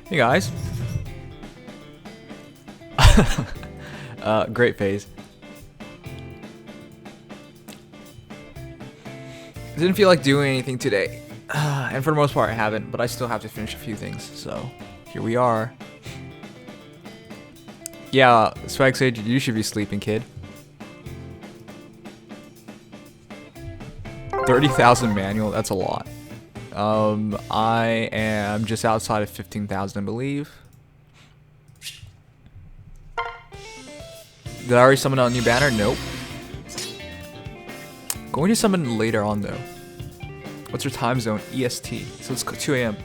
Hey guys. Great phase. Didn't feel like doing anything today. And for the most part I haven't, but I still have to finish a few things, so here we are. Yeah, Swag Sage, you should be sleeping, kid. 30,000 manual, that's a lot. I am just outside of 15,000, I believe. Did I already summon a new banner? Nope. Going to summon later on though. What's your time zone? EST. So it's 2 AM.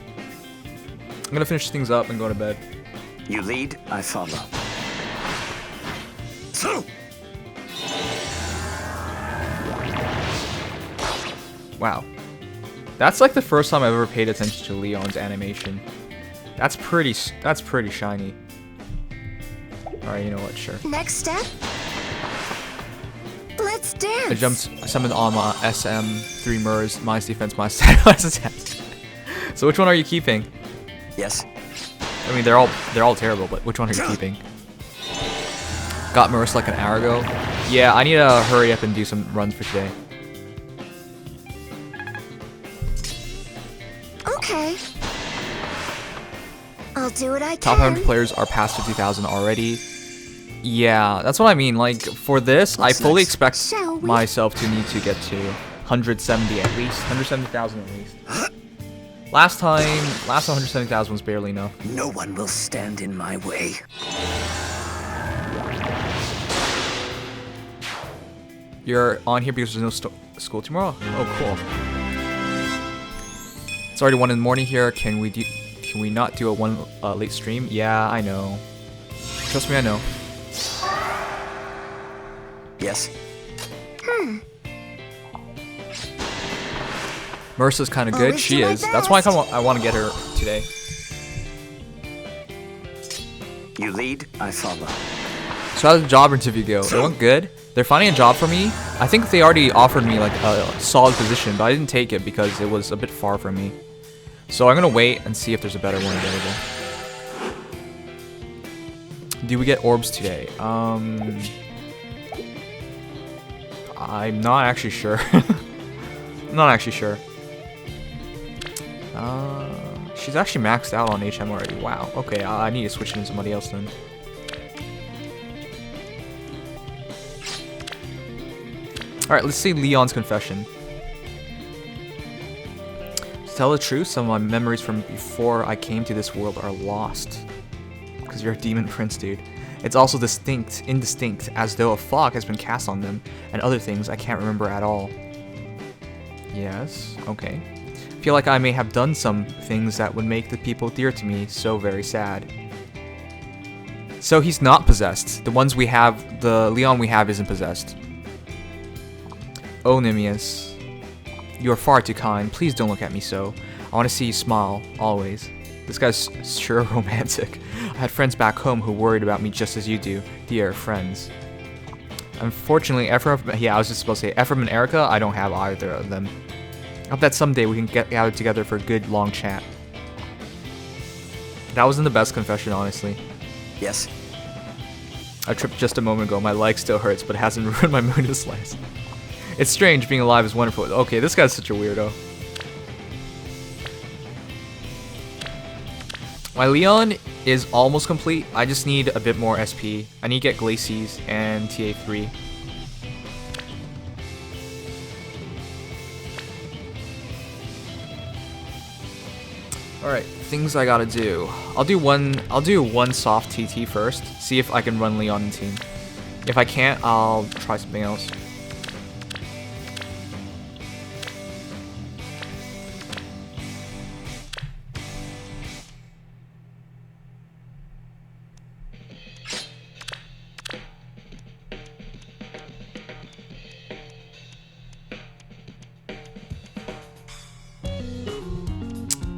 I'm gonna finish things up and go to bed. You lead, I follow. Wow. That's like the first time I've ever paid attention to Leone's animation. That's pretty shiny. Alright, you know what, sure. Next step? Let's dance! I summoned on my SM, 3 Murs, minus defense, minus attack. So which one are you keeping? Yes. I mean, they're all terrible, but which one are you keeping? Got Murs like an hour ago. Yeah, I need to hurry up and do some runs for today. Okay. I'll do what I can. Top 100 players are past 50,000 already. Yeah, that's what I mean. Like, for this, I fully expect myself to need to get to 170 at least. 170,000 at least. Last time 170,000 was barely enough. No one will stand in my way. You're on here because there's no school tomorrow? Oh, cool. It's already 1 in the morning here. Can we not do a 1 late stream? Yeah, I know. Trust me, I know. Yes. Marsa's kind of good. She is. That's why I want to get her today. You lead, I follow. So how did the job interview go? It went good. They're finding a job for me. I think they already offered me like a solid position, but I didn't take it because it was a bit far from me. So I'm gonna wait and see if there's a better one available. Do we get orbs today? I'm not actually sure. I'm not actually sure. She's actually maxed out on HM already. Wow. Okay, I need to switch into somebody else then. Alright, let's see Leon's confession. To tell the truth, some of my memories from before I came to this world are lost. Because you're a demon prince, dude. It's also indistinct, as though a fog has been cast on them, and other things I can't remember at all. Yes, okay. I feel like I may have done some things that would make the people dear to me so very sad. So he's not possessed. The Leon we have isn't possessed. Oh, Nimious. You are far too kind. Please don't look at me so. I want to see you smile, always. This guy's sure romantic. I had friends back home who worried about me just as you do. Dear friends. Unfortunately, Ephraim and Erica, I don't have either of them. I hope that someday we can get gathered together for a good long chat. That wasn't the best confession, honestly. Yes. I tripped just a moment ago. My leg still hurts, but it hasn't ruined my mood in the slightest. It's strange. Being alive is wonderful. Okay, this guy's such a weirdo. My Leon is almost complete. I just need a bit more SP. I need to get Glacies and TA3. Alright, things I gotta do. I'll do one soft TT first. See if I can run Leon in team. If I can't, I'll try something else.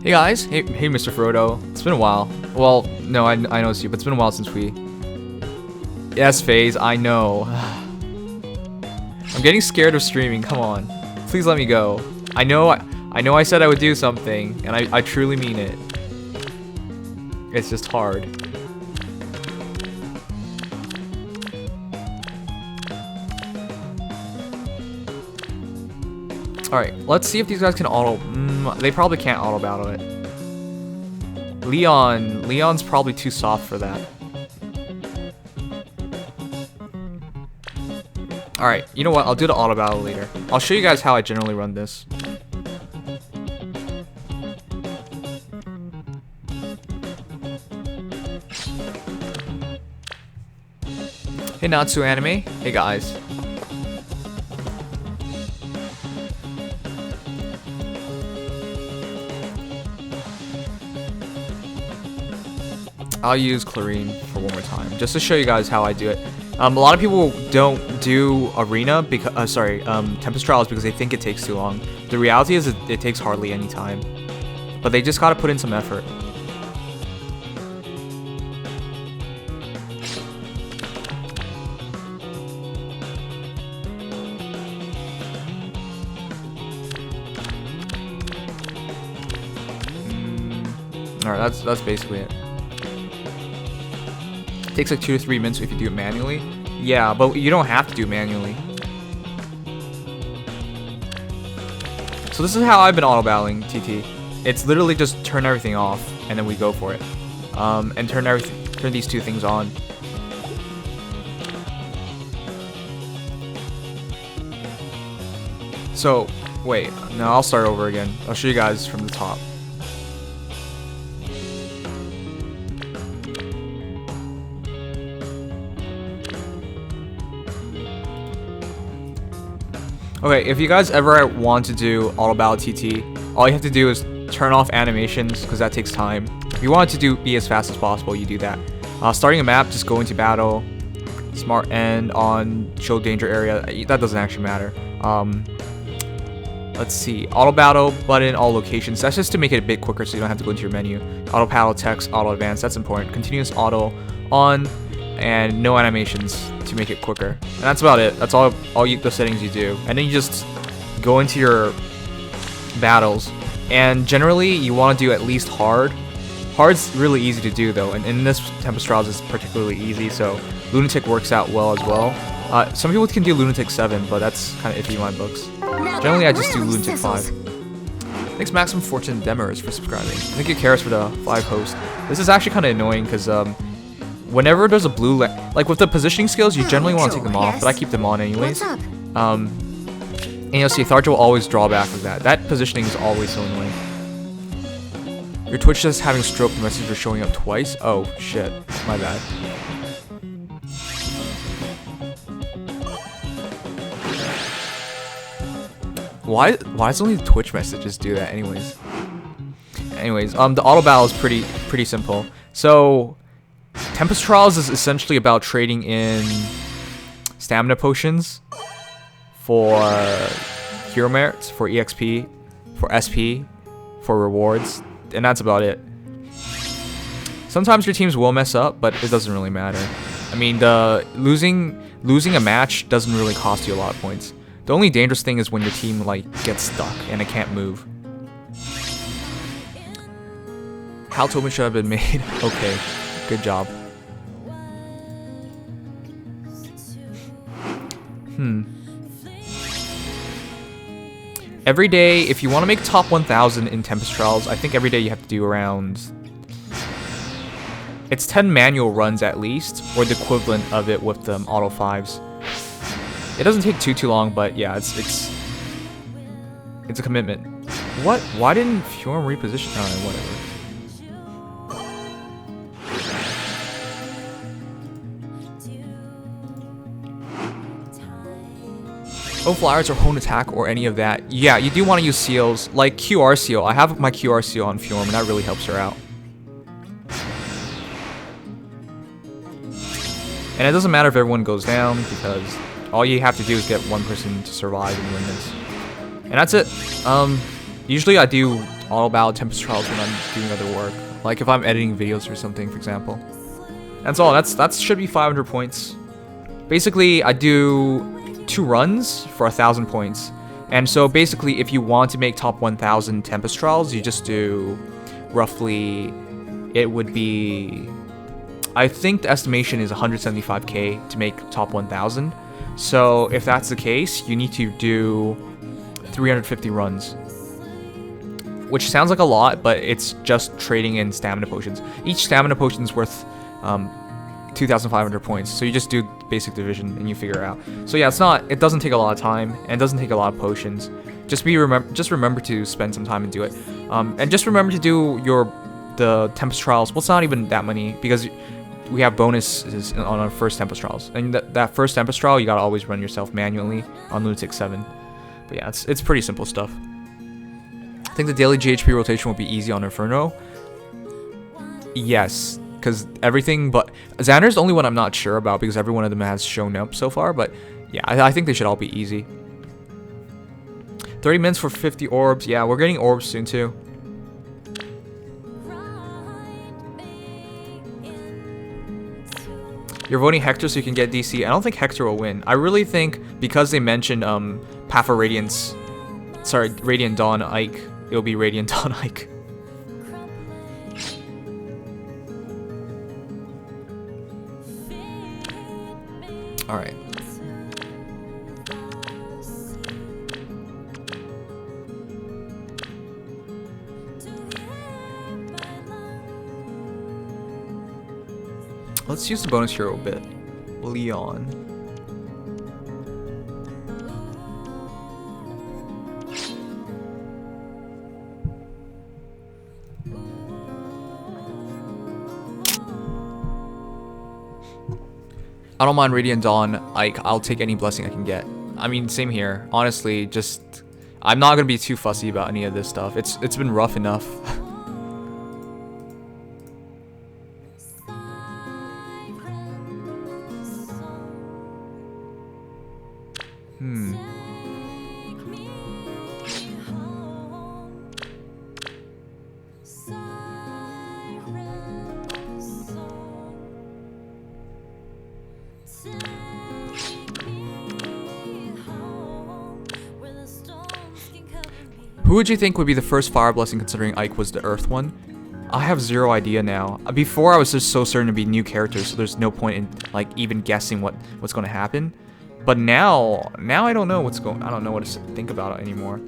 Hey guys, hey Mr. Frodo. It's been a while. Well, no, I noticed you, but it's been a while since we. Yes, FaZe, I know. I'm getting scared of streaming. Come on, please let me go. I know I said I would do something, and I truly mean it. It's just hard. Alright, let's see if these guys can auto... they probably can't auto battle it. Leon's probably too soft for that. Alright, you know what? I'll do the auto battle later. I'll show you guys how I generally run this. Hey Natsu Anime. Hey guys. I'll use Clarine for one more time, just to show you guys how I do it. A lot of people don't do Arena because, Tempest Trials because they think it takes too long. The reality is it takes hardly any time, but they just gotta put in some effort. Alright, that's basically it. It takes like 2 to 3 minutes if you do it manually. Yeah, but you don't have to do it manually. So this is how I've been auto battling TT. It's literally just turn everything off and then we go for it. And turn these two things on. So wait, no, I'll start over again. I'll show you guys from the top. Okay, if you guys ever want to do auto battle TT, all you have to do is turn off animations because that takes time. If you want it to be as fast as possible, you do that. Starting a map, just go into battle, smart end on show danger area. That doesn't actually matter. Let's see, auto battle button, all locations. That's just to make it a bit quicker so you don't have to go into your menu. Auto battle text, auto advance. That's important. Continuous auto on, and no animations to make it quicker. And that's about it. That's all the settings you do. And then you just go into your battles. And generally, you want to do at least hard. Hard's really easy to do though, and in this Tempest Trials is particularly easy, so Lunatic works out well as well. Some people can do Lunatic 7, but that's kind of iffy in my books. Generally, I just do Lunatic 5. Thanks Maximum Fortune Demers for subscribing. Thank you Karis for the 5 host. This is actually kind of annoying because whenever there's a blue like with the positioning skills, you generally want to take them off, but I keep them on anyways. And you'll see Tharja will always draw back with that. That positioning is always so annoying. Your Twitch says having stroke message are showing up twice. Oh shit, my bad. Why does only the Twitch messages do that anyways? The auto battle is pretty simple. So Tempest Trials is essentially about trading in stamina potions for hero merits, for EXP, for SP, for rewards, and that's about it. Sometimes your teams will mess up, but it doesn't really matter. I mean, losing a match doesn't really cost you a lot of points. The only dangerous thing is when your team like gets stuck and it can't move. How Tobin should have been made. Okay, good job. Every day, if you want to make top 1000 in Tempest Trials, I think every day you have to do around... It's 10 manual runs at least, or the equivalent of it with the auto 5s. It doesn't take too long, but yeah, it's a commitment. What? Why didn't Fjorm reposition? Oh, whatever. Oh, flyers or hone attack or any of that. Yeah, you do want to use seals, like QR seal. I have my QR seal on Fjorm, and that really helps her out. And it doesn't matter if everyone goes down, because all you have to do is get one person to survive and win this. And that's it. Usually I do auto battle Tempest Trials when I'm doing other work. Like if I'm editing videos or something, for example. That's all. That should be 500 points. Basically, I do 2 runs for 1,000 points. And so basically, if you want to make top 1,000 Tempest Trials, you just do roughly it would be, I think the estimation is 175k to make top 1000. So if that's the case, you need to do 350 runs, which sounds like a lot, but it's just trading in stamina potions. Each stamina potion is worth 2,500 points, so you just do basic division and you figure it out. So yeah, it doesn't take a lot of time and it doesn't take a lot of potions. Just remember to spend some time and do it, and just remember to do the Tempest Trials. Well, it's not even that many because we have bonuses on our first Tempest Trials, and that first Tempest Trial you gotta always run yourself manually on Lunatic 7. But yeah, it's pretty simple stuff. I think the daily GHP rotation will be easy on Inferno. Yes, because everything but Xander's the only one I'm not sure about because every one of them has shown up so far. But yeah, I think they should all be easy. 30 minutes for 50 orbs. Yeah, we're getting orbs soon too. You're voting Hector so you can get DC. I don't think Hector will win. I really think because they mentioned Path of Radiance, sorry, Radiant Dawn Ike, it'll be Radiant Dawn Ike. All right. Let's use the bonus hero a bit. Leone. I don't mind Radiant Dawn. I'll take any blessing I can get. I mean, same here. Honestly, just I'm not gonna be too fussy about any of this stuff. It's been rough enough. Who would you think would be the first fire blessing considering Ike was the earth one? I have zero idea now. Before I was just so certain to be new characters, so there's no point in like even guessing what's going to happen. But now I don't know I don't know what to think about it anymore.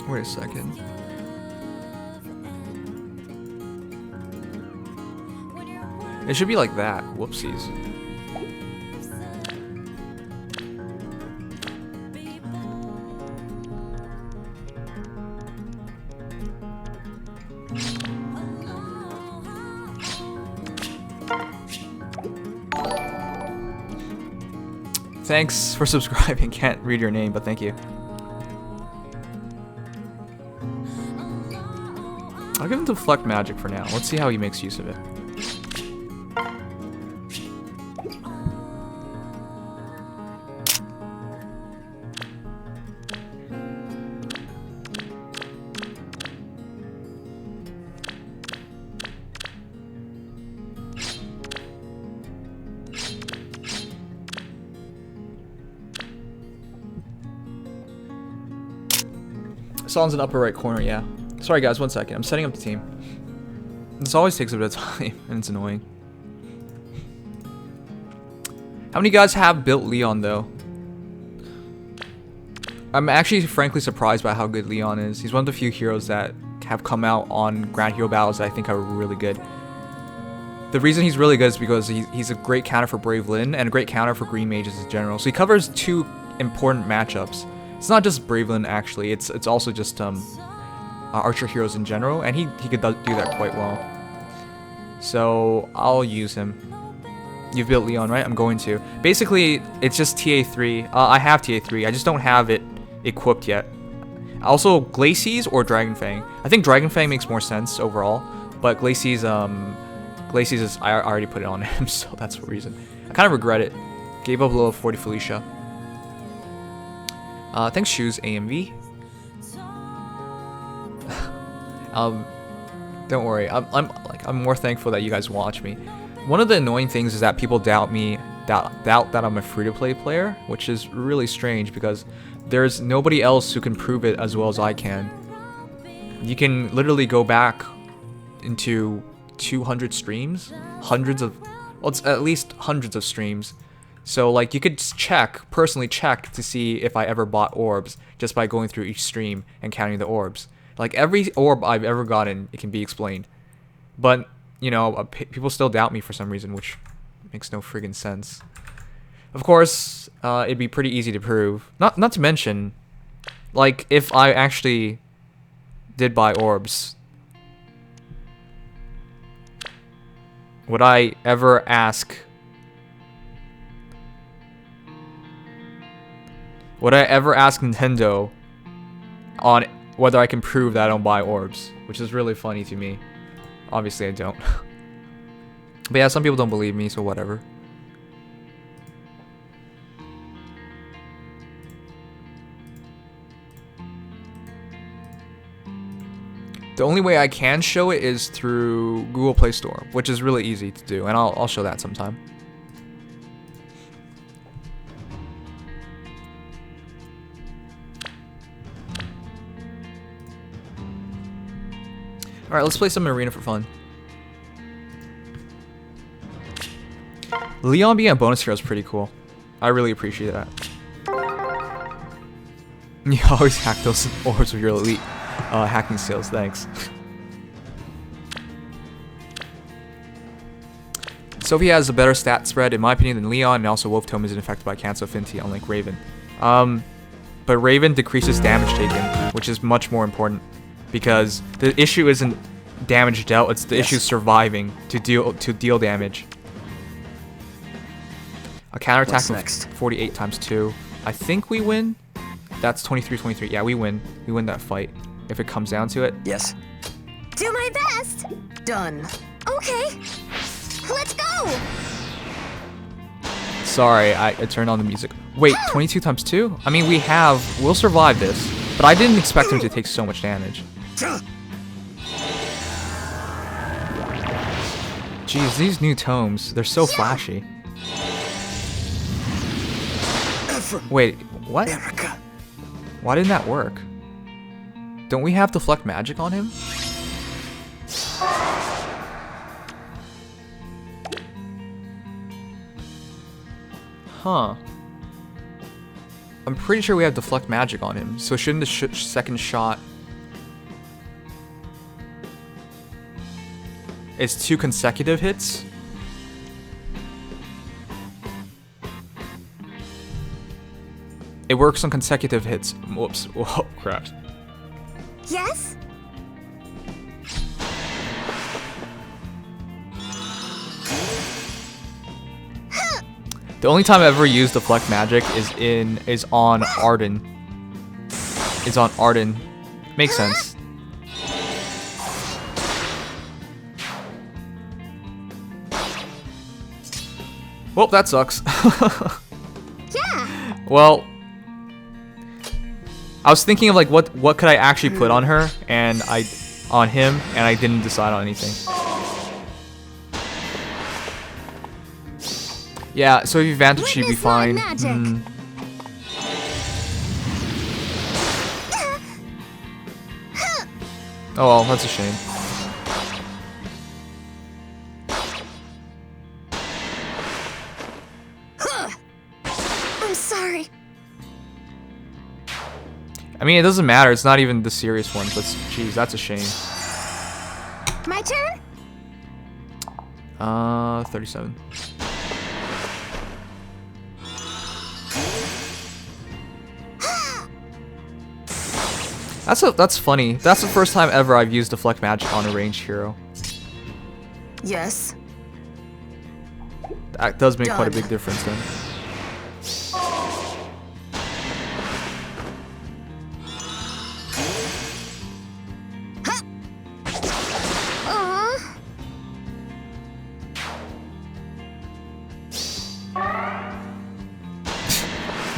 Wait a second. It should be like that. Whoopsies. Thanks for subscribing. Can't read your name, but thank you. I'll give him Deflect Magic for now. Let's see how he makes use of it. Song's in the upper right corner, yeah. Sorry guys, 1 second. I'm setting up the team. This always takes a bit of time, and it's annoying. How many guys have built Leon, though? I'm actually frankly surprised by how good Leon is. He's one of the few heroes that have come out on Grand Hero Battles that I think are really good. The reason he's really good is because he's a great counter for Brave Lyn and a great counter for Green Mages in general. So he covers two important matchups. It's not just Brave Lyn, actually. It's also just Archer heroes in general, and he could do that quite well. So I'll use him. You've built Leon, right? I'm going to. Basically, it's just TA3. I have TA3. I just don't have it equipped yet. Also, Glacies or Dragon Fang. I think Dragon Fang makes more sense overall, but Glacies is I already put it on him, so that's the reason. I kind of regret it. Gave up a little 40 Felicia. Thanks, Shoes AMV. Don't worry. I'm more thankful that you guys watch me. One of the annoying things is that people doubt me, doubt that I'm a free-to-play player, which is really strange because there's nobody else who can prove it as well as I can. You can literally go back into 200 streams, well, it's at least hundreds of streams. So like you could personally check to see if I ever bought orbs just by going through each stream and counting the orbs. Like every orb I've ever gotten, it can be explained. But, you know, people still doubt me for some reason, which makes no friggin' sense. Of course, it'd be pretty easy to prove. Not to mention, like, if I actually did buy orbs, would I ever ask Nintendo on whether I can prove that I don't buy orbs? Which is really funny to me. Obviously I don't. But yeah, some people don't believe me, so whatever. The only way I can show it is through Google Play Store, which is really easy to do, and I'll show that sometime. Alright, let's play some arena for fun. Leone being a bonus hero is pretty cool. I really appreciate that. You always hack those orbs with your elite hacking skills, thanks. Sophie has a better stat spread, in my opinion, than Leone, and also Wolf Tome isn't affected by Cancel Affinity, unlike Raven. But Raven decreases damage taken, which is much more important, because the issue isn't damage dealt, it's the issue surviving to deal damage. A counterattack of 48 times 2. I think we win. That's 23-23. Yeah, we win. We win that fight. If it comes down to it. Yes. Do my best. Done. Okay. Let's go. Sorry, I turned on the music. Wait, 22 times 2? I mean, we'll survive this. But I didn't expect him to take so much damage. Jeez, these new tomes, they're so flashy. Wait, what? Why didn't that work? Don't we have deflect magic on him? Huh. I'm pretty sure we have deflect magic on him, so shouldn't the second shot... It's 2 consecutive hits? It works on consecutive hits. Whoops. Whoa, crap. Yes? The only time I've ever used deflect magic is on Arden. Makes sense. Well, that sucks. Yeah. Well, I was thinking of like what could I actually put on her and on him, and I didn't decide on anything. Yeah, so if you advantage, she'd be fine. Oh well, that's a shame. I'm sorry. I mean, it doesn't matter. It's not even the serious one, but jeez, that's a shame. My turn? 37. That's funny. That's the first time ever I've used deflect magic on a ranged hero. Yes. That does make quite a big difference then.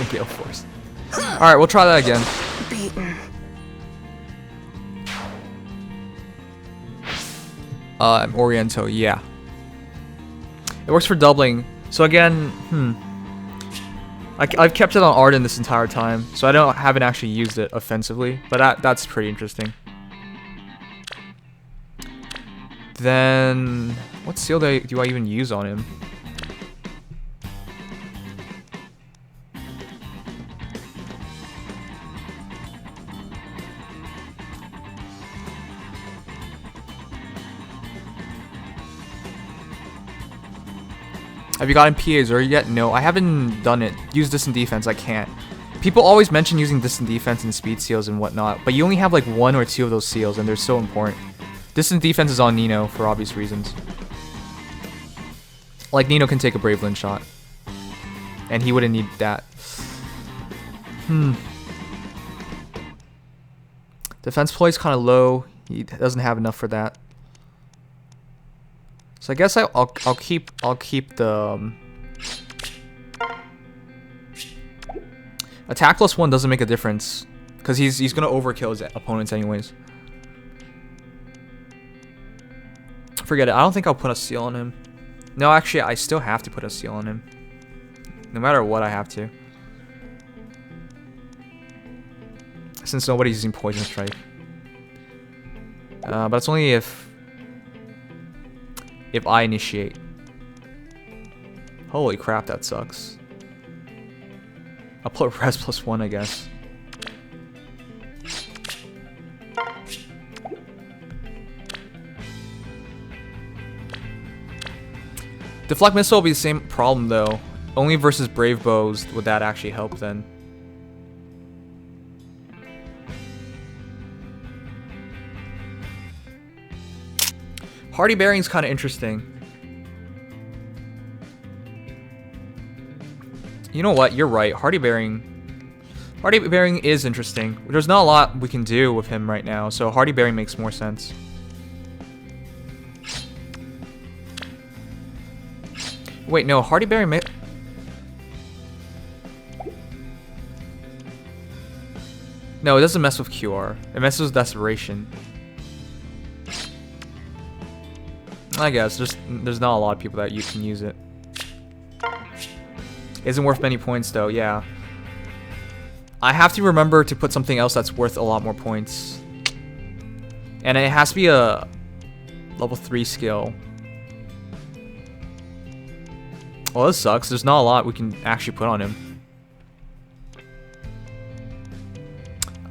Gale Force. Alright, we'll try that again. Beaten. Oriento, yeah. It works for doubling. So again, I've kept it on Arden this entire time, so I haven't actually used it offensively, but that's pretty interesting. Then, what seal do I even use on him? Have you gotten PAs or yet? No, I haven't done it. Use distant defense, I can't. People always mention using distant defense and speed seals and whatnot, but you only have like 1 or 2 of those seals and they're so important. Distant defense is on Nino for obvious reasons. Like Nino can take a Braveland shot. And he wouldn't need that. Defense play is kind of low. He doesn't have enough for that. So I guess I'll keep the attack +1 doesn't make a difference because he's gonna overkill his opponents anyways. Forget it. I don't think I'll put a seal on him. No, actually, I still have to put a seal on him. No matter what, I have to. Since nobody's using Poison Strike. But it's only if I initiate. Holy crap, that sucks. I'll put res +1, I guess. Deflect Missile will be the same problem though. Only versus Brave Bows would that actually help then. Hardy Bearing's kind of interesting. You know what? You're right. Hardy Bearing is interesting. There's not a lot we can do with him right now, so Hardy Bearing makes more sense. Wait, no. Hardy Bearing may... No, it doesn't mess with QR. It messes with Desperation. I guess there's not a lot of people that you can use it. Isn't worth many points though, yeah. I have to remember to put something else that's worth a lot more points. And it has to be a level 3 skill. Well, this sucks. There's not a lot we can actually put on him.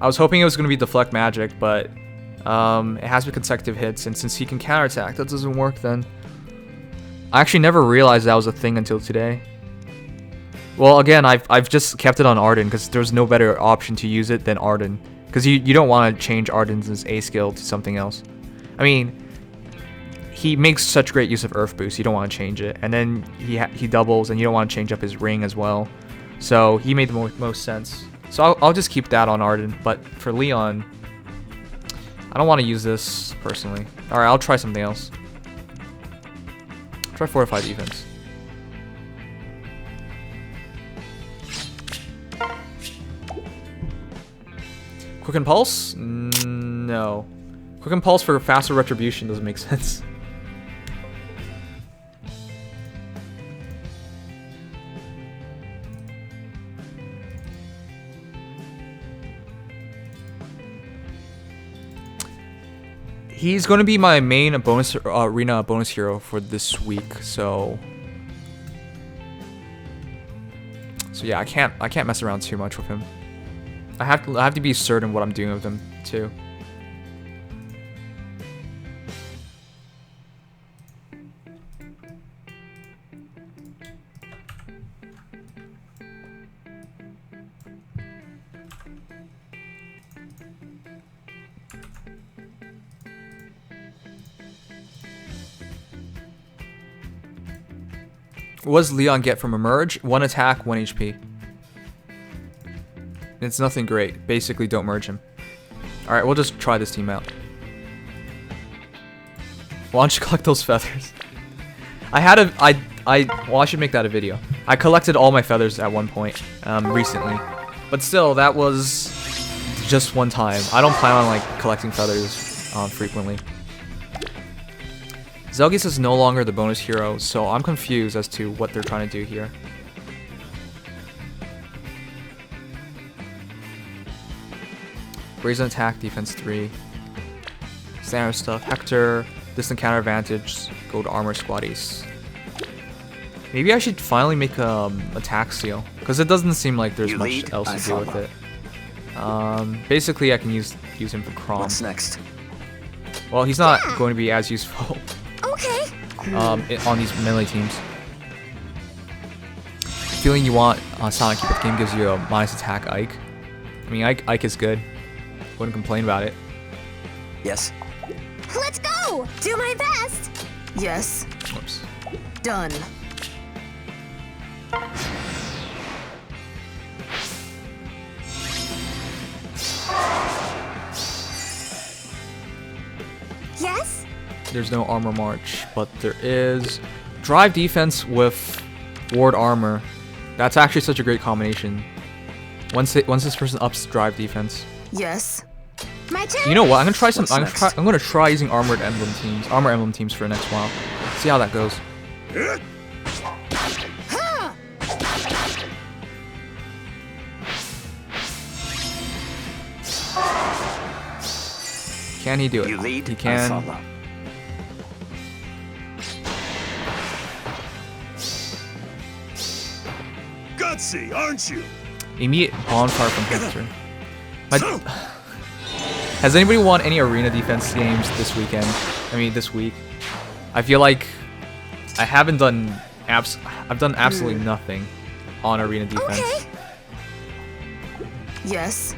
I was hoping it was going to be Deflect Magic, but it has to be consecutive hits, and since he can counterattack, that doesn't work then. I actually never realized that was a thing until today. Well, again, I've just kept it on Arden because there's no better option to use it than Arden. Because you don't want to change Arden's A skill to something else. I mean, he makes such great use of Earth Boost, you don't want to change it. And then he doubles, and you don't want to change up his ring as well. So he made the most sense. So I'll just keep that on Arden. But for Leon, I don't want to use this personally. Alright, I'll try something else. Try Fortified Defense. Quick Impulse? No. Quick Impulse for faster retribution doesn't make sense. He's going to be my main bonus arena bonus hero for this week, so yeah, I can't mess around too much with him. I have to be certain what I'm doing with him too. What does Leon get from Emerge? 1 attack, 1 HP. It's nothing great. Basically, don't merge him. Alright, we'll just try this team out. Why don't you collect those feathers? Well, I should make that a video. I collected all my feathers at one point recently, but still, that was just one time. I don't plan on like collecting feathers frequently. Zelgis is no longer the bonus hero, so I'm confused as to what they're trying to do here. Brazen attack, defense 3. Standard stuff. Hector, distant counter advantage, gold armor squaddies. Maybe I should finally make attack seal, because it doesn't seem like there's much else to do with it. Basically, I can use him for Crom. What's next? Well, he's not going to be as useful. Okay. On these melee teams. Feeling you want Sonic, but the game gives you a minus attack Ike. I mean, Ike is good. Wouldn't complain about it. Yes. Let's go! Do my best! Yes. Whoops. Done. Yes? There's no armor march, but there is drive defense with ward armor. That's actually such a great combination. Once this person ups drive defense. Yes. My turn? You know what? I'm gonna try some. What's I'm next? gonna try using armor emblem teams for next while. See how that goes. Can he do it? You lead, He I can. follow. Gutsy, aren't you? Immediate bonfire from Hector. Has anybody won any arena defense games this weekend? I mean, this week. I feel like I haven't done I've done absolutely nothing on arena defense. Okay. Yes.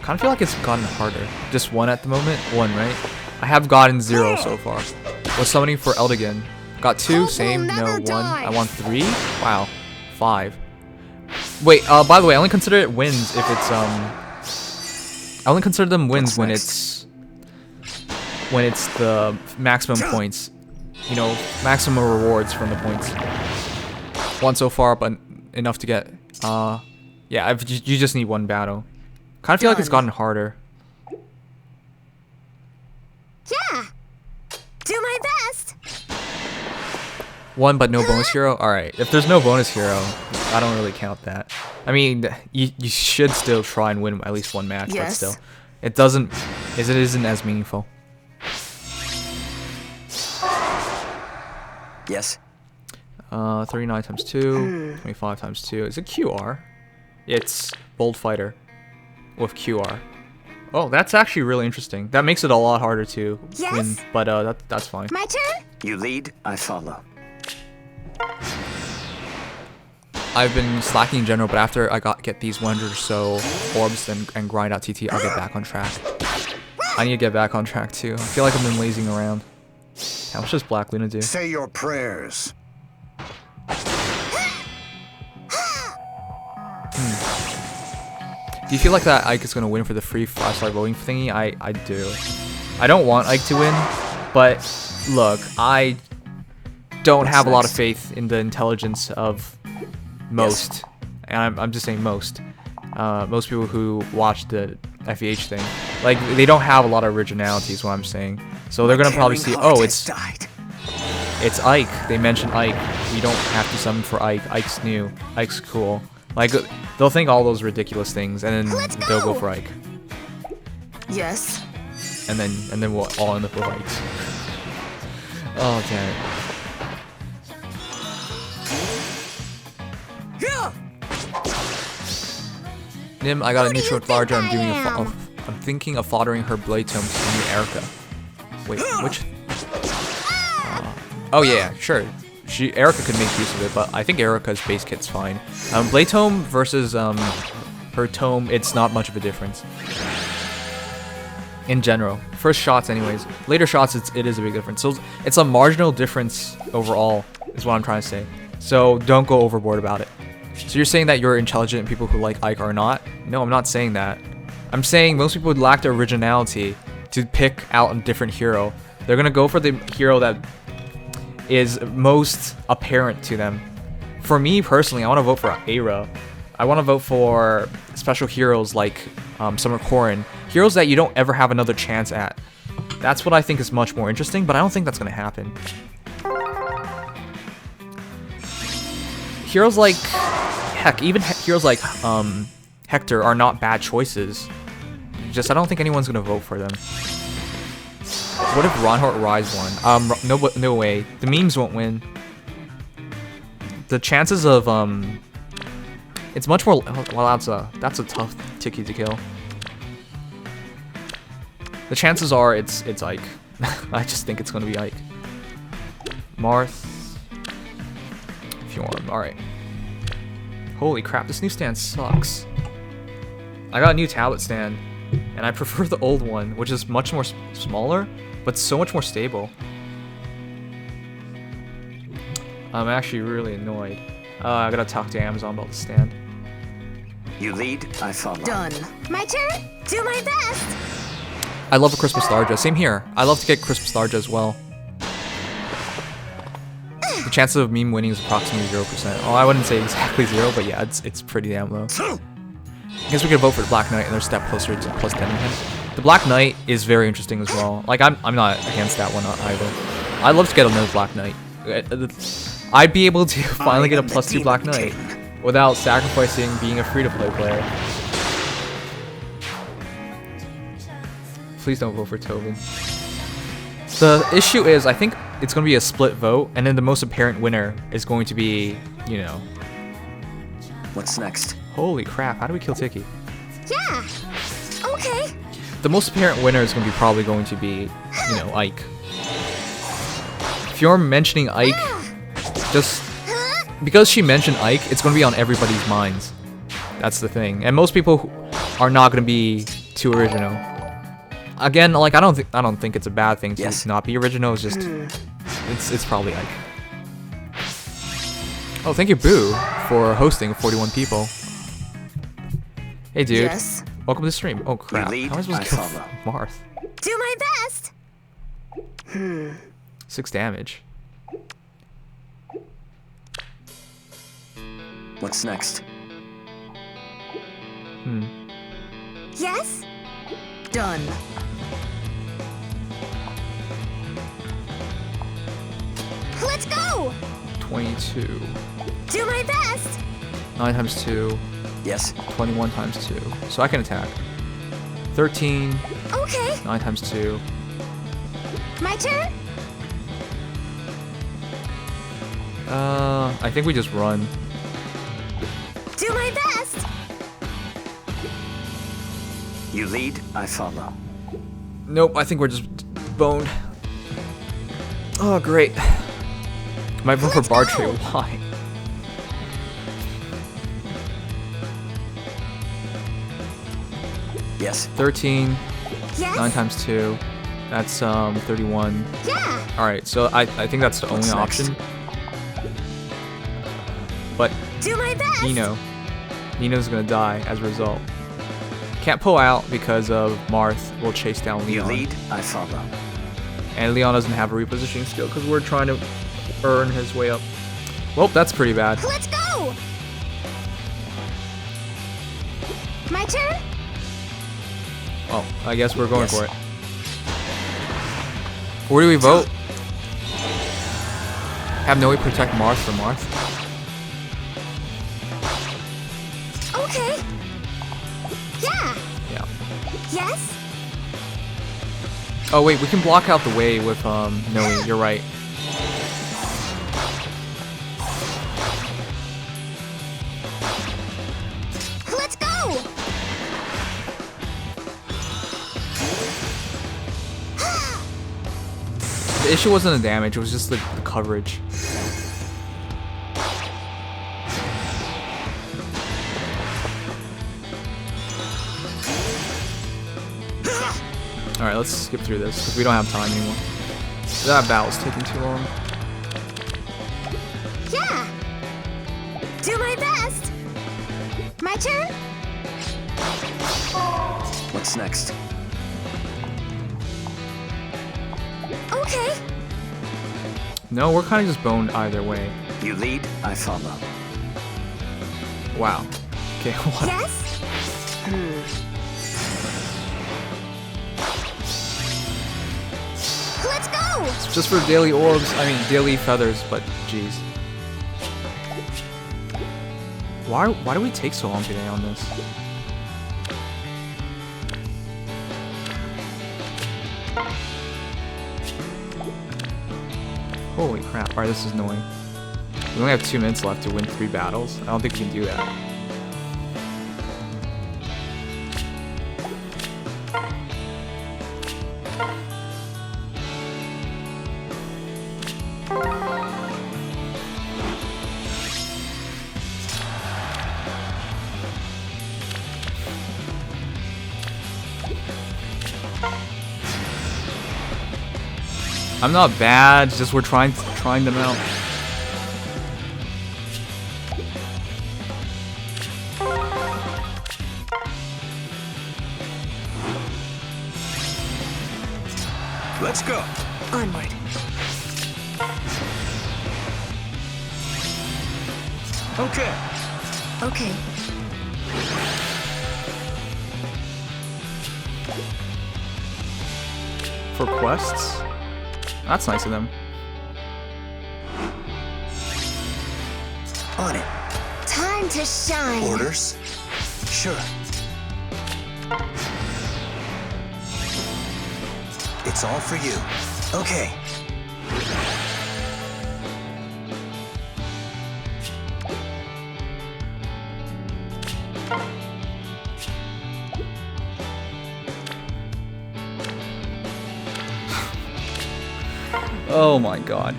Kind of feel like it's gotten harder. Just one at the moment. One, right? I have gotten 0 so far. Was summoning for Eldigan. Got 2, Hope same, will no, never 1. die. I want 3. Wow. 5. Wait, by the way, I only consider it wins if it's I only consider them wins What's when it's the maximum points. You know, maximum rewards from the points. 1 so far, but enough to get yeah, you just need 1 battle. Kind of feel like it's gotten harder. Yeah. Do my best. 1 but no bonus hero? Alright, if there's no bonus hero, I don't really count that. I mean, you should still try and win at least 1 match, Yes. but still. It isn't as meaningful. Yes. 39 times 2, 25 times 2. Is it QR? It's Bold Fighter with QR. Oh, that's actually really interesting. That makes it a lot harder to Yes? win, but that's fine. My turn? You lead, I follow. I've been slacking in general, but after I get these 100 or so orbs and grind out TT, I'll get back on track. I need to get back on track too. I feel like I've been lazing around. How much does Black Luna do? Say your prayers. Do you feel like that Ike is gonna win for the free 5-star voting thingy? I do. I don't want Ike to win, but look, I don't have a lot of faith in the intelligence of most, and I'm just saying most people who watch the FEH thing. Like, they don't have a lot of originality is what I'm saying. So they're gonna probably see, Caring heart oh, has died. it's Ike. They mentioned Ike. We don't have to summon for Ike. Ike's new. Ike's cool. Like, they'll think all those ridiculous things, and then Let's they'll go go! for Ike. Yes. And then we'll all end up with Ikes. Oh, damn it. Nim, I got a Who do neutral you larger. think I am? I'm thinking of fathering her blade tome to new Erica. Wait, which? Oh yeah, sure. Erica could make use of it, but I think Erica's base kit's fine. Blade tome versus her tome, it's not much of a difference. In general, first shots, anyways. Later shots, it is a big difference. So it's a marginal difference overall, is what I'm trying to say. So don't go overboard about it. So you're saying that you're intelligent and people who like Ike are not? No, I'm not saying that. I'm saying most people would lack the originality to pick out a different hero. They're gonna go for the hero that is most apparent to them. For me personally, I want to vote for Aira. I want to vote for special heroes like Summer Corrin. Heroes that you don't ever have another chance at. That's what I think is much more interesting, but I don't think that's going to happen. Heroes like... Heck, even heroes like Hector are not bad choices. Just, I don't think anyone's going to vote for them. What if Reinhardt Rise won? No way. The memes won't win. The chances of, it's much more, well, that's a tough Tiki to kill. The chances are it's Ike. I just think it's gonna be Ike. Marth. Fjorm, alright. Holy crap, this new stand sucks. I got a new tablet stand, and I prefer the old one, which is much more smaller, but so much more stable. I'm actually really annoyed. I gotta talk to Amazon about the stand. You lead, I follow. Done. My turn. Do my best. I love a crisp nostalgia. Same here. I love to get crisp nostalgia as well. The chance of meme winning is approximately 0%. Oh, I wouldn't say exactly 0, but yeah, it's pretty damn low. I guess we could vote for the Black Knight and they're a step closer to +10 again. The Black Knight is very interesting as well. Like, I'm not against that one either. I'd love to get another Black Knight. I'd be able to finally get a +2 Black Knight without sacrificing being a free-to-play player. Please don't vote for Tobin. The issue is, I think it's going to be a split vote, and then the most apparent winner is going to be, you know... What's next? Holy crap, how do we kill Tiki? Yeah. Okay. The most apparent winner is going to be probably going to be, you know, Ike. If you're mentioning Ike, just... Because she mentioned Ike, it's going to be on everybody's minds. That's the thing. And most people are not going to be too original. Again, like, I don't think it's a bad thing to not be original. It's just... It's probably Ike. Oh, thank you, Boo, for hosting 41 people. Hey, dude. Yes. Welcome to the stream. Oh, crap. lead, How am I supposed I to kill follow. Marth? Do my best. 6 damage. What's next? Yes. Done. Let's go. 22. Do my best. 9 times 2. Yes. 21 times 2. So I can attack. 13. Okay. 9 times 2. My turn. I think we just run. Do my best. You lead, I follow. Nope, I think we're just boned. Oh, great. Might vote for Bartray. Why? Yes. 13. Yes. 9 times 2. That's 31. Yeah. Alright, so I think that's the only What's next? option. But Do my best. Nino's gonna die as a result. Can't pull out because of Marth will chase down You Leon. lead, I follow. And Leon doesn't have a repositioning skill because we're trying to earn his way up. Well, that's pretty bad. Let's go. My turn. Well, I guess we're going Yes. for it. Where do we vote? Have no way to protect Marth from Marth. Okay. Yeah. Yeah. Yes. Oh wait, we can block out the way with Noe. You're right. Let's go. The issue wasn't the damage; it was just the coverage. Alright, let's skip through this, because we don't have time anymore. That battle's taking too long. Yeah. Do my best. My turn. What's next? Okay. No, we're kind of just boned either way. You lead, I follow. Wow. Okay, what? Yes? Let's go! It's just for daily orbs, I mean daily feathers, but jeez. Why do we take so long today on this? Holy crap, alright, this is annoying. We only have 2 minutes left to win 3 battles. I don't think we can do that. I'm not bad, it's just we're trying them out. Let's go. Onward. Okay. Okay. For quests? That's nice of them. On it. Time to shine. Orders? Sure. It's all for you. Okay. Oh my god.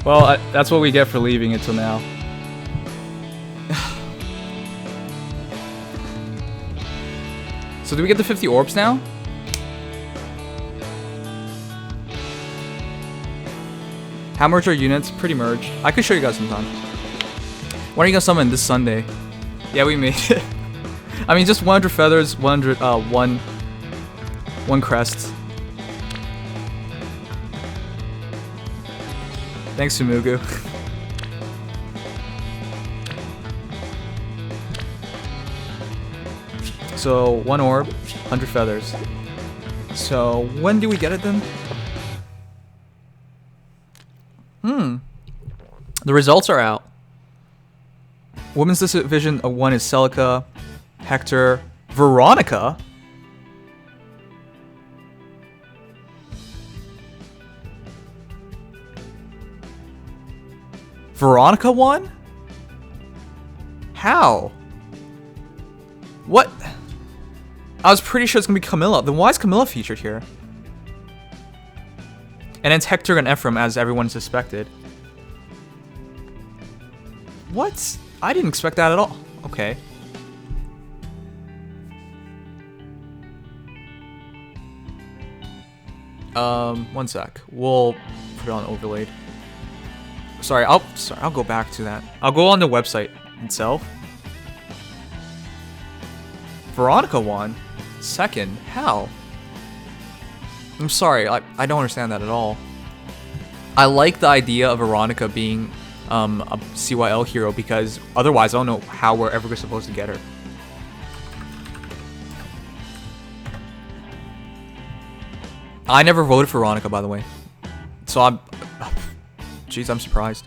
Well, that's what we get for leaving it till now. So do we get the 50 orbs now? How merged are units? Pretty merged. I could show you guys sometime. When are you gonna summon? This Sunday. Yeah, we made it. I mean, just 100 feathers, 100, one crest. Thanks, Sumugu. So, 1 orb, 100 feathers. So, when do we get it then? The results are out. Women's Division 1 is Celica, Hector, Veronica. Veronica won? How? What? I was pretty sure it's gonna be Camilla. Then why is Camilla featured here? And it's Hector and Ephraim, as everyone suspected. What? I didn't expect that at all. Okay. One sec. We'll put it on overlaid. Sorry, I'll go back to that. I'll go on the website itself. Veronica won. Second. How? I'm sorry, I don't understand that at all. I like the idea of Veronica being a CYL hero because otherwise I don't know how we're ever supposed to get her. I never voted for Veronica, by the way. So I'm... Jeez, I'm surprised.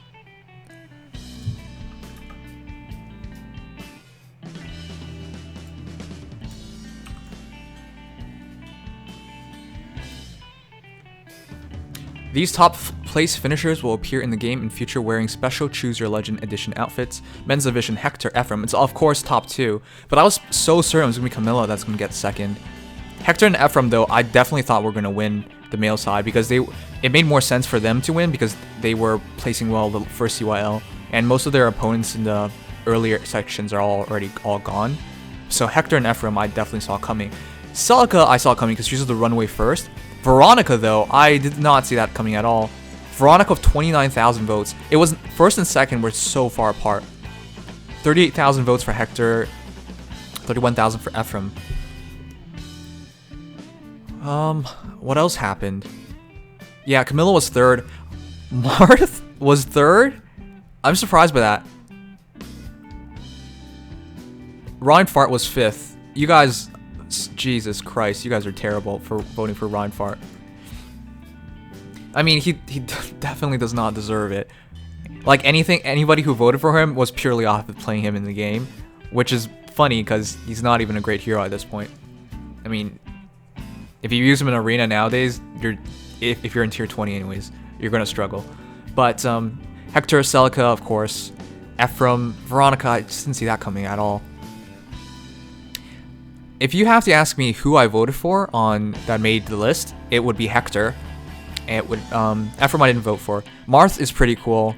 These top place finishers will appear in the game in future wearing special Choose Your Legend Edition outfits. Men's Division, Hector, Ephraim. It's of course top 2, but I was so certain it was going to be Camilla that's going to get second. Hector and Ephraim, though, I definitely thought were going to win the male side because it made more sense for them to win because they were placing well the first CYL, and most of their opponents in the earlier sections are already all gone. So Hector and Ephraim I definitely saw coming. Celica I saw coming because she was the runway first. Veronica, though, I did not see that coming at all. Veronica with 29,000 votes. It was first and second were so far apart. 38,000 votes for Hector, 31,000 for Ephraim. What else happened? Yeah, Camilla was third. Marth was 3rd? I'm surprised by that. Reinfart was 5th. You guys, Jesus Christ, you guys are terrible for voting for Reinfart. I mean, he definitely does not deserve it. Like, anybody who voted for him was purely off of playing him in the game, which is funny because he's not even a great hero at this point. I mean, if you use him in Arena nowadays, if you're in tier 20 anyways, you're gonna struggle. But Hector, Celica, of course, Ephraim, Veronica, I just didn't see that coming at all. If you have to ask me who I voted for on that made the list, it would be Hector. It would Ephraim I didn't vote for. Marth is pretty cool,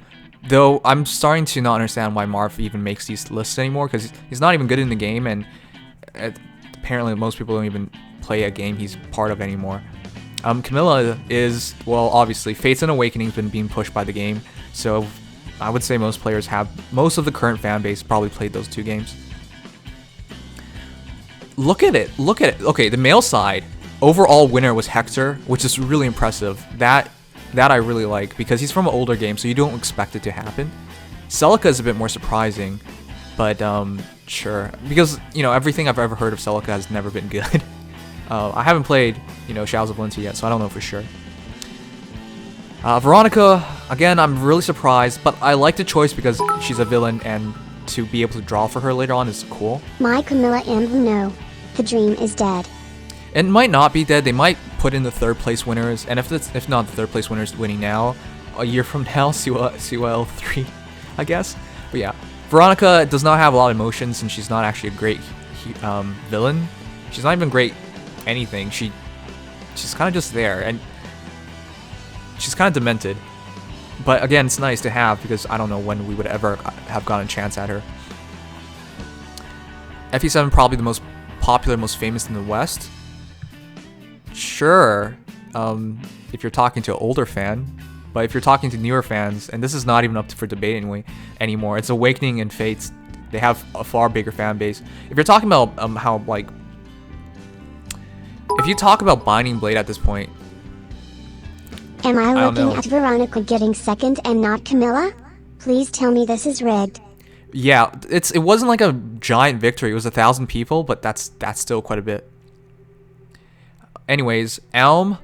though I'm starting to not understand why Marth even makes these lists anymore, because he's not even good in the game, and apparently most people don't even play a game he's part of anymore. Camilla is, well, obviously Fates and Awakening's been being pushed by the game, so I would say most of the current fan base probably played those 2 games. Look at it. Okay, the male side, overall winner was Hector, which is really impressive. That I really like, because he's from an older game, so you don't expect it to happen. Celica is a bit more surprising, but sure, because everything I've ever heard of Celica has never been good. I haven't played Shadows of Valentia yet, so I don't know for sure. Veronica, again, I'm really surprised, but I like the choice because she's a villain, and to be able to draw for her later on is cool. My Camilla Emblem, no. The dream is dead. It might not be dead. They might put in the 3rd place winners, and if not the 3rd place winners winning now, a year from now, CYL 3, I guess. But yeah, Veronica does not have a lot of emotions, and she's not actually a great villain. She's not even great anything. She's kind of just there, and she's kind of demented. But again, it's nice to have, because I don't know when we would ever have gotten a chance at her. FE7 probably the most popular, most famous in the West. Sure, if you're talking to an older fan, but if you're talking to newer fans, and this is not even up for debate anymore, it's Awakening and Fates. They have a far bigger fan base. If you're talking about if you talk about Binding Blade at this point, Am I looking at Veronica getting 2nd and not Camilla? Please tell me this is rigged. Yeah, it wasn't like a giant victory. It was 1,000 people, but that's still quite a bit. Anyways, Elm,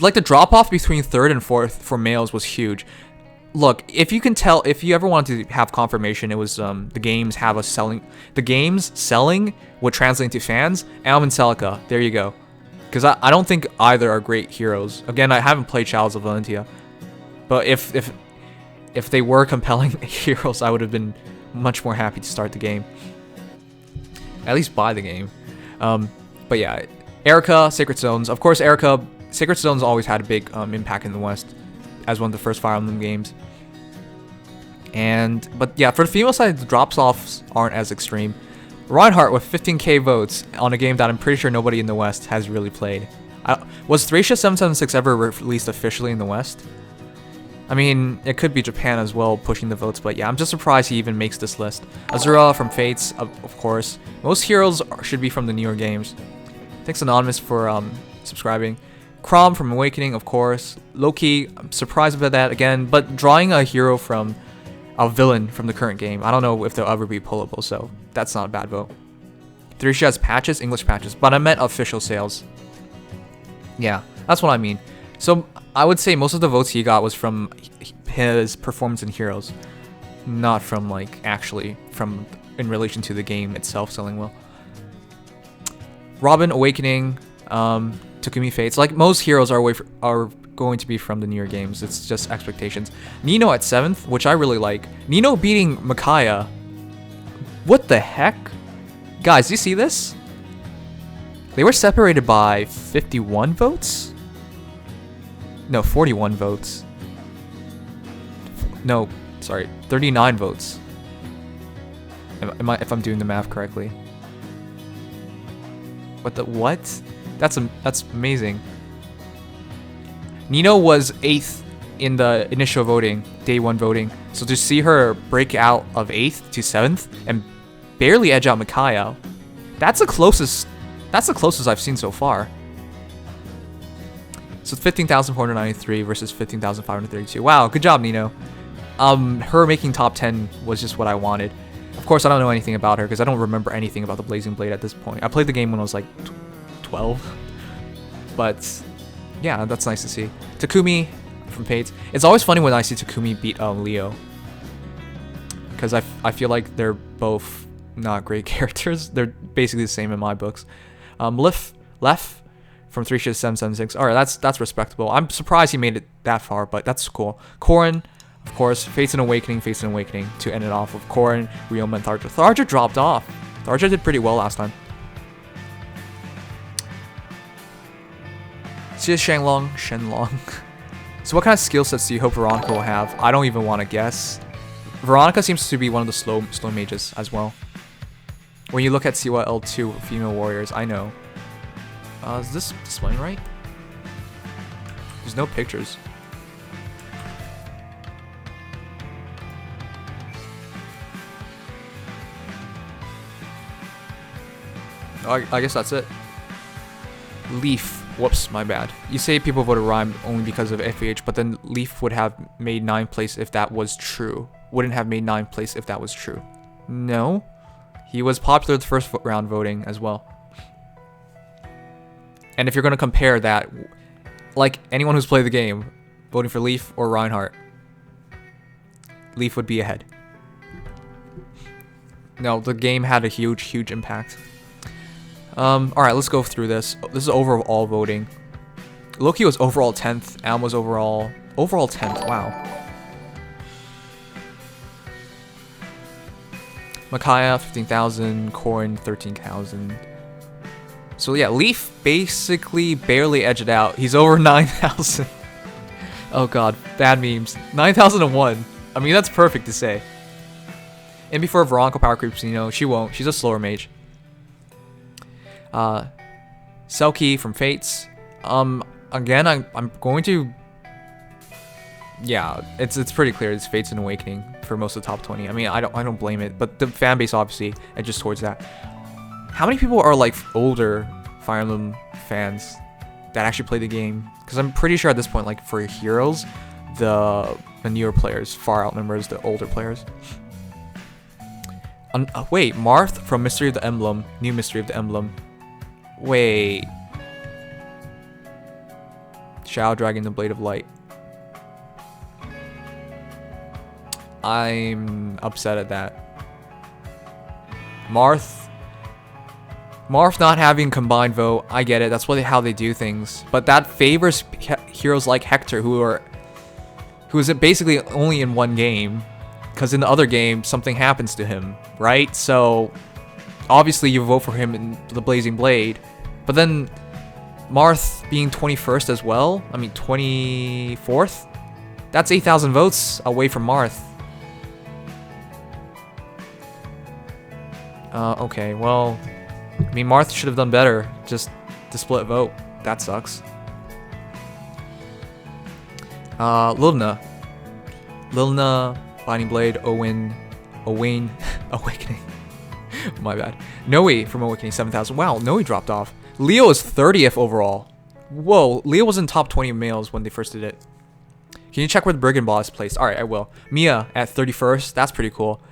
like the drop off between 3rd and 4th for males was huge. Look, if you can tell, if you ever wanted to have confirmation, it was the games selling would translate to fans. Elm and Celica, there you go. Because I don't think either are great heroes. Again, I haven't played Shadows of Valentia, but if they were compelling heroes, I would have been much more happy to start the game. At least buy the game. But yeah, Erica, Sacred Stones. Of course, Erica, Sacred Stones always had a big impact in the West as one of the first Fire Emblem games. But yeah, for the female side, the drops-offs aren't as extreme. Reinhardt with 15k votes on a game that I'm pretty sure nobody in the West has really played. Was Thracia 776 ever released officially in the West? I mean, it could be Japan as well pushing the votes, but yeah, I'm just surprised he even makes this list. Azura from Fates, of course. Most heroes should be from the newer games. Thanks Anonymous for subscribing. Chrom from Awakening, of course. Loki, I'm surprised about that again, but drawing a hero from a villain from the current game, I don't know if they'll ever be pullable, so that's not a bad vote. Thracia has patches, English patches, but I meant official sales. Yeah, that's what I mean. So I would say most of the votes he got was from his performance in Heroes, not from actually from in relation to the game itself selling well. Robin, Awakening, Takumi Fates, like most heroes are going to be from the newer games. It's just expectations. Nino at 7th, which I really like. Nino beating Micaiah. What the heck? Guys, do you see this? They were separated by 51 votes? No, 41 votes. No, sorry, 39 votes. If I'm doing the math correctly. What? That's amazing. Nino was 8th in the initial voting, day 1 voting. So to see her break out of 8th to 7th and barely edge out Micaiah, that's the closest I've seen so far. So 15,493 versus 15,532. Wow, good job, Nino. Her making top 10 was just what I wanted. Of course, I don't know anything about her because I don't remember anything about the Blazing Blade at this point. I played the game when I was like 12. But yeah, that's nice to see. Takumi from Pates. It's always funny when I see Takumi beat Leo. Because I feel like they're both not great characters. They're basically the same in my books. Lef from 36776. Alright, that's respectable. I'm surprised he made it that far, but that's cool. Korin, of course, Fates and Awakening to end it off with Korin, Ryoma, and Tharja. Tharja dropped off. Tharja did pretty well last time. See Shenlong. So what kind of skill sets do you hope Veronica will have? I don't even want to guess. Veronica seems to be one of the slow mages as well. When you look at CYL 2 female warriors, I know. Is this displaying right? There's no pictures. I guess that's it. Leaf. Whoops, my bad. You say people voted Rhyme only because of FAH, but then Leaf would have made 9th place if that was true. Wouldn't have made 9th place if that was true. No. He was popular the first round voting as well. And if you're going to compare that, like anyone who's played the game, voting for Leaf or Reinhardt, Leaf would be ahead. No, the game had a huge impact. Alright, let's go through this. This is overall voting. Loki was overall 10th. Am was overall 10th. Wow. Micaiah 15,000. Korin 13,000. So yeah, Leaf basically barely edged it out. He's over 9,000. Oh god, bad memes. 9,001. I mean, that's perfect to say. And before Veronica power creeps, you know, she won't. She's a slower mage. Selkie from Fates. Again, I'm going to. Yeah, it's pretty clear. It's Fates and Awakening for most of the top 20. I mean, I don't blame it, but the fan base obviously edges towards that. How many people are like older Fire Emblem fans that actually play the game? Because I'm pretty sure at this point, like for Heroes, the newer players far outnumbers the older players. Wait, Marth from Mystery of the Emblem, new Mystery of the Emblem. Wait. Shadow Dragon, the Blade of Light. I'm upset at that. Marth not having combined vote, I get it. That's how they do things. But that favors heroes like Hector, who is basically only in one game, because in the other game something happens to him, right? So obviously you vote for him in the Blazing Blade, but then Marth being 21st as well. I mean 24th. That's 8,000 votes away from Marth. Okay, well, I mean, Marth should have done better. Just to split vote. That sucks. Lilna, Binding Blade, Owen, Awakening. My bad. Noe from Awakening, 7,000. Wow, Noe dropped off. Leo is 30th overall. Whoa, Leo was in top 20 males when they first did it. Can you check where the Brigand Ball is placed? Alright, I will. Mia at 31st. That's pretty cool.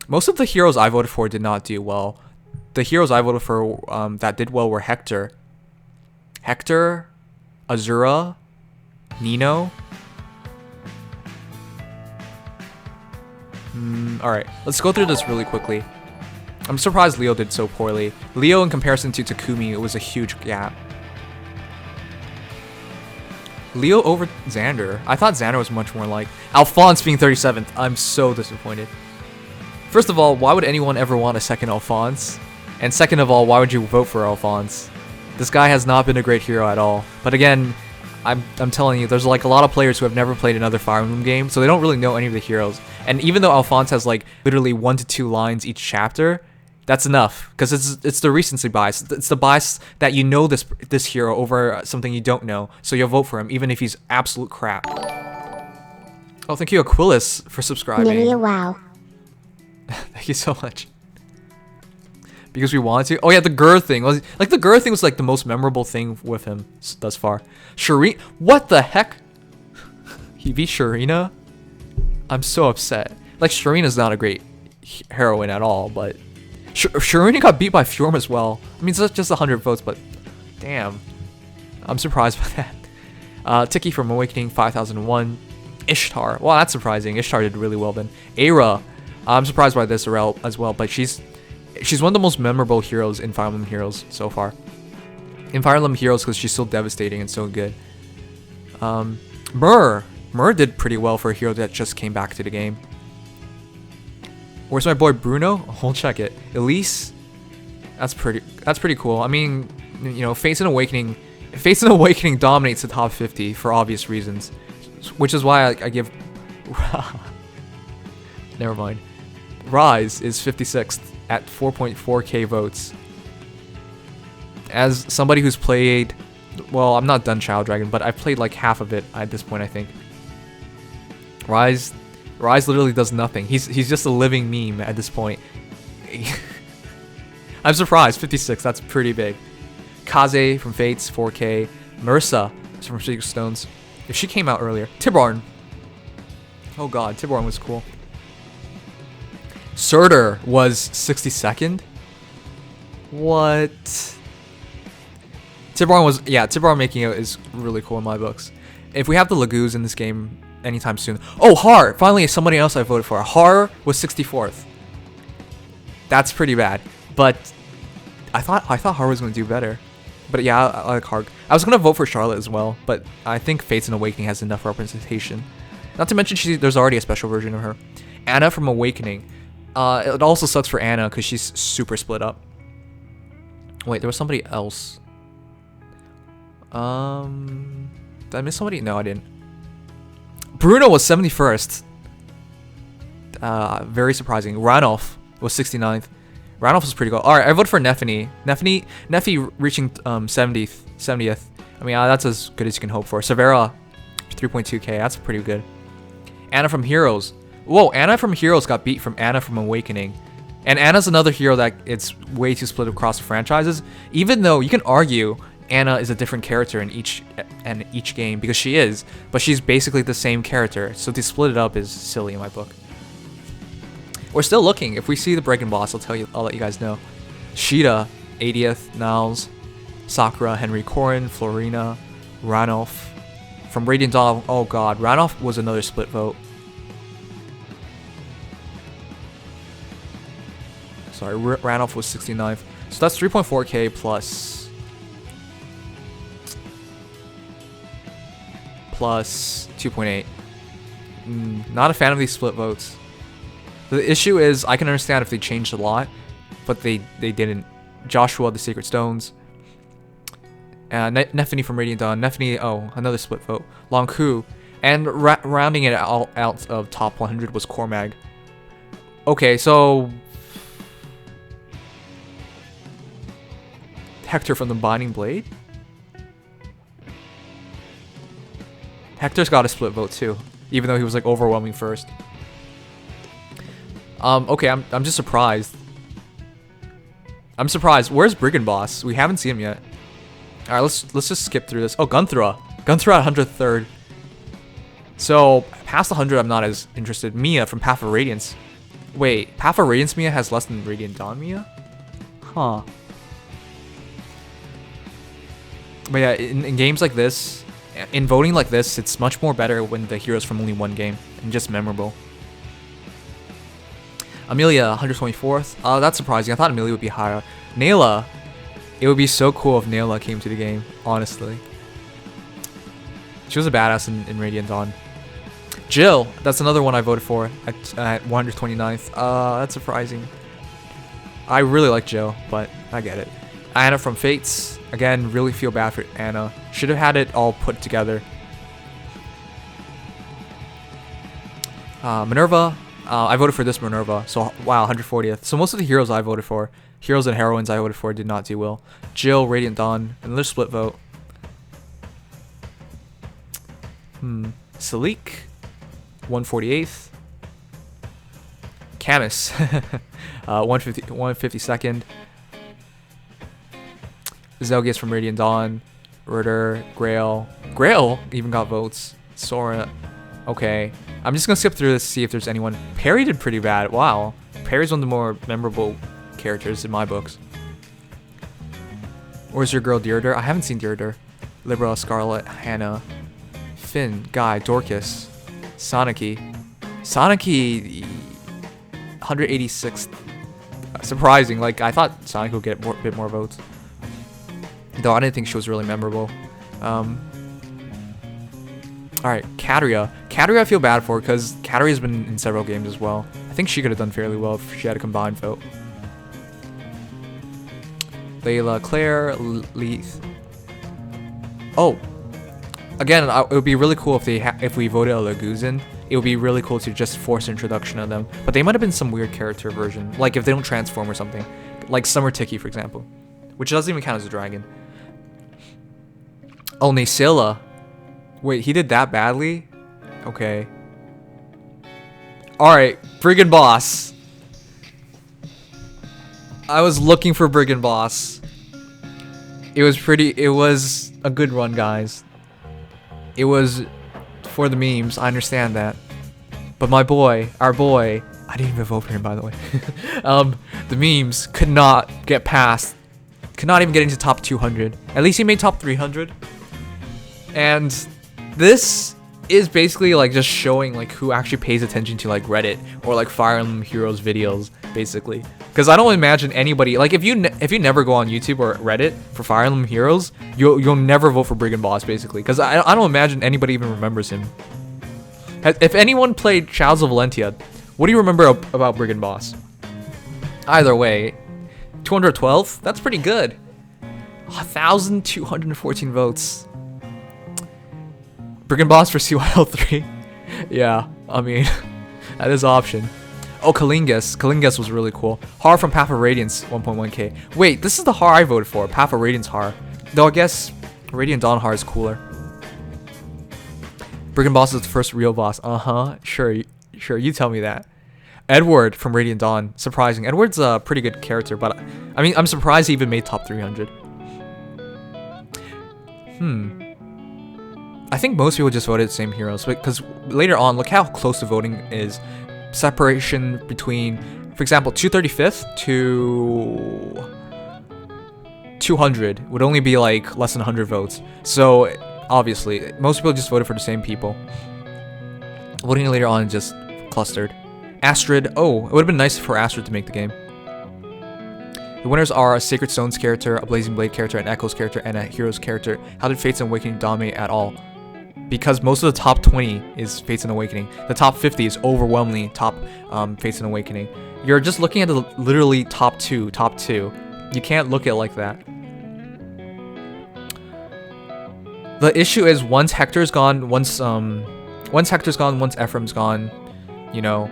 Most of the heroes I voted for did not do well. The heroes I voted for that did well were Hector, Azura, Nino. Alright, let's go through this really quickly. I'm surprised Leo did so poorly. Leo, in comparison to Takumi, it was a huge gap. Leo over Xander. I thought Xander was much more like Alphonse being 37th. I'm so disappointed. First of all, why would anyone ever want a second Alphonse? And second of all, why would you vote for Alphonse? This guy has not been a great hero at all. But again, I'm telling you, there's like a lot of players who have never played another Fire Emblem game, so they don't really know any of the heroes. And even though Alphonse has like literally 1 to 2 lines each chapter, that's enough, because it's the recency bias. It's the bias that you know this hero over something you don't know, so you'll vote for him even if he's absolute crap. Oh, thank you, Aquilus, for subscribing. Nimious, wow. Thank you so much. because we wanted to. Oh yeah, the Gur thing was like the Gur thing was like the most memorable thing with him thus far. Shireen, what the heck? He beat Shirina. I'm so upset. Like Shirina's not a great heroine at all, but Shirina got beat by Fjorm as well. I mean, it's just 100 votes, but damn, I'm surprised by that. Tiki from Awakening 5001. Ishtar. Well, that's surprising. Ishtar did really well then. Aira. I'm surprised by this as well, but she's one of the most memorable heroes in Fire Emblem Heroes so far. In Fire Emblem Heroes because she's so devastating and so good. Mur did pretty well for a hero that just came back to the game. Where's my boy Bruno? We'll check it. Elise. That's pretty cool. I mean, you know, Fates and Awakening dominates the top 50 for obvious reasons, which is why I give. Never mind. Rise is 56th at 4.4k votes. As somebody who's played, well, I'm not done Child Dragon, but I've played like half of it at this point, I think. Rise literally does nothing. He's just a living meme at this point. I'm surprised. 56, that's pretty big. Kaze from Fates, 4k. Mursa from Secret Stones. If she came out earlier. Tibarn. Oh god, Tibarn was cool. Surtur was 62nd. What? Tibarn making it is really cool in my books. If we have the Lagoos in this game anytime soon. Oh, Har! Finally, somebody else I voted for. Har was 64th. That's pretty bad. But I thought Har was going to do better. But yeah, I like Har. I was going to vote for Charlotte as well, but I think Fates and Awakening has enough representation. Not to mention there's already a special version of her. Anna from Awakening. It also sucks for Anna because she's super split up. Wait, there was somebody else. Did I miss somebody? No, I didn't. Bruno was 71st. Very surprising. Ranulf was 69th. Ranulf was pretty good. Alright, I voted for Neffany. Neffy reaching 70th. I mean, that's as good as you can hope for. Severa, 3.2k. That's pretty good. Anna from Heroes. Whoa, Anna from Heroes got beat from Anna from Awakening. And Anna's another hero that it's way too split across the franchises. Even though you can argue Anna is a different character in each game, because she is, but she's basically the same character. So to split it up is silly in my book. We're still looking. If we see the Breaking Boss, I'll let you guys know. Sheeta, 80th, Niles, Sakura, Henry Corrin, Florina, Ranulf. From Radiant Dawn, oh god, Ranulf was another split vote. Sorry, Ranulf was 69th. So that's 3.4k plus 2.8. Not a fan of these split votes. The issue is, I can understand if they changed a lot, but they didn't. Joshua, the Sacred Stones. Neffany from Radiant Dawn. Neffany, oh, another split vote. Longku. And rounding it out of top 100 was Cormag. Okay, so Hector from the Binding Blade? Hector's got a split vote too, even though he was like overwhelming first. Okay, I'm just surprised. I'm surprised. Where's Brigand Boss? We haven't seen him yet. Alright, let's just skip through this. Oh, Gunthra. Gunthra at 103rd. So, past 100 I'm not as interested. Mia from Path of Radiance. Wait, Path of Radiance Mia has less than Radiant Dawn Mia? Huh. But yeah, in games like this, in voting like this, it's much more better when the hero's from only one game and just memorable. Amelia, 124th. That's surprising. I thought Amelia would be higher. Nayla. It would be so cool if Nayla came to the game, honestly. She was a badass in Radiant Dawn. Jill. That's another one I voted for at 129th. That's surprising. I really like Jill, but I get it. Anna from Fates. Again, really feel bad for Anna. Should have had it all put together. Minerva. I voted for this Minerva. So, wow, 140th. So most of the heroes I voted for, heroes and heroines I voted for, did not do well. Jill, Radiant Dawn, another split vote. Salik, 148th. Camus, 152nd. Zelgius from Radiant Dawn, Ritter, Grail. Grail even got votes. Sora. Okay. I'm just gonna skip through this to see if there's anyone. Perry did pretty bad. Wow. Perry's one of the more memorable characters in my books. Where's your girl Deirdre? I haven't seen Deirdre. Libra, Scarlet, Hannah, Finn, Guy, Dorcas, Sonicy. Sonicy, 186. Surprising. Like, I thought Sonic would get a bit more votes. Though I didn't think she was really memorable. Alright, Katria. Katria I feel bad for because Katria's been in several games as well. I think she could have done fairly well if she had a combined vote. Layla, Claire, Leith. Oh, again, it would be really cool if we voted a Laguzin. It would be really cool to just force introduction of them. But they might have been some weird character version, like if they don't transform or something, like Summer Tiki, for example, which doesn't even count as a dragon. Oh, Nasilla. Wait, he did that badly? Okay. Alright, Brigand Boss. I was looking for Brigand Boss. It was a good run, guys. It was for the memes, I understand that. But my boy, our boy, I didn't even vote for him, by the way. The memes could not get past, could not even get into top 200. At least he made top 300. And this is basically like just showing like who actually pays attention to like Reddit or like Fire Emblem Heroes videos, basically. Because I don't imagine anybody, like if you never go on YouTube or Reddit for Fire Emblem Heroes, you'll never vote for Brigand Boss, basically. Because I don't imagine anybody even remembers him. If anyone played Trials of Valentia, what do you remember about Brigand Boss? Either way, 212? That's pretty good. 1,214 votes. Brigand Boss for CYL 3. Yeah, I mean, that is an option. Oh, Kalingas. Kalingas was really cool. Har from Path of Radiance, 1.1k. Wait, this is the Har I voted for. Path of Radiance Har. Though I guess Radiant Dawn Har is cooler. Brigand Boss is the first real boss. Uh-huh. Sure, you tell me that. Edward from Radiant Dawn. Surprising. Edward's a pretty good character, but I mean, I'm surprised he even made top 300. I think most people just voted the same heroes, because later on, look how close the voting is. Separation between, for example, 235th to 200 would only be like less than 100 votes. So obviously, most people just voted for the same people. Voting later on just clustered. Astrid. Oh, it would have been nice for Astrid to make the game. The winners are a Sacred Stones character, a Blazing Blade character, an Echoes character, and a Heroes character. How did Fates and Awakening dominate at all? Because most of the top 20 is Fates and Awakening. The top 50 is overwhelmingly top Fates and Awakening. You're just looking at the literally top two. You can't look at it like that. The issue is once Hector's gone, once Ephraim's gone, you know,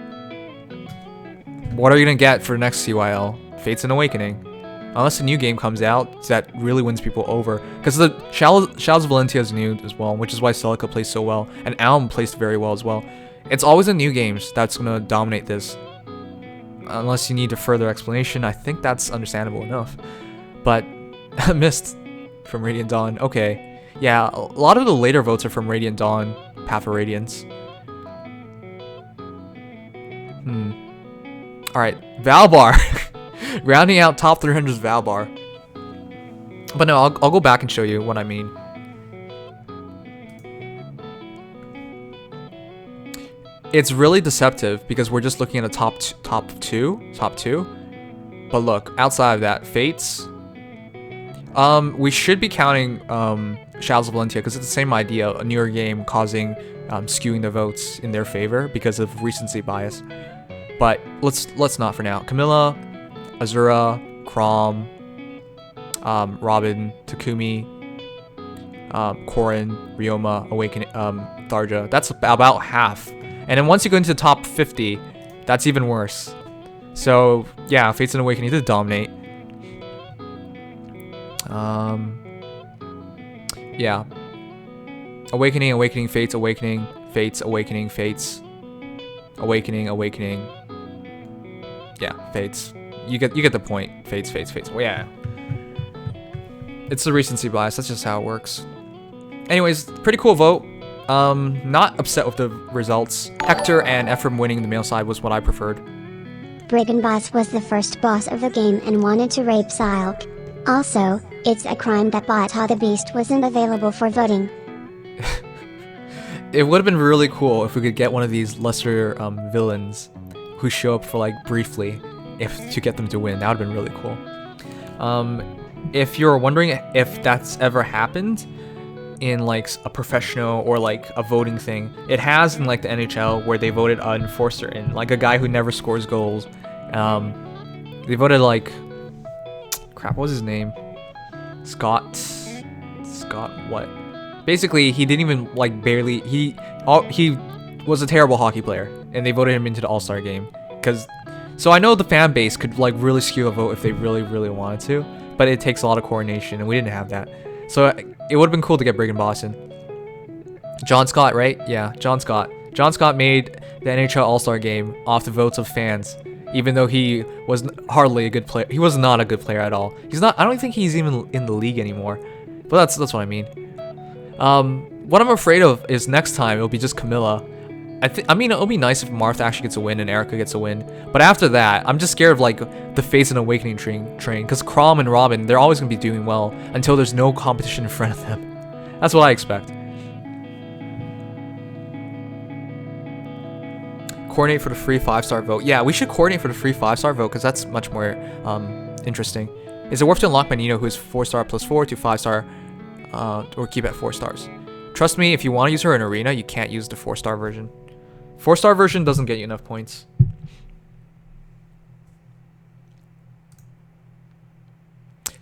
what are you gonna get for the next CYL? Fates and Awakening. Unless a new game comes out that really wins people over. Because the Trials of Valentia is new as well, which is why Celica plays so well. And Alm plays very well as well. It's always the new games that's going to dominate this. Unless you need a further explanation, I think that's understandable enough. But, Mist from Radiant Dawn. Okay. Yeah, a lot of the later votes are from Radiant Dawn, Path of Radiance. Alright, Valbar. Rounding out top 300 is Valbar. But no, I'll go back and show you what I mean. It's really deceptive because we're just looking at a top two. But look, outside of that, Fates. We should be counting Trials of Valentia because it's the same idea, a newer game causing skewing the votes in their favor because of recency bias. But let's not for now. Camilla, Azura, Chrom, Robin, Takumi, Corrin, Ryoma, Awakening, Tharja. That's about half. And then once you go into the top 50, that's even worse. So yeah, Fates and Awakening did dominate. Yeah. Awakening, Fates, Awakening, Fates, Awakening, Fates, Awakening. Yeah, Fates. You get the point. Fates. Well, yeah. It's a recency bias. That's just how it works. Anyways, pretty cool vote. Not upset with the results. Hector and Ephraim winning the male side was what I preferred. Brigand Boss was the first boss of the game and wanted to rape CYL. Also, it's a crime that Bata the Beast wasn't available for voting. It would have been really cool if we could get one of these lesser villains who show up for like briefly, to get them to win. That would have been really cool. If you're wondering if that's ever happened in like a professional or like a voting thing, it has in like the NHL where they voted an enforcer in, like a guy who never scores goals. They voted like, crap, what was his name? Scott what? Basically, he didn't even like barely, he was a terrible hockey player, and they voted him into the All-Star game. So I know the fan base could like really skew a vote if they really wanted to, but it takes a lot of coordination, and we didn't have that. So it would have been cool to get Brigand Boss in. John Scott, right? Yeah, John Scott. John Scott made the NHL All-Star game off the votes of fans, even though he was hardly a good player. He was not a good player at all. He's not. I don't think he's even in the league anymore. But that's what I mean. What I'm afraid of is next time it'll be just Camilla. I mean, it'll be nice if Martha actually gets a win and Erica gets a win. But after that, I'm just scared of like the Fates and Awakening train. Because Crom and Robin, they're always gonna be doing well until there's no competition in front of them. That's what I expect. Coordinate for the free 5-star vote. Yeah, we should coordinate for the free 5-star vote because that's much more interesting. Is it worth to unlock Nino, who is 4-star plus 4 to 5-star, or keep at 4 stars? Trust me, if you want to use her in Arena, you can't use the 4-star version. 4-star version doesn't get you enough points.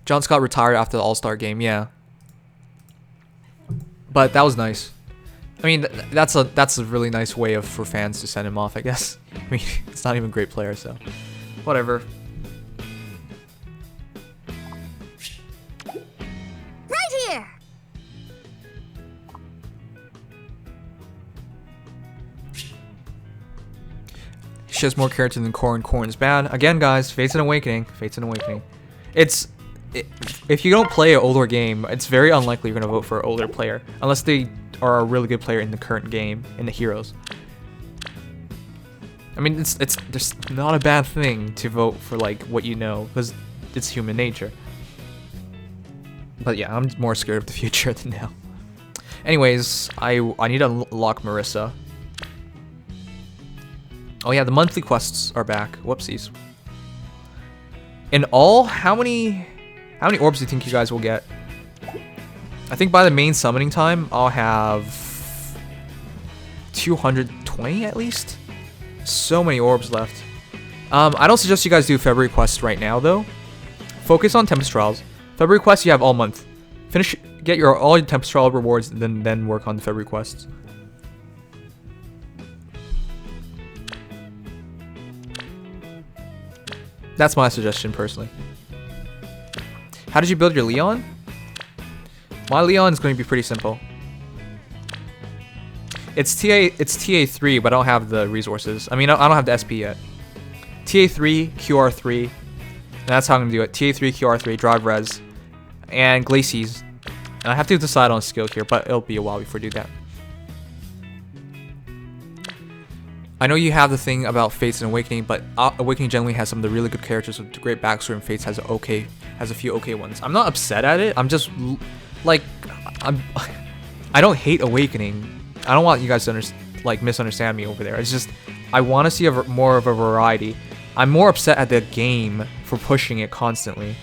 John Scott retired after the All-Star game, yeah. But that was nice. I mean, that's a really nice way for fans to send him off, I guess. I mean, it's not even a great player, so whatever. Right here. She has more character than Corrin. Corrin's bad. Again, guys, Fates and Awakening. Fates and Awakening. If you don't play an older game, it's very unlikely you're going to vote for an older player. Unless they are a really good player in the current game, in the Heroes. I mean, it's just not a bad thing to vote for like what you know, because it's human nature. But yeah, I'm more scared of the future than now. Anyways, I need to unlock Marissa. Oh yeah, the monthly quests are back. Whoopsies. In all, how many orbs do you think you guys will get? I think by the main summoning time, I'll have 220 at least. So many orbs left. I don't suggest you guys do February quests right now though. Focus on Tempest Trials. February quests you have all month. Get all your Tempest Trial rewards, and then work on the February quests. That's my suggestion personally. How did you build your Leone? My Leone is going to be pretty simple. It's TA3, but I don't have the resources. I mean, I don't have the SP yet. TA3, QR3. And that's how I'm going to do it. TA3, QR3, drive res, and Glacies. And I have to decide on a skill here, but it'll be a while before I do that. I know you have the thing about Fates and Awakening, but Awakening generally has some of the really good characters with great backstory, and Fates has a few okay ones. I'm not upset at it. I'm just like I don't hate Awakening. I don't want you guys to misunderstand me over there. It's just I want to see more of a variety. I'm more upset at the game for pushing it constantly,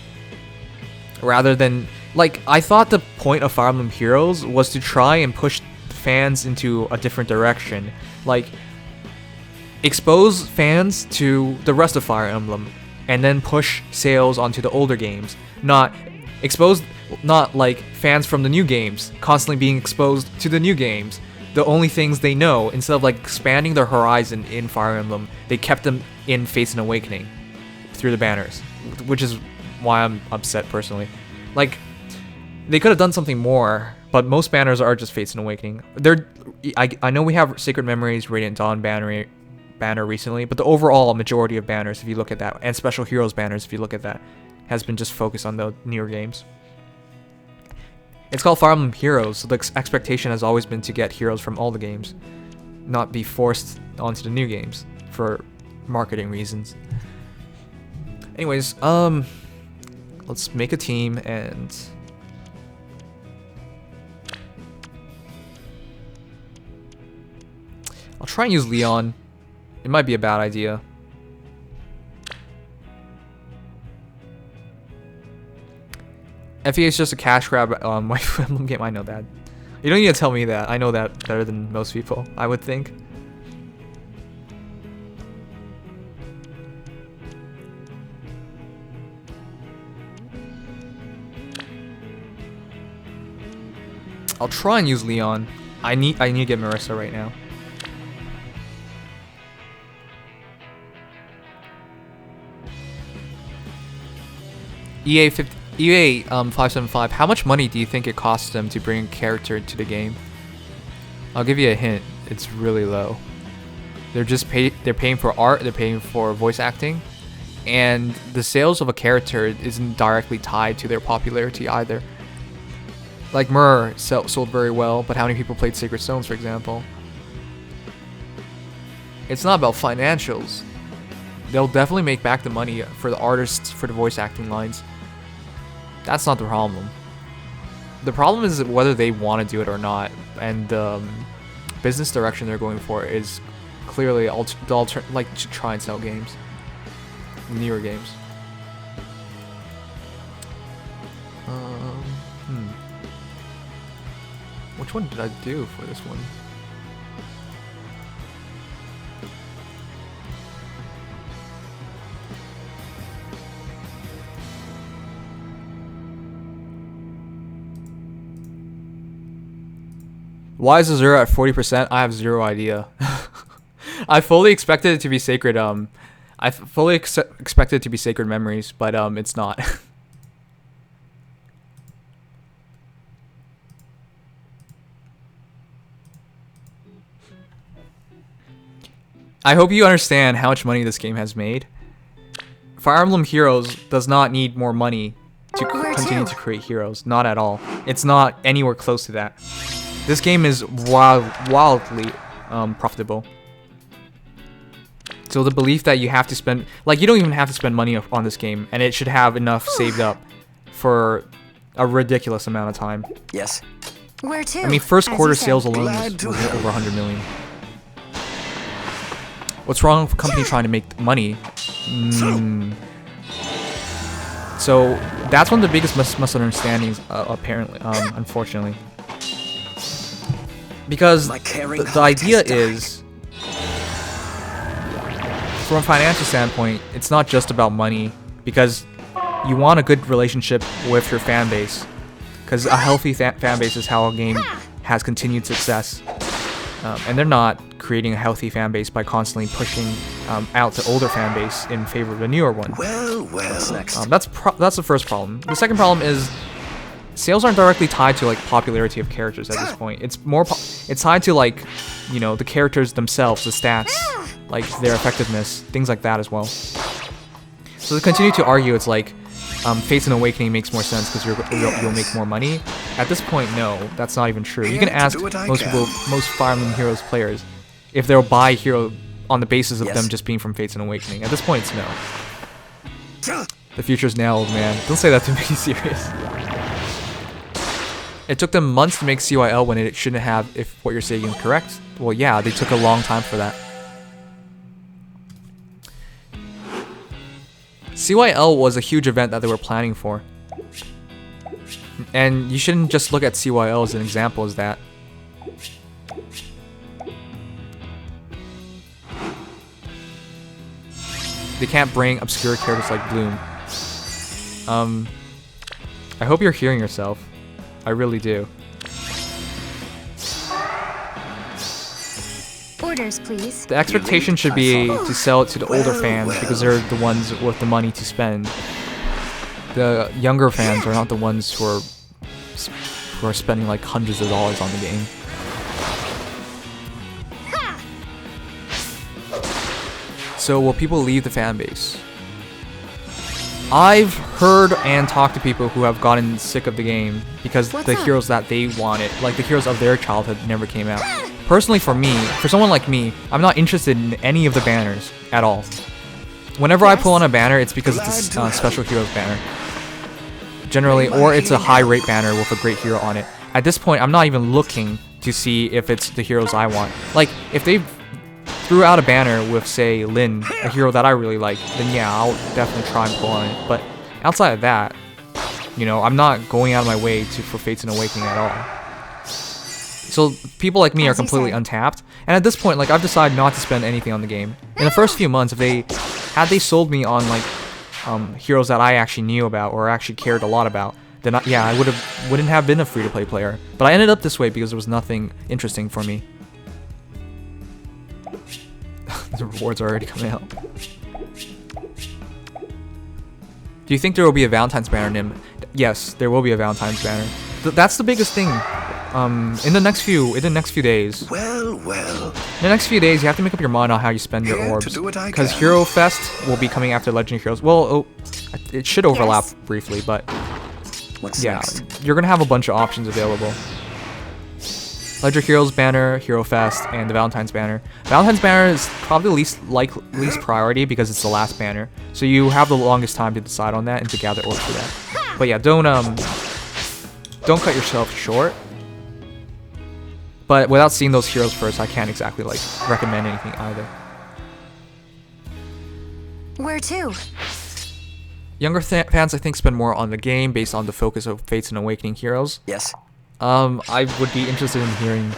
rather than like I thought the point of Fire Emblem Heroes was to try and push fans into a different direction, like expose fans to the rest of Fire Emblem, and then push sales onto the older games. Not like fans from the new games constantly being exposed to the new games, the only things they know, instead of like expanding their horizon in Fire Emblem. They kept them in Fates and Awakening through the banners, which is why I'm upset personally. Like they could have done something more, but most banners are just Fates and Awakening. I know we have Sacred Memories, Radiant Dawn banner recently, but the overall majority of banners, if you look at that, and Special Heroes banners, if you look at that, has been just focused on the newer games. It's called Fire Emblem Heroes, so the expectation has always been to get heroes from all the games, not be forced onto the new games for marketing reasons. Anyways, let's make a team and I'll try and use Leone. It might be a bad idea. FEA is just a cash grab waifu Emblem game. I know that. You don't need to tell me that. I know that better than most people, I would think. I'll try and use Leone. I need to get Marissa right now. EA 575. How much money do you think it costs them to bring a character into the game? I'll give you a hint. It's really low. They're paying for art. They're paying for voice acting, and the sales of a character isn't directly tied to their popularity either. Like Myrrh sold very well, but how many people played Sacred Stones, for example? It's not about financials. They'll definitely make back the money for the artists for the voice acting lines. That's not the problem. The problem is whether they want to do it or not, and the business direction they're going for is clearly like to try and sell games, newer games. Which one did I do for this one? Why is Azura at 40%? I have zero idea. I fully expected it to be sacred. I fully expected it to be Sacred Memories, but it's not. I hope you understand how much money this game has made. Fire Emblem Heroes does not need more money to continue to create heroes. Not at all. It's not anywhere close to that. This game is wildly profitable. So the belief that you have to spend, like, you don't even have to spend money on this game, and it should have enough saved up for a ridiculous amount of time. Yes. Where to? I mean, first As quarter you said. sales alone Glad was to help. over 100 million. What's wrong with a company trying to make money? So that's one of the biggest misunderstandings, apparently, unfortunately. Because My caring the heart idea has died. is, from a financial standpoint, it's not just about money, because you want a good relationship with your fan base, because a healthy fan base is how a game has continued success. And they're not creating a healthy fan base by constantly pushing out the older fan base in favor of the newer one. Well, what's next? That's the first problem. The second problem is sales aren't directly tied to like popularity of characters at this point. It's more it's tied to, like, you know, the characters themselves, the stats, like their effectiveness, things like that as well. So to continue to argue, it's like Fates and Awakening makes more sense because you'll make more money. At this point, no, that's not even true. You can ask most Fire Emblem Heroes players if they'll buy Hero on the basis of them just being from Fates and Awakening. At this point, it's no. The future's now, old man. Don't say that to me, serious. It took them months to make CYL when it shouldn't have, if what you're saying is correct. Well, yeah, they took a long time for that. CYL was a huge event that they were planning for. And you shouldn't just look at CYL as an example as that. They can't bring obscure characters like Bloom. I hope you're hearing yourself. I really do. Orders, please. The expectation should be to sell it to the older fans because they're the ones with the money to spend. The younger fans are not the ones who are spending like hundreds of dollars on the game. So will people leave the fan base? I've heard and talked to people who have gotten sick of the game because What's the up? heroes that they wanted, like the heroes of their childhood, never came out. Personally, for me, for someone like me, I'm not interested in any of the banners at all. Whenever I pull on a banner, it's because it's a special heroes banner. Generally, or it's a high rate banner with a great hero on it. At this point, I'm not even looking to see if it's the heroes I want. Like, if they threw out a banner with, say, Lin, a hero that I really like, then yeah, I'll definitely try and pull on it. But outside of that, you know, I'm not going out of my way for Fates and Awakening at all. So people like me are As you completely said. untapped, and at this point, like, I've decided not to spend anything on the game. In the first few months, had they sold me on like heroes that I actually knew about or actually cared a lot about, then yeah, I wouldn't have been a free-to-play player. But I ended up this way because there was nothing interesting for me. The rewards are already coming out. Do you think there will be a Valentine's banner, Nim? Yes, there will be a Valentine's banner. That's the biggest thing. In the next few days. Well. In the next few days, you have to make up your mind on how you spend your Here to orbs. do what I Because can. Hero Fest will be coming after Legendary Heroes. Well, it should overlap Yes. briefly, but What's yeah, next? you're gonna have a bunch of options available. Legendary Heroes banner, Hero Fest, and the Valentine's banner. Valentine's banner is probably least priority because it's the last banner, so you have the longest time to decide on that and to gather orbs for that. But yeah, don't cut yourself short. But without seeing those heroes first, I can't exactly like recommend anything either. Where to? Younger fans, I think, spend more on the game based on the focus of Fates and Awakening heroes. Yes. I would be interested in hearing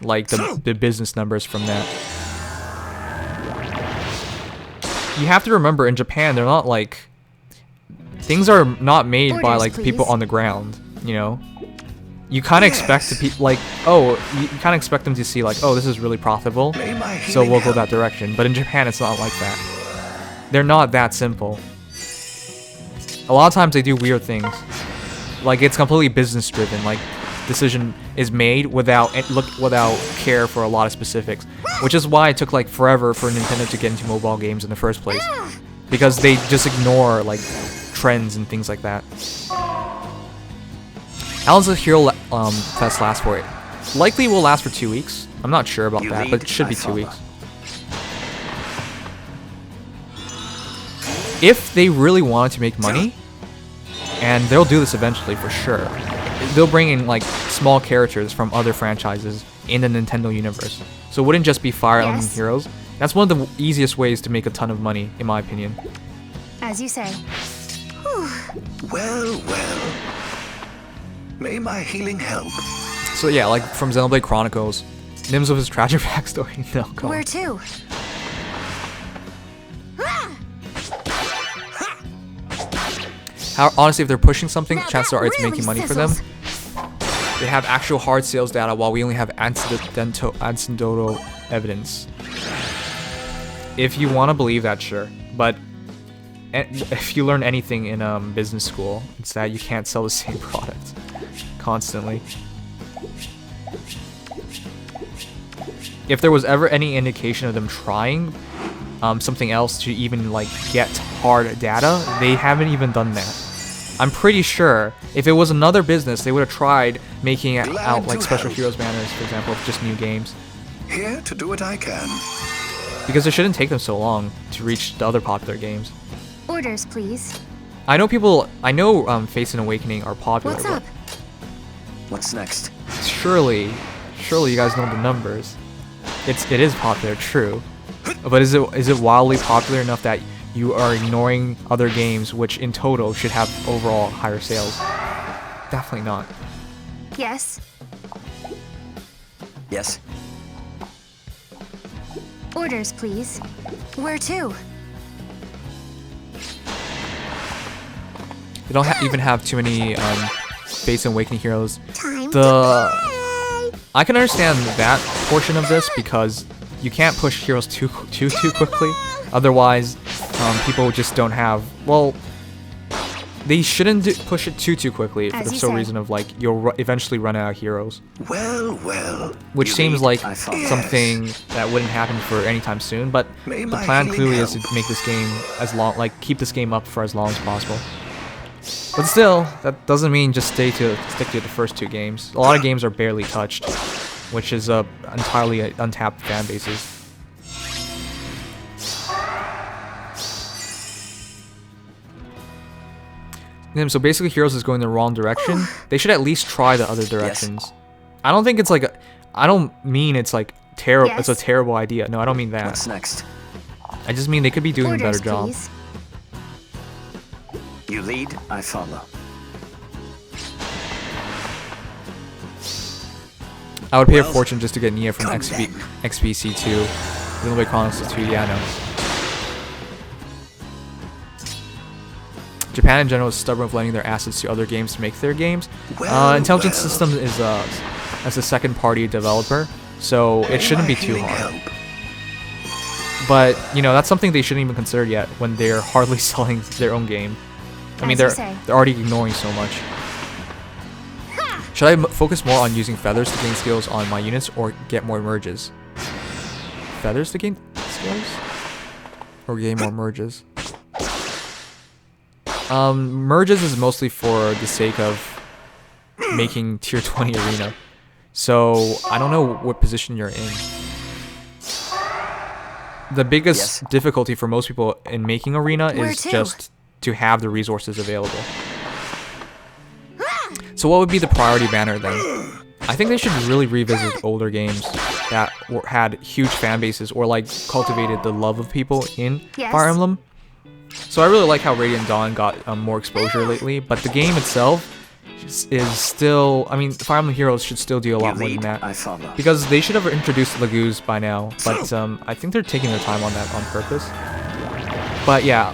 like the business numbers from that. You have to remember, in Japan, they're not like things are not made by Orders, like people please. on the ground. You know, you kind of expect you kind of expect them to see like, oh, this is really profitable, May my so healing we'll go help. that direction. But in Japan, it's not like that. They're not that simple. A lot of times they do weird things. Like, it's completely business driven. Like, decision is made without care for a lot of specifics, which is why it took like forever for Nintendo to get into mobile games in the first place, because they just ignore like trends and things like that. How long does the Hero Fest last for? It likely will last for 2 weeks. I'm not sure about You that, lead, but it should I be 2 follow. weeks. If they really wanted to make money, and they'll do this eventually for sure, they'll bring in like small characters from other franchises in the Nintendo universe. So it wouldn't just be Fire Emblem Yes. Heroes. That's one of the easiest ways to make a ton of money, in my opinion. As you say. Well. May my healing help. So yeah, like from Xenoblade Chronicles, Nims with his tragic backstory. No, come Where on. to? Honestly, if they're pushing something, Now chances that are it's really making money for them. sizzles. They have actual hard sales data while we only have anecdotal evidence. If you want to believe that, sure. But if you learn anything in business school, it's that you can't sell the same product constantly. If there was ever any indication of them trying something else to even like get hard data, they haven't even done that. I'm pretty sure if it was another business, they would have tried making it Glad out like to special help. heroes banners, for example, of just new games. Here to do what I can. Because it shouldn't take them so long to reach the other popular games. Orders, please. I know Fates and Awakening are popular, What's but up? What's next? surely you guys know the numbers. It is popular, true. But is it wildly popular enough that you are ignoring other games which in total should have overall higher sales? Definitely not. Yes. Yes. Orders, please. Where to? They don't even have too many Fates and Awakening heroes. Time I can understand that portion of this because you can't push heroes too quickly. Otherwise, people just don't have. Well, they shouldn't push it too quickly for As the you sole say. reason of like you'll eventually run out of heroes, Well. which You seems lead, like I follow. something that wouldn't happen for any time soon. But May the my plan healing clearly is to help. make this game as long, like keep this game up for as long as possible. But still, that doesn't mean just stick to the first 2 games. A lot of games are barely touched, which is entirely untapped fan bases. So basically, Heroes is going the wrong direction. They should at least try the other directions. I don't think it's like I don't mean it's like terrible. Yes. It's a terrible idea. No, I don't mean that. What's next? I just mean they could be doing a better Orders, job. please. You lead, I follow. I would pay a Well, fortune just to get Nia from come XBC2. Xenoblade Chronicles 2, yeah, I know. Japan in general is stubborn with lending their assets to other games to make their games. Intelligent well. Systems is as a second-party developer, so it shouldn't be too Healing hard. help. But you know that's something they shouldn't even consider yet when they're hardly selling their own game. I mean As you they're say. already ignoring so much. Should I focus more on using feathers to gain skills on my units or get more merges? Feathers to gain skills? Or gain more merges? Merges is mostly for the sake of making tier 20 arena. So I don't know what position you're in. The biggest Yes. difficulty for most people in making arena Where is to? just to have the resources available. So what would be the priority banner then? I think they should really revisit older games that had huge fan bases or like cultivated the love of people in Yes. Fire Emblem. So I really like how Radiant Dawn got more exposure lately, but the game itself is still, I mean, Fire Emblem Heroes should still do a You lot more than lead, that. I follow. Because they should have introduced Lagoos by now, but I think they're taking their time on that on purpose. But yeah,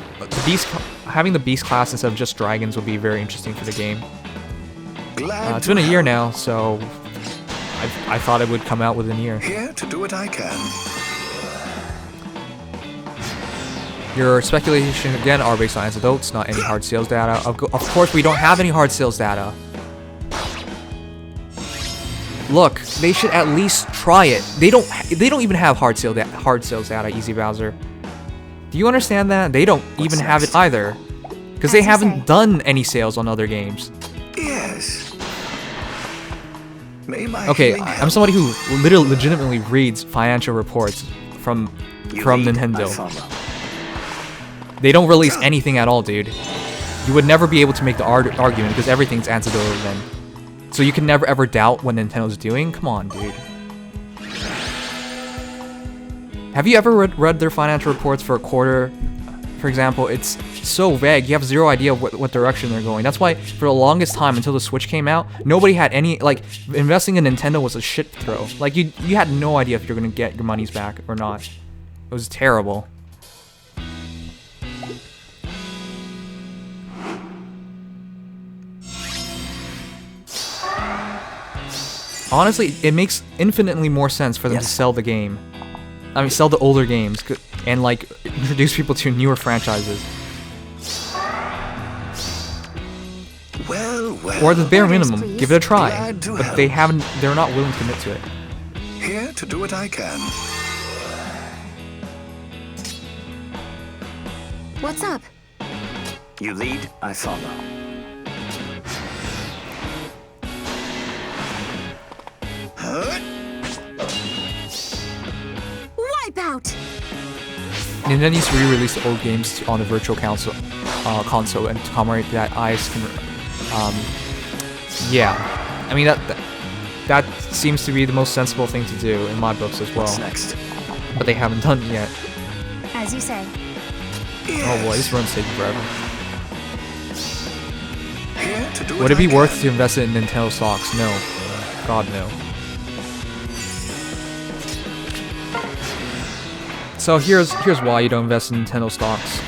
having the beast class instead of just dragons would be very interesting for the game. Glad It's to been a year help. now, so I thought it would come out within a year. Here to do what I can. Your speculation again are based on anecdotes, not any hard sales data. Of course, we don't have any hard sales data. Look, they should at least try it. They don't even have hard sales data. Easy Bowser. Do you understand that? They don't even have it next? either, because As they you haven't say. done any sales on other games. Yes. May my Okay, healing I'm help. somebody who legitimately reads financial reports from You from lead, I Nintendo. follow. They don't release anything at all, dude. You would never be able to make the argument because everything's anecdotal then. So you can never ever doubt what Nintendo's doing? Come on, dude. Have you ever read their financial reports for a quarter? For example, it's so vague. You have zero idea what direction they're going. That's why for the longest time until the Switch came out, nobody had any, like, investing in Nintendo was a shit throw. Like, you had no idea if you're gonna get your monies back or not. It was terrible. Honestly, it makes infinitely more sense for them to Yes. sell the game. I mean, sell the older games and like introduce people to newer franchises, Well, well. or the bare Orders, minimum, please. give it a try. Glad to But help. they haven't. They're not willing to commit to it. Here to do what I can. What's up? You lead, I follow. Wipeout! Nintendo needs to re-release the old games on the Virtual Console, and to commemorate that. Yeah, I mean that seems to be the most sensible thing to do in my books as well. What's next? But they haven't done it yet. As you say. Oh boy, this run's taking forever. Here to do Would what it be I worth can. to invest in Nintendo stocks? No. God, no. So here's why you don't invest in Nintendo stocks.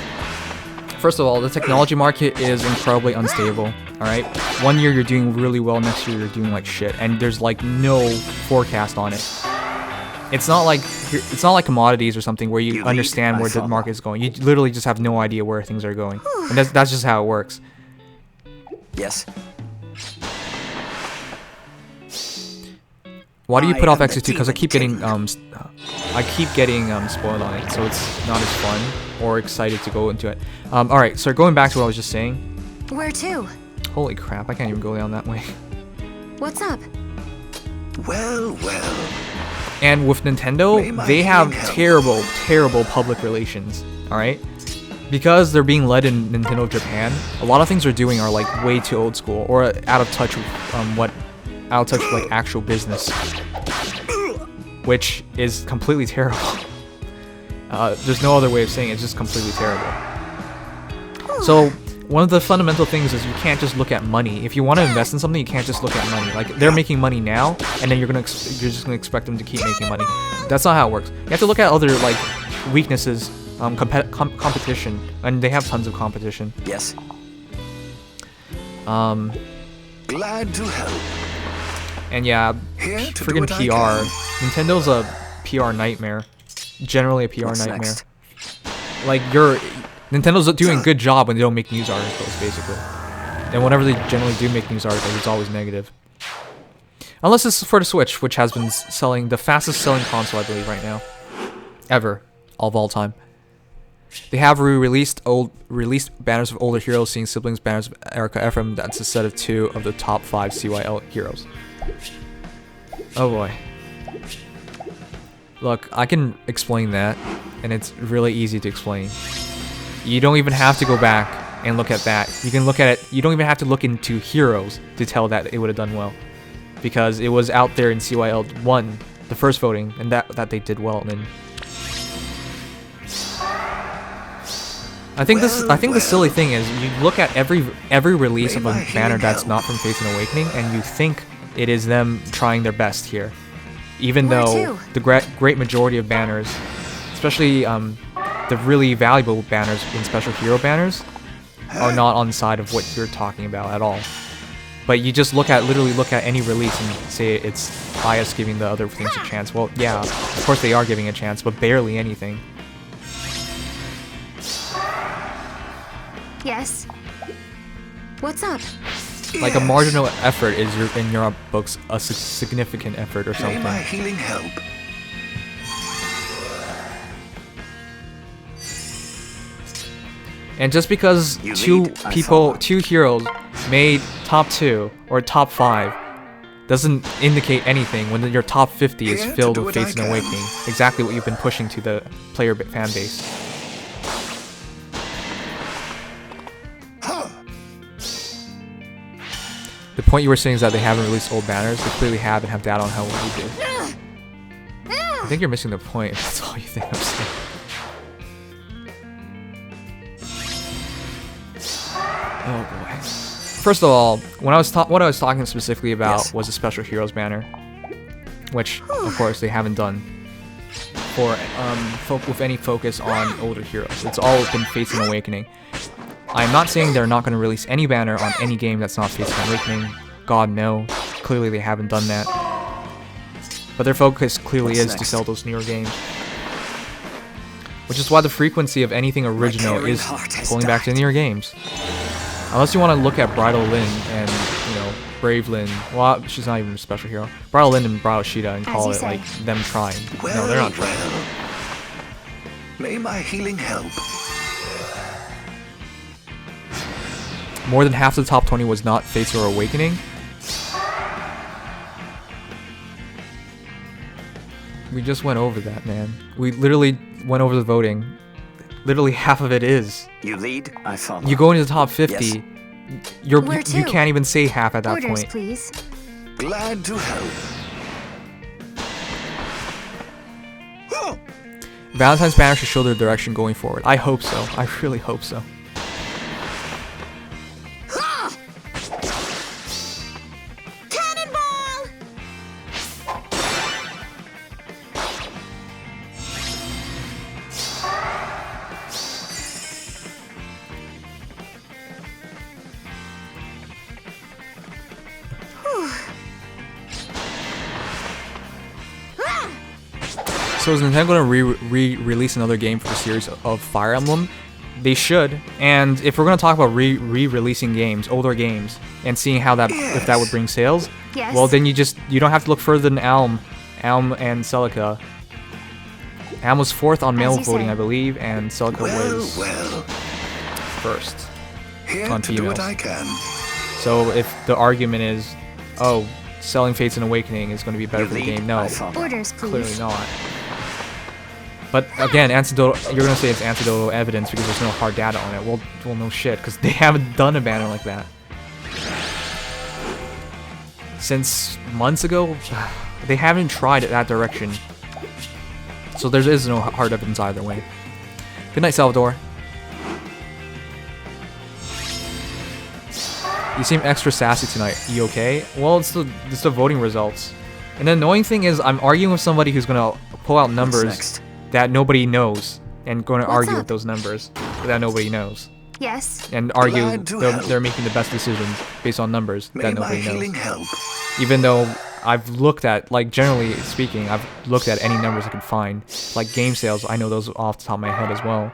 First of all, the technology market is incredibly unstable. All right, 1 year you're doing really well, next year you're doing like shit, and there's like no forecast on it. It's not like commodities or something where you You lead, understand I where the follow. market is going. You literally just have no idea where things are going, and that's just how it works. Yes. Why do you put I off am the X2? Because I keep getting demon spoiled on it, so it's not as fun or excited to go into it. All right, so going back to what I was just saying. Where to? Holy crap! I can't even go down that way. What's up? Well, well. And with Nintendo, May my they have healing help. terrible public relations. All right, because they're being led in Nintendo Japan, a lot of things they're doing are like way too old school or out of touch with like actual business, which is completely terrible. There's no other way of saying it, it's just completely terrible. So one of the fundamental things is you can't just look at money. If you want to invest in something, you can't just look at money. Like, they're making money now, and then you're just gonna expect them to keep making money. That's not how it works. You have to look at other like weaknesses, competition, and they have tons of competition. Yes. Glad to help. And yeah, Here to do friggin' what I PR. can. Nintendo a PR nightmare. Generally a PR What's nightmare. next? Like, Nintendo's doing a good job when they don't make news articles, basically. And whenever they generally do make news articles, it's always negative. Unless it's for the Switch, which has been selling the fastest selling console, I believe, right now. Ever. Of all time. They have released banners of older heroes, seeing siblings banners of Erica Ephraim. That's a set of 2 of the top 5 CYL heroes. Oh boy. Look, I can explain that, and it's really easy to explain. You don't even have to go back and look at that. You can look at it, you don't even have to look into heroes to tell that it would have done well. Because it was out there in CYL 1, the first voting, and that they did well. And then I think the silly thing is you look at every release of a banner that's not from Fates and Awakening, and you think it is them trying their best here, even Where though to? the great majority of banners, especially the really valuable banners in special hero banners, are not on the side of what you're talking about at all. But you just literally look at any release and say it's bias giving the other things a chance. Well, yeah, of course they are giving a chance, but barely anything. Yes. What's up? Like, a marginal effort is in your books a significant effort or May something. my healing help. And just because You two lead, I follow. heroes made top 2 or top 5 doesn't indicate anything when your top 50 is Here to filled do with what I Fates and can. Awakening. Exactly what you've been pushing to the player fan base. Huh. The point you were saying is that they haven't released old banners. They clearly have and have data on how well we did. I think you're missing the point if that's all you think I'm saying. Oh boy. First of all, what I was talking specifically about Yes. was the Special Heroes banner, which of course they haven't done for with any focus on older heroes. It's all been Fates and Awakening. I'm not saying they're not going to release any banner on any game that's not Fates and Awakening. God no, clearly they haven't done that. But their focus clearly What's is to next? sell those newer games. Which is why the frequency of anything original caring is heart has pulling back to died. newer games. Unless you want to look at Bridal Lyn and, Brave Lyn. Well, she's not even a special hero. Bridal Lyn and Bridal Sheeta and As call you it, say. like, them trying. Well, No, they're not trying. well. May my healing help. More than half the top 20 was not Fates or Awakening. We just went over that, man. We literally went over the voting. Literally half of it is. You lead, I follow. You go into the top 50, Yes. Where you to? can't even say half at that Orders, point. please. Glad to help. Huh. Valentine's banner should show their direction going forward. I hope so. I really hope so. Cannonball! So is Nintendo going to re-release another game for the series of Fire Emblem? They should. And if we're gonna talk about re-releasing games, older games, and seeing how that if that would bring sales, Yes. well then you don't have to look further than Elm and Celica. Elm was 4th on mail you voting, say. I believe, and Celica was Well, 1st here on to do what females. I can. So if the argument is, oh, selling Fates and Awakening is going to be better You for the lead, game, no, I follow. Orders, please. clearly not. But again, anecdotal. You're going to say it's anecdotal evidence because there's no hard data on it. Well, no shit, because they haven't done a banner like that since months ago. They haven't tried it that direction. So there is no hard evidence either way. Good night, Salvador. You seem extra sassy tonight. You okay? Well, it's the voting results. And the annoying thing is, I'm arguing with somebody who's gonna pull out numbers next? that nobody knows, and going to What's argue up? with those numbers that nobody knows, Yes. and argue Glad to help. they're making the best decisions based on numbers May that my nobody healing knows. help. Even though I've looked at, like, generally speaking, I've looked at any numbers I could find. Like game sales, I know those off the top of my head as well.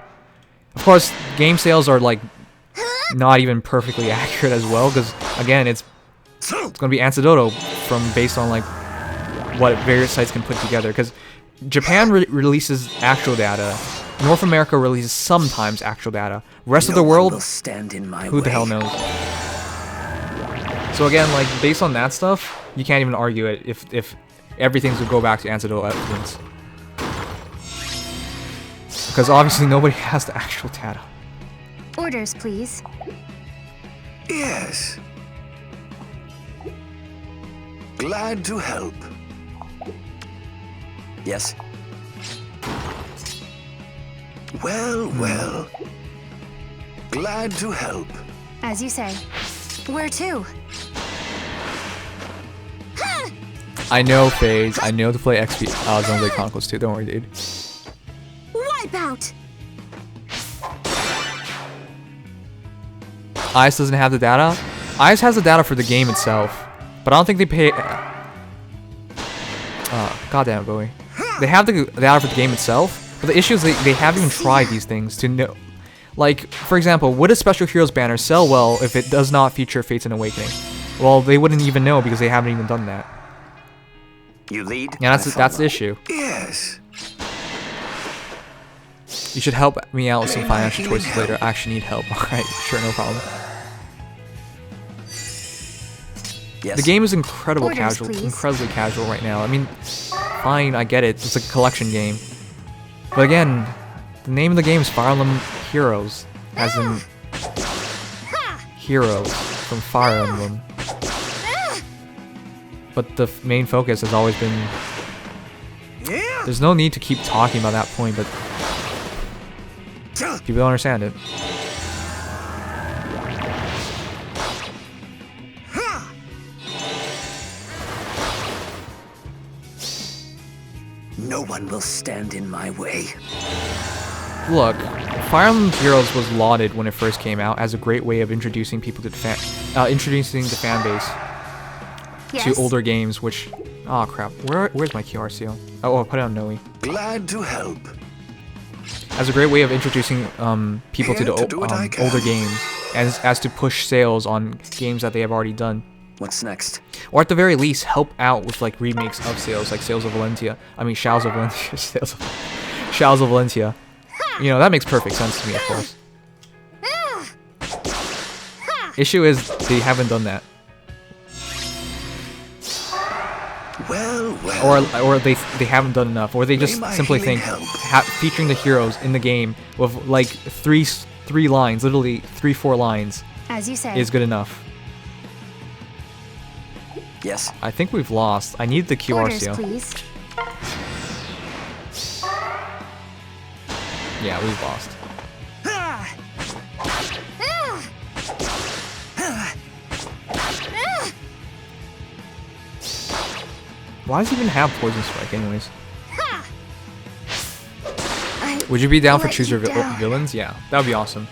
Of course, game sales are like not even perfectly accurate as well, because again, it's gonna be anecdotal from based on like what various sites can put together. Because Japan releases actual data, North America releases sometimes actual data. Rest of the No one world, will stand in my who the way. hell knows? So again, like based on that stuff, you can't even argue it if everything's would go back to anecdotal evidence. Because obviously nobody has the actual data. Orders, please. Yes. Glad to help. Yes. Well. Glad to help. As you say. Where to? I know, FaZe. I know to play XP Xenoblade Chronicles 2. Don't worry, dude. Wipeout! ICE doesn't have the data. ICE has the data for the game itself, but I don't think they pay. Goddamn, Bowie. They have the data for the game itself, but the issue is they haven't even tried these things to know. Like, for example, would a Special Heroes banner sell well if it does not feature Fates and Awakening? Well, they wouldn't even know because they haven't even done that. You lead. Yeah, I that's the follow. issue. Yes. You should help me out with some May my financial healing choices later. I actually need help. Alright, sure, no problem. Yes. The game is incredibly Orders, casual, please. incredibly casual right now. I mean, fine, I get it. It's a collection game. But again, the name of the game is Fire Emblem Heroes, as in heroes from Fire Emblem. But the main focus has always been... There's no need to keep talking about that point, but people don't understand it. No one will stand in my way. Look, Fire Emblem Heroes was lauded when it first came out as a great way of introducing people to the introducing the fan base Yes. to older games. Which, oh crap, where's my QR seal? Oh, I put it on Noe. Glad to help. As a great way of introducing people to Here the to do what I can. older games, as to push sales on games that they have already done, What's next? or at the very least help out with like remakes of sales, like Sales of Valentia. I mean, Shadows of Valentia, Shadows of Valentia. You know, that makes perfect sense to me, of course. Issue is they haven't done that, Well. or they haven't done enough, or they just May my simply healing think help. featuring the heroes in the game with like three lines, literally 3-4 lines, As you say. is good enough. Yes. I think we've lost. I need the QR Orders, seal. please. Yeah, we've lost. Why does he even have Poison Strike anyways? I Would you be down for let choose you your down. villains? Yeah, that would be awesome.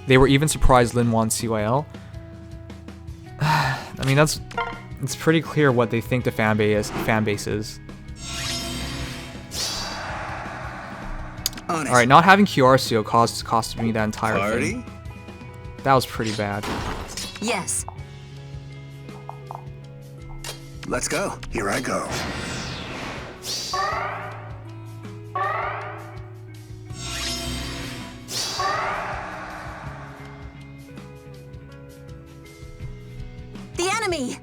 They were even surprised Lin won CYL. I mean, it's pretty clear what they think the fan base is. Honest. Alright, not having QRCO cost me that entire Party? thing. That was pretty bad. Yes. Let's go. Here I go. The enemy!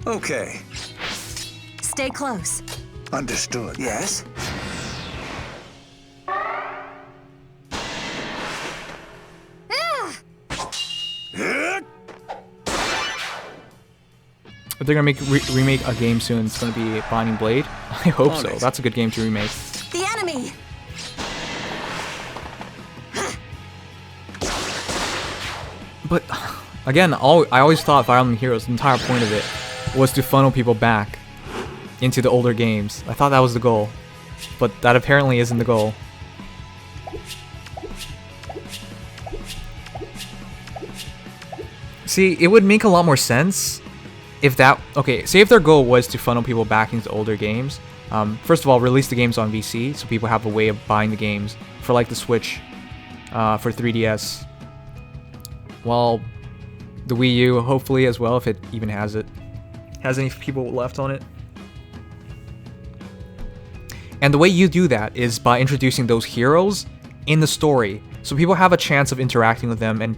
Okay. Stay close. Understood. Yes? If they're gonna remake a game soon, it's gonna be Binding Blade. I hope so. Honest. That's a good game to remake. The enemy! But again, I always thought Fire Emblem Heroes, the entire point of it was to funnel people back into the older games. I thought that was the goal, but that apparently isn't the goal. See, it would make a lot more sense if that... Okay, say if their goal was to funnel people back into older games. First of all, release the games on VC, so people have a way of buying the games for like the Switch, for 3DS. Well, the Wii U, hopefully as well, if it even has it. Has any people left on it. And the way you do that is by introducing those heroes in the story, so people have a chance of interacting with them and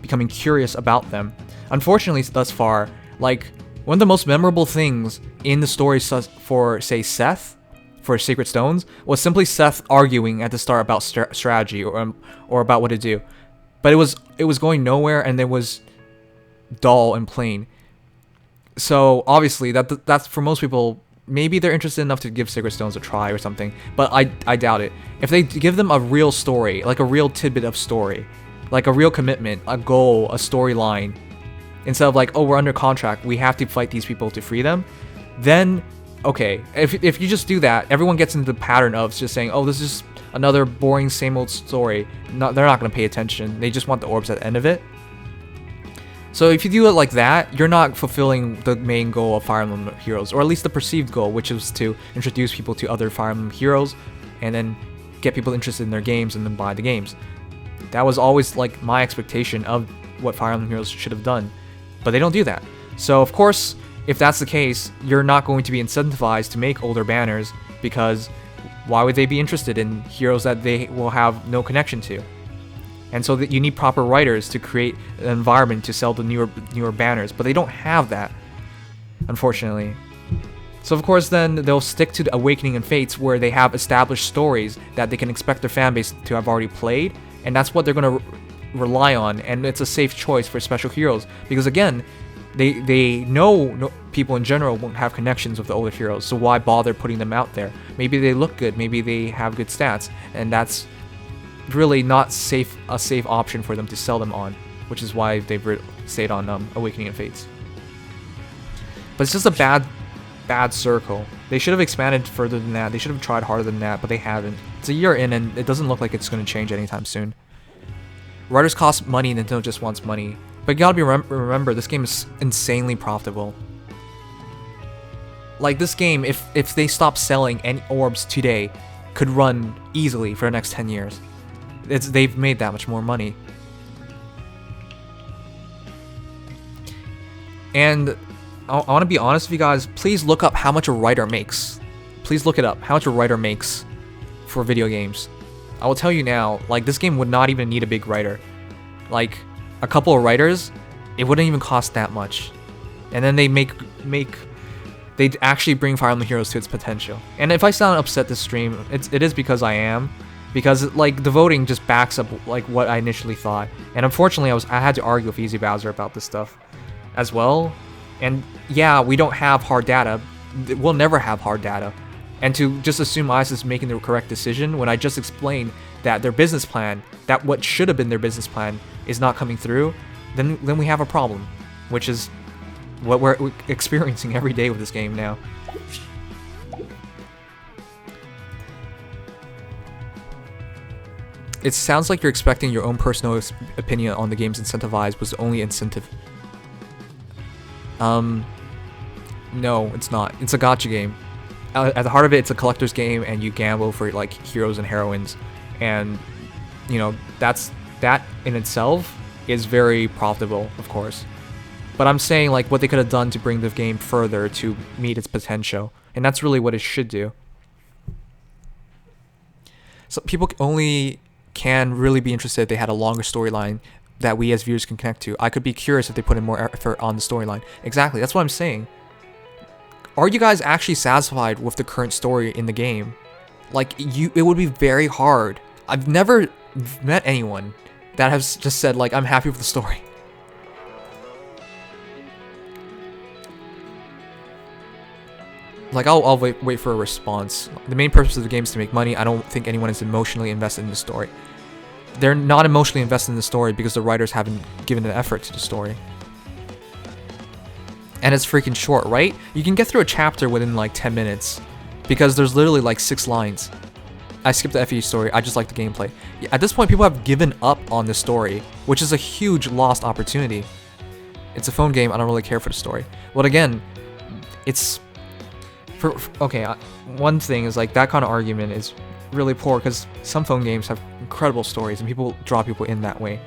becoming curious about them. Unfortunately, thus far, like, one of the most memorable things in the story for, say, Seth, for Sacred Stones, was simply Seth arguing at the start about strategy or about what to do. But it was going nowhere, and it was dull and plain. So obviously, that's for most people. Maybe they're interested enough to give Sacred Stones a try or something, but I doubt it. If they give them a real story, like a real tidbit of story, like a real commitment, a goal, a storyline, instead of like, oh, we're under contract, we have to fight these people to free them, then okay. If you just do that, everyone gets into the pattern of just saying, oh, this is another boring same old story. They're not going to pay attention. They just want the orbs at the end of it. So if you do it like that, you're not fulfilling the main goal of Fire Emblem Heroes, or at least the perceived goal, which is to introduce people to other Fire Emblem Heroes, and then get people interested in their games and then buy the games. That was always like my expectation of what Fire Emblem Heroes should have done, but they don't do that. So of course, if that's the case, you're not going to be incentivized to make older banners, because why would they be interested in heroes that they will have no connection to? And so that you need proper writers to create an environment to sell the newer banners, but they don't have that, unfortunately. So of course then they'll stick to the Awakening and Fates, where they have established stories that they can expect their fanbase to have already played, and that's what they're going to rely on, and it's a safe choice for special heroes, because again, they know people in general won't have connections with the older heroes, so why bother putting them out there? Maybe they look good, maybe they have good stats, and that's really not a safe option for them to sell them on, which is why they've stayed on Awakening and Fates. But it's just a bad circle. They should have expanded further than that. They should have tried harder than that, but they haven't. It's a year in, and it doesn't look like it's going to change anytime soon. Writers cost money, and Nintendo just wants money. But you gotta remember, this game is insanely profitable. Like, this game, if they stop selling any orbs today, could run easily for the next 10 years. They've made that much more money. And I want to be honest with you guys, please look up how much a writer makes. Please look it up, how much a writer makes for video games. I will tell you now, like, this game would not even need a big writer. Like, a couple of writers, it wouldn't even cost that much. And then they they'd actually bring Fire Emblem Heroes to its potential. And if I sound upset this stream, it is because I am. Because, like, the voting just backs up, like, what I initially thought. And unfortunately, I had to argue with Easy Bowser about this stuff as well. And yeah, we don't have hard data. We'll never have hard data. And to just assume ICE is making the correct decision when I just explained that their business plan, that what should have been their business plan, is not coming through, then we have a problem. Which is what we're experiencing every day with this game now. It sounds like you're expecting your own personal opinion on the game's incentivized was the only incentive. No, it's not. It's a gacha game. At the heart of it, it's a collector's game, and you gamble for like heroes and heroines, and you know that in itself is very profitable, of course. But I'm saying like what they could have done to bring the game further to meet its potential, and that's really what it should do. So people only can really be interested if they had a longer storyline that we as viewers can connect to. I could be curious if they put in more effort on the storyline. Exactly, that's what I'm saying. Are you guys actually satisfied with the current story in the game? Like, it would be very hard. I've never met anyone that has just said, like, I'm happy with the story. Like, I'll wait for a response. The main purpose of the game is to make money. I don't think anyone is emotionally invested in the story. They're not emotionally invested in the story because the writers haven't given an effort to the story. And it's freaking short, right? You can get through a chapter within like 10 minutes because there's literally like 6 lines. I skipped the FE story, I just like the gameplay. At this point, people have given up on the story, which is a huge lost opportunity. It's a phone game, I don't really care for the story. But again, it's... okay, one thing is like that kind of argument is really poor because some phone games have incredible stories and people draw people in that way.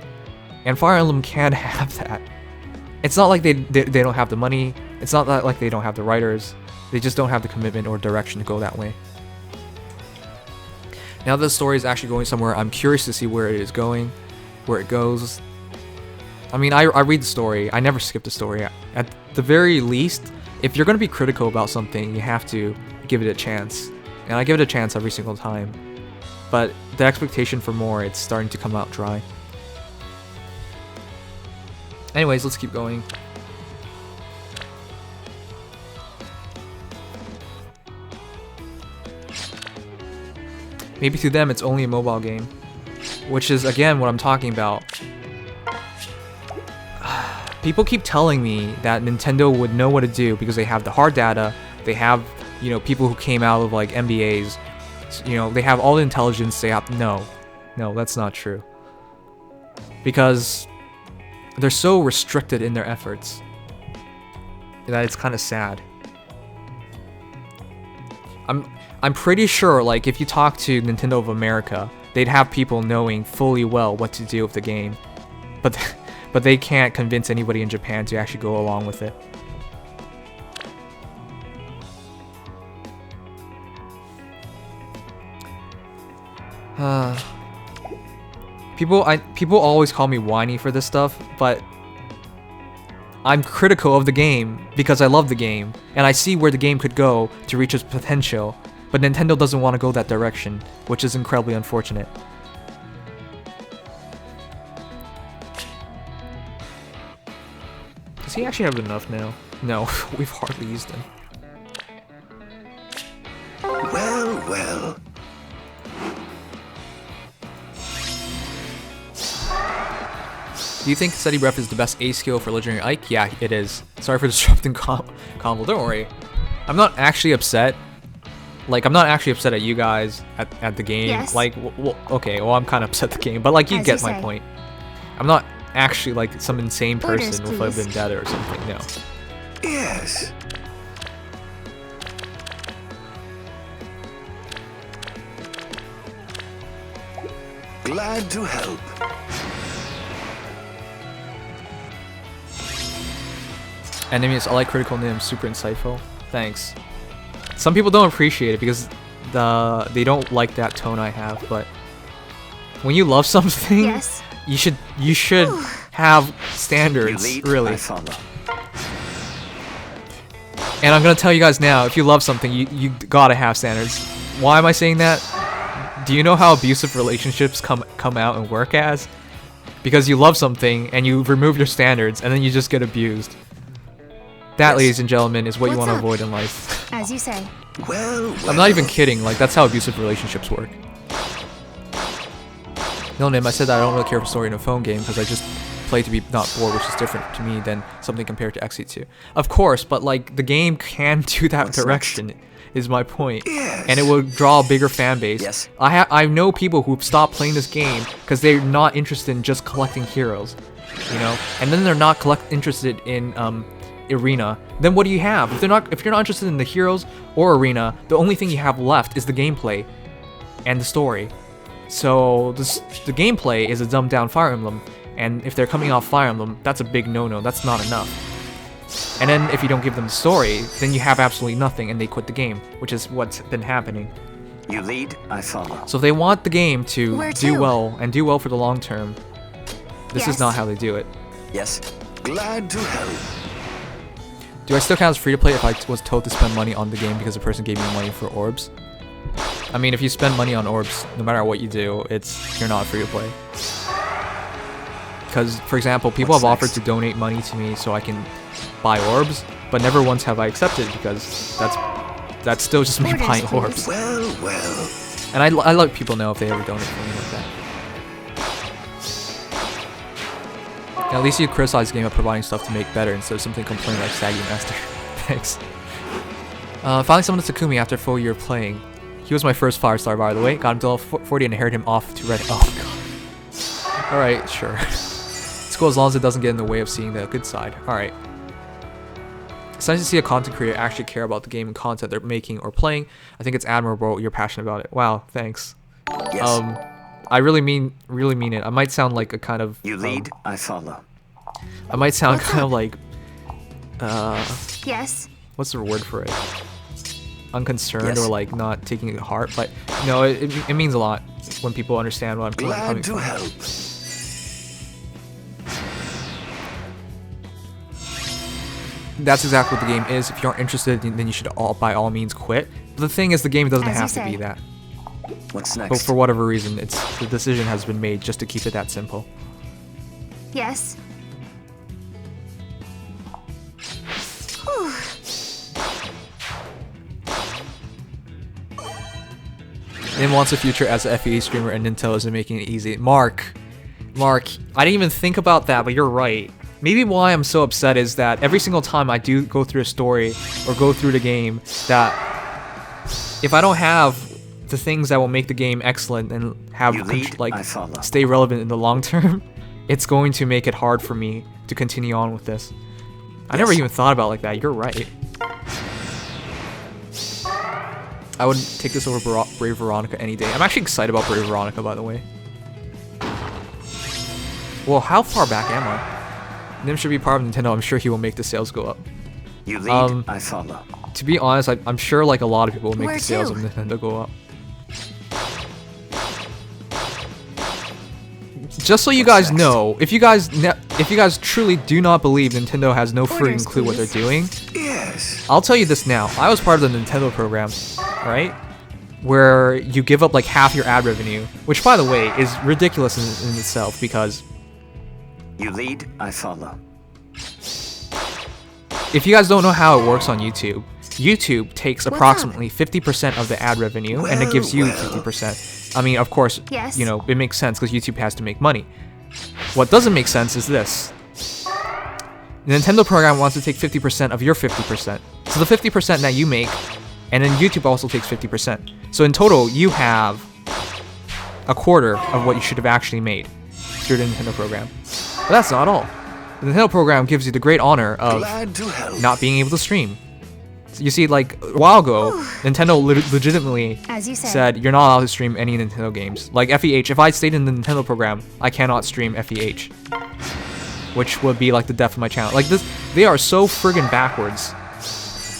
And Fire Emblem can have that. It's not like they don't have the money. It's not like they don't have the writers. They just don't have the commitment or direction to go that way. Now that the story is actually going somewhere, I'm curious to see where it is going, where it goes. I mean, I read the story. I never skip the story. At the very least, if you're going to be critical about something, you have to give it a chance. And I give it a chance every single time. But the expectation for more, it's starting to come out dry. Anyways, let's keep going. Maybe to them it's only a mobile game, which is again what I'm talking about. People keep telling me that Nintendo would know what to do because they have the hard data, they have, you know, people who came out of like MBAs, you know, they have all the intelligence. They have no, that's not true. Because they're so restricted in their efforts that it's kind of sad. I'm pretty sure, like, if you talk to Nintendo of America, they'd have people knowing fully well what to do with the game, but they can't convince anybody in Japan to actually go along with it. People always call me whiny for this stuff, but I'm critical of the game because I love the game, and I see where the game could go to reach its potential, but Nintendo doesn't want to go that direction, which is incredibly unfortunate. Does he actually have enough now? No, we've hardly used him. Well, well. Do you think Steady Breath is the best A skill for Legendary Ike? Yeah, it is. Sorry for disrupting combo. Don't worry. I'm not actually upset. Like, I'm not actually upset at you guys at the game. Yes. Like, okay, well, I'm kind of upset at the game, but like, you get my point. I'm not actually like some insane person with a vendetta or something. No. Yes. Glad to help. And Nimious, I like Critical Nim, super insightful. Thanks. Some people don't appreciate it because they don't like that tone I have, but when you love something, Yes. you should have standards, really. And I'm gonna tell you guys now, if you love something, you gotta have standards. Why am I saying that? Do you know how abusive relationships come out and work as? Because you love something and you remove your standards and then you just get abused. That, ladies and gentlemen, is what you want to avoid in life. As you say. Well, I'm not even kidding, like, that's how abusive relationships work. No, Nim, I said that I don't really care for story in a phone game because I just play to be not bored, which is different to me than something compared to XE2. Of course, but like, the game can do that direction. is my point. Yes. And it will draw a bigger fan base. Yes. I know people who've stopped playing this game because they're not interested in just collecting heroes, you know, and then they're not interested in arena. Then what do you have? If you're not interested in the heroes or arena, the only thing you have left is the gameplay and the story. So the gameplay is a dumbed down Fire Emblem, and if they're coming off Fire Emblem, that's a big no-no. That's not enough. And then if you don't give them the story, then you have absolutely nothing and they quit the game, which is what's been happening. You lead, I follow. So if they want the game to Where do to? well and do well for the long term, this is Yes. not how they do it. Yes. Glad to help. Do I still count as free to play if I was told to spend money on the game because the person gave me money for orbs? I mean, if you spend money on orbs, no matter what you do, you're not free to play. Because, for example, people What's have offered next? to donate money to me so I can buy orbs, but never once have I accepted because that's still just me Orders, buying please. orbs. Well, well. And I let people know if they ever donate for me like that. At least you criticize the game of providing stuff to make better instead of something complaining like Saggy Master. Thanks. Finally summoned Takumi after a full year of playing. He was my first 5-star, by the way. Got him to level 40 and inherited him off to red. Oh god. Alright, sure. It's cool as long as it doesn't get in the way of seeing the good side. Alright. It's nice to see a content creator actually care about the game and content they're making or playing. I think it's admirable you're passionate about it. Wow, thanks. Yes. I really mean it. I might sound like a kind of You lead, I follow. I might sound What's kind up? of like Yes. what's the word for it? Unconcerned Yes. or like not taking it to heart, but no, it means a lot when people understand what I'm coming Glad to from. help. That's exactly what the game is. If you aren't interested, then you should by all means quit. But the thing is, the game doesn't As you have to say. be that. What's But next? for whatever reason, the decision has been made just to keep it that simple. Yes. Whew. Nim wants a future as a FEA streamer and Nintendo isn't making it easy. Mark, I didn't even think about that, but you're right. Maybe why I'm so upset is that every single time I do go through a story or go through the game, that if I don't have the things that will make the game excellent and have You lead, I follow. stay relevant in the long term, it's going to make it hard for me to continue on with this. I never Yes. even thought about it like that. You're right. I would take this over Brave Veronica any day. I'm actually excited about Brave Veronica, by the way. Well, how far back am I? Nim should be part of Nintendo. I'm sure he will make the sales go up. You lead, I follow. To be honest, I'm sure like a lot of people will make Where the sales to? of Nintendo go up. Just so you guys next? know, if you guys truly do not believe Nintendo has no freaking Orders, clue what they're please. doing, Yes. I'll tell you this now. I was part of the Nintendo program, right? Where you give up like half your ad revenue, which by the way is ridiculous in itself because You lead, I follow. if you guys don't know how it works on YouTube, YouTube takes What's approximately 50% of the ad revenue and it gives you Well, 50%. I mean, of course, Yes. you know, it makes sense because YouTube has to make money. What doesn't make sense is this. The Nintendo program wants to take 50% of your 50%. So the 50% that you make, and then YouTube also takes 50%. So in total, you have a quarter of what you should have actually made through the Nintendo program. But that's not all. The Nintendo program gives you the great honor of Glad to help. not being able to stream. You see, like a while ago, Nintendo legitimately As you say. said you're not allowed to stream any Nintendo games. Like FEH, if I stayed in the Nintendo program, I cannot stream FEH, which would be like the death of my channel. Like this, they are so friggin' backwards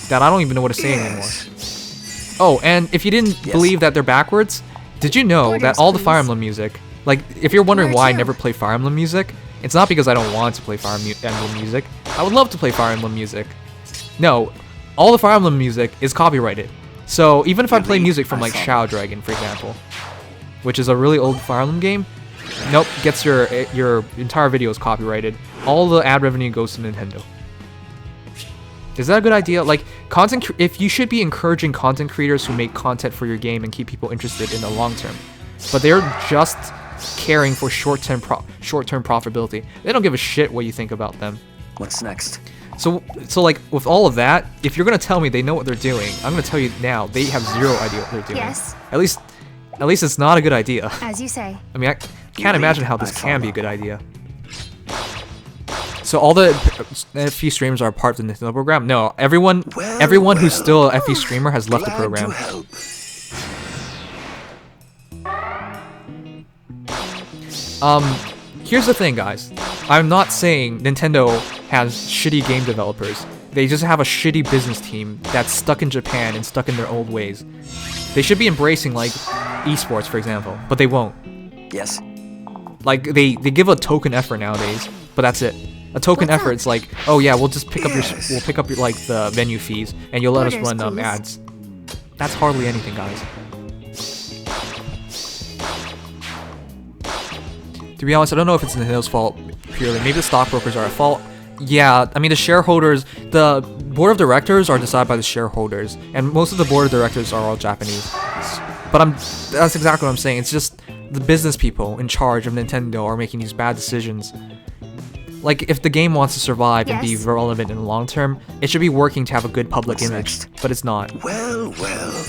that I don't even know what to say anymore. Yes. Oh, and if you didn't Yes. believe that they're backwards, did you know that Orders, all the Fire please. Emblem music, like if you're wondering Where why I to? never play Fire Emblem music, it's not because I don't want to play Fire Emblem music. I would love to play Fire Emblem music. No, all the Fire Emblem music is copyrighted. So even if I play Really? music from I like follow. Shadow Dragon, for example, which is a really old Fire Emblem game, nope, gets your entire video is copyrighted. All the ad revenue goes to Nintendo. Is that a good idea? Like if you should be encouraging content creators who make content for your game and keep people interested in the long term, but they're just caring for short-term profitability. They don't give a shit what you think about them. What's next? So like with all of that, if you're gonna tell me they know what they're doing, I'm gonna tell you now they have zero idea what they're doing. Yes. At least it's not a good idea. As you say. I mean, I can't imagine how this can be a good idea. So all the FE streamers are part of the Nintendo program? No, everyone who's still a FE streamer has left the program. Here's the thing, guys. I'm not saying Nintendo has shitty game developers. They just have a shitty business team that's stuck in Japan and stuck in their old ways. They should be embracing, like, esports, for example, but they won't. Yes. Like, they give a token effort nowadays, but that's it. A token effort is like, oh yeah, we'll just pick up your like the venue fees, and you'll let us run ads. That's hardly anything, guys. To be honest, I don't know if it's Nintendo's fault purely. Maybe the stockbrokers are at fault. Yeah, I mean the shareholders, the board of directors are decided by the shareholders, and most of the board of directors are all Japanese. But that's exactly what I'm saying. It's just the business people in charge of Nintendo are making these bad decisions. Like, if the game wants to survive and be relevant in the long term, it should be working to have a good public image, but it's not. Well, well.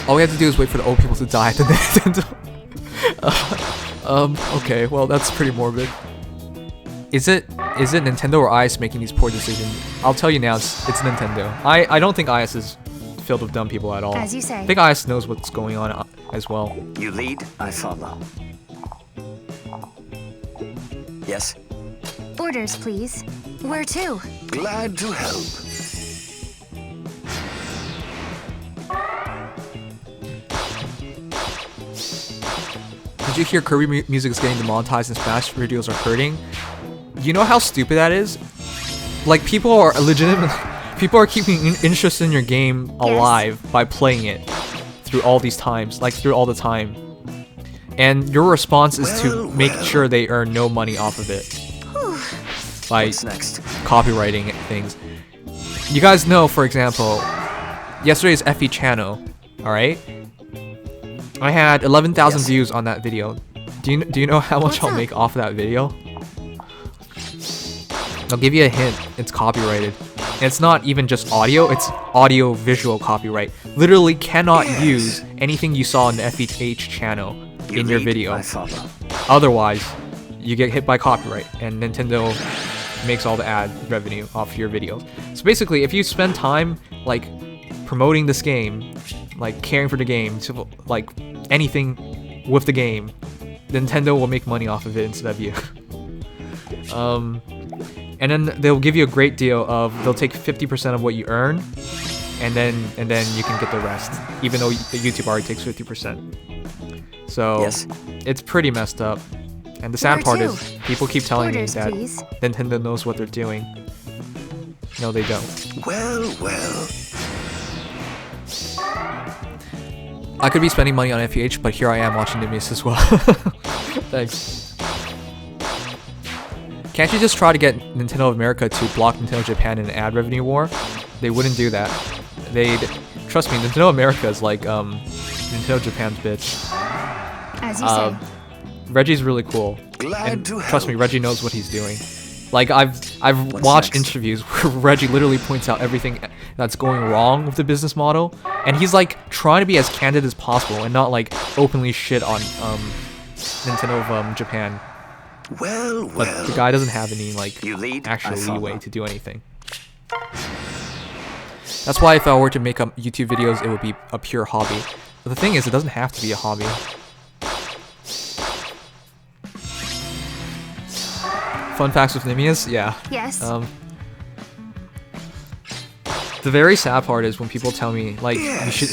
All we have to do is wait for the old people to die at the Nintendo. Okay, well that's pretty morbid. Is it Nintendo or IS making these poor decisions? I'll tell you now, it's Nintendo. I don't think IS is filled with dumb people at all. As you say. I think IS knows what's going on as well. You lead, I follow. Yes. Orders, please. Where to? Glad to help. Did you hear Kirby music is getting demonetized and Smash videos are hurting? You know how stupid that is? Like, people are keeping interest in your game alive by playing it through all these times, like through all the time. And your response is to make sure they earn no money off of it by copywriting things. You guys know, for example, yesterday's FE channel, alright? I had 11,000 views on that video. Do you know how much I'll make off of that video? I'll give you a hint. It's copyrighted. And it's not even just audio, it's audio visual copyright. Literally cannot use anything you saw in the FEH channel in your video. Otherwise, you get hit by copyright and Nintendo makes all the ad revenue off your videos. So basically, if you spend time like promoting this game, like caring for the game, so, like anything with the game, Nintendo will make money off of it instead of you. And then they'll give you a great deal of, they'll take 50% of what you earn, and then you can get the rest, even though the YouTube already takes 50%. So it's pretty messed up. And the sad part is, people keep telling me that Nintendo knows what they're doing. No, they don't. Well, well. I could be spending money on FEH, but here I am watching Nimious as well. Thanks. Can't you just try to get Nintendo of America to block Nintendo Japan in an ad revenue war? They wouldn't do that. Trust me, Nintendo America is like Nintendo Japan's bitch. As you say. Reggie's really cool. And trust me, Reggie knows what he's doing. Like, I've watched interviews where Reggie literally points out everything that's going wrong with the business model, and he's like trying to be as candid as possible and not like openly shit on Nintendo of Japan. Well, but the guy doesn't have any like actual leeway to do anything. That's why if I were to make up YouTube videos, it would be a pure hobby. But the thing is, it doesn't have to be a hobby. Fun facts with Nimious? Yeah. Yes. The very sad part is when people tell me, like, you should...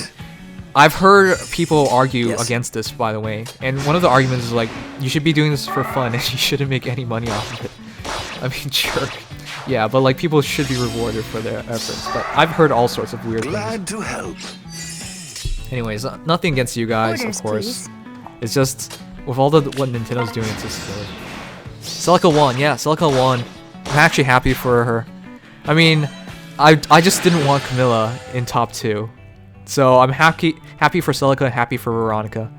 I've heard people argue against this, by the way, and one of the arguments is like, you should be doing this for fun and you shouldn't make any money off of it. I mean, sure. Yeah, but like, people should be rewarded for their efforts, but I've heard all sorts of weird Glad things. to help. Anyways, nothing against you guys, of course. It's just, with all what Nintendo's doing, it's just silly. Celica won, yeah, Celica won. I'm actually happy for her. I mean, I just didn't want Camilla in top 2. So I'm happy for Celica and happy for Veronica.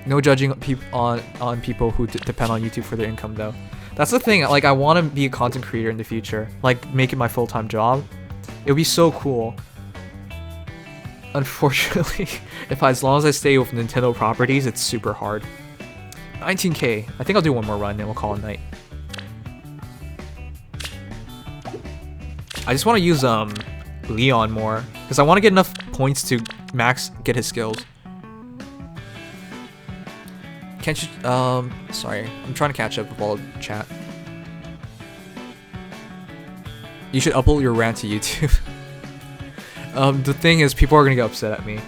No judging on people who depend on YouTube for their income though. That's the thing, like I want to be a content creator in the future, like make it my full-time job. It would be so cool. Unfortunately, as long as I stay with Nintendo properties, it's super hard. 19k. I think I'll do one more run and we'll call it night. I just want to use Leone more because I want to get enough points to get his skills. Can't you? Sorry, I'm trying to catch up with all the chat. You should upload your rant to YouTube. The thing is, people are gonna get upset at me.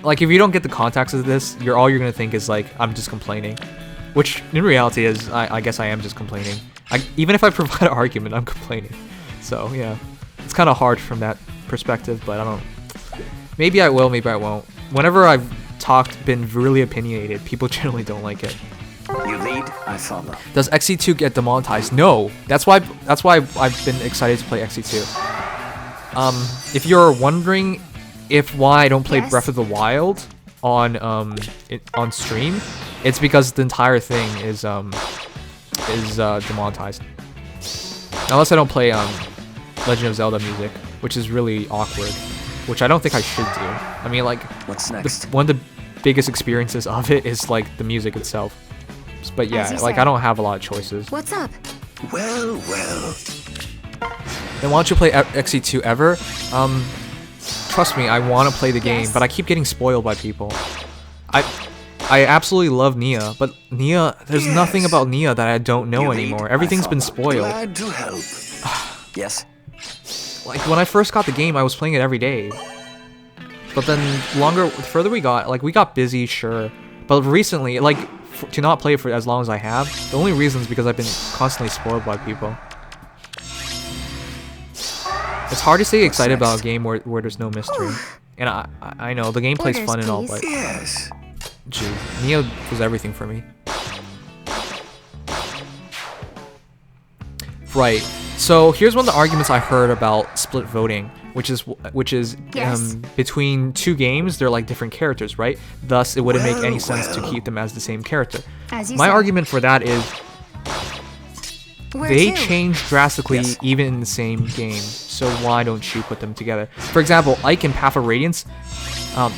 Like, if you don't get the context of this, all you're gonna think is like I'm just complaining, which in reality is I guess I am just complaining. Even if I provide an argument, I'm complaining. So yeah, it's kind of hard from that perspective, but I don't. Maybe I will, maybe I won't. Whenever I've been really opinionated, people generally don't like it. You lead, I follow. Does XC2 get demonetized? No. That's why I've been excited to play XC2. If you're wondering why I don't play Breath of the Wild on stream, it's because the entire thing is demonetized. Unless I don't play Legend of Zelda music, which is really awkward. Which I don't think I should do. I mean, like, what's next? One of the biggest experiences of it is like the music itself. But yeah, like I don't have a lot of choices. What's up? Well, well. Then why don't you play XC2 ever? Trust me, I want to play the game, but I keep getting spoiled by people. I absolutely love Nia, but Nia, there's nothing about Nia that I don't know anymore. Everything's been spoiled. Glad to help. Yes. Like, when I first got the game, I was playing it every day. But then, the further we got busy, sure. But recently, like, to not play it for as long as I have, the only reason is because I've been constantly spoiled by people. It's hard to stay excited about a game where there's no mystery. And I know, the gameplay's fun and all, but... Yes. Gee, Neo was everything for me. Right. So here's one of the arguments I heard about split voting, which is between two games, they're like different characters, right? Thus, it wouldn't make any sense to keep them as the same character. My argument for that is they change drastically even in the same game, so why don't you put them together? For example, Ike and Path of Radiance, the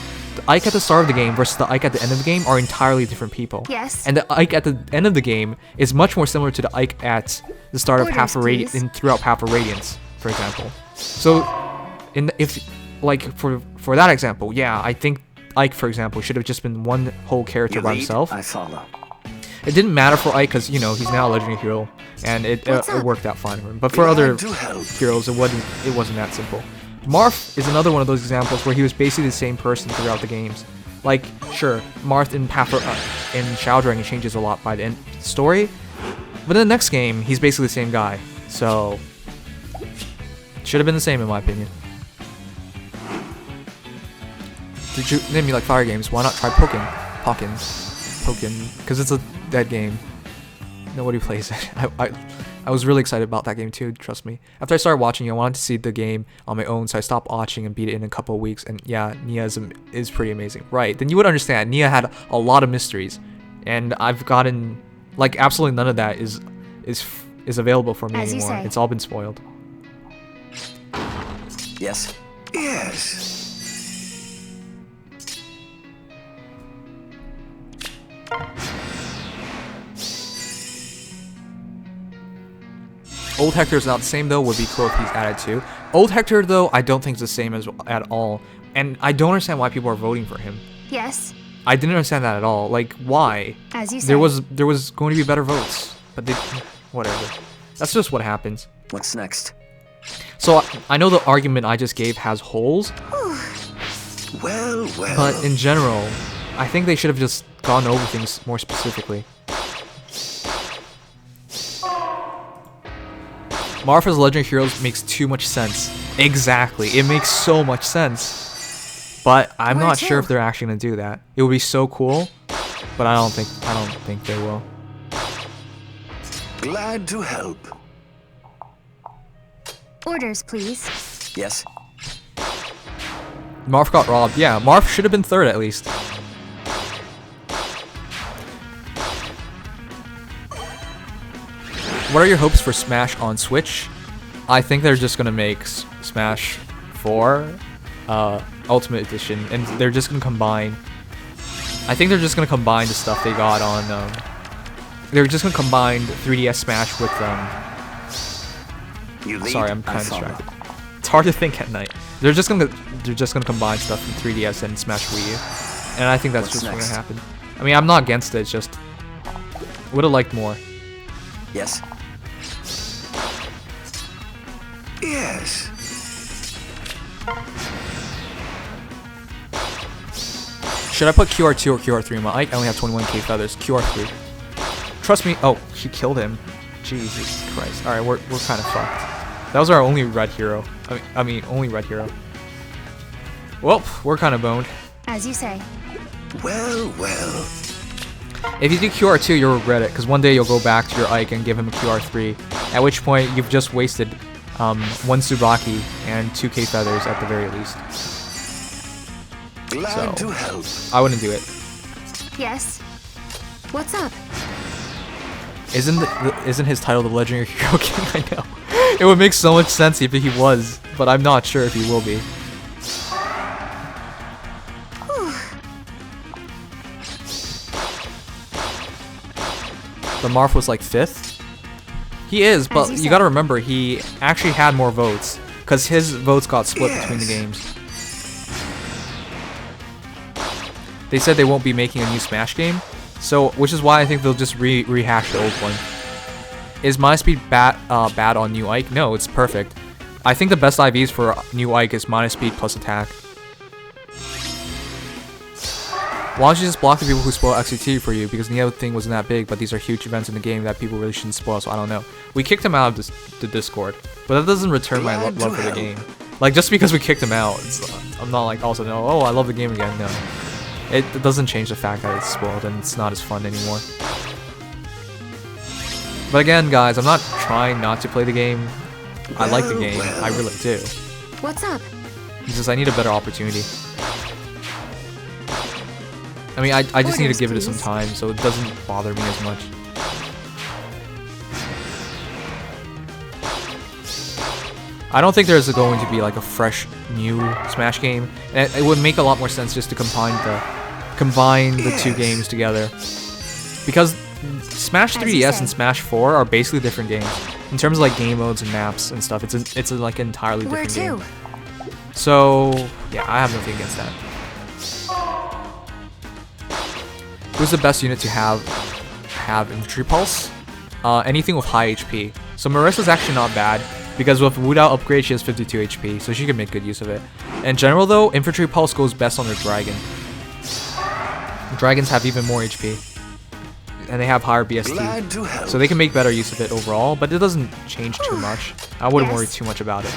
Ike at the start of the game versus the Ike at the end of the game are entirely different people. Yes. And the Ike at the end of the game is much more similar to the Ike at the start of Path of Radiance and throughout Path of Radiance, for example. So, for that example, yeah, I think Ike, for example, should have just been one whole character by himself. I follow. It didn't matter for Ike because, you know, he's now a legendary hero, and it worked out fine for him. But for other heroes, it wasn't that simple. Marth is another one of those examples where he was basically the same person throughout the games. Like, sure, Marth in Shadow Dragon changes a lot by the end story, but in the next game, he's basically the same guy. So, should have been the same in my opinion. Did you name me like fire games? Why not try Pokken, because it's a dead game. Nobody plays it. I was really excited about that game too, trust me. After I started watching, I wanted to see the game on my own, so I stopped watching and beat it in a couple of weeks, and yeah, Nia is pretty amazing. Right, then you would understand, Nia had a lot of mysteries, and I've gotten, like, absolutely none of that is available for me anymore. It's all been spoiled. Yes. Yes. Old Hector's not the same though, would be cool if he's added too. Old Hector though, I don't think is the same at all. And I don't understand why people are voting for him. Yes. I didn't understand that at all. Like, why? As you say. There was going to be better votes. But whatever. That's just what happens. What's next? So I know the argument I just gave has holes. Well, well. But in general, I think they should have just gone over things more specifically. Martha's Legendary Heroes makes too much sense. Exactly, it makes so much sense. But I'm not sure if they're actually gonna do that. It would be so cool, but I don't think they will. Glad to help. Orders, please. Yes. Marth got robbed. Yeah, Marth should have been third at least. What are your hopes for Smash on Switch? I think they're just gonna make Smash 4 Ultimate Edition, and they're just gonna combine. I think they're just gonna combine the stuff they got on. They're just gonna combine 3DS Smash with You lead, Sorry, I'm kind I of follow. distracted. It's hard to think at night. They're just gonna combine stuff from 3DS and Smash Wii U, and I think that's What's just next? gonna happen. I mean, I'm not against it. It's just would have liked more. Yes. Yes. Should I put QR2 or QR3 in my Ike? I only have 21k feathers. QR3. Trust me. Oh, she killed him. Jesus Christ. All right, we're kind of fucked. That was our only red hero. I mean, only red hero. Well, we're kind of boned. As you say. Well, well. If you do QR2, you'll regret it, because one day you'll go back to your Ike and give him a QR3, at which point you've just wasted 1 Tsubaki and 2k feathers at the very least. Glad So, to help. I wouldn't do it. Yes. What's up? Isn't his title the Legendary Hero King? I know. It would make so much sense if he was, but I'm not sure if he will be. The Marth was like 5th? He is, but you you said. gotta remember, he actually had more votes, because his votes got split between the games. They said they won't be making a new Smash game, so which is why I think they'll just rehash the old one. Is my speed bad on new Ike? No, it's perfect. I think the best IVs for new Ike is minus speed plus attack. Why don't you just block the people who spoil XCT for you? Because the other thing wasn't that big, but these are huge events in the game that people really shouldn't spoil, so I don't know. We kicked him out of the Discord, but that doesn't return my Glad to love for the help. game. Like, just because we kicked him out, I'm not like also no, oh, I love the game again, no. It doesn't change the fact that it's spoiled and it's not as fun anymore. But again, guys, I'm not trying not to play the game. I like the game, I really do. What's up? It's just I need a better opportunity. I mean, I just need to Orders, give it some please. time so it doesn't bother me as much. I don't think there's going to be like a fresh new Smash game, and it would make a lot more sense just to combine the two games together. Because Smash As you 3DS say. and Smash 4 are basically different games in terms of like game modes and maps and stuff. It's like an entirely Where different to? game. So yeah, I have nothing against that. Who's the best unit to have infantry pulse? Anything with high HP. So Marissa's actually not bad, because with Wuda upgrade she has 52 HP, so she can make good use of it. In general though, infantry pulse goes best on the dragon. Dragons have even more HP, and they have higher Glad BST, to help. so they can make better use of it overall, but it doesn't change too much. I wouldn't worry Yes. too much about it.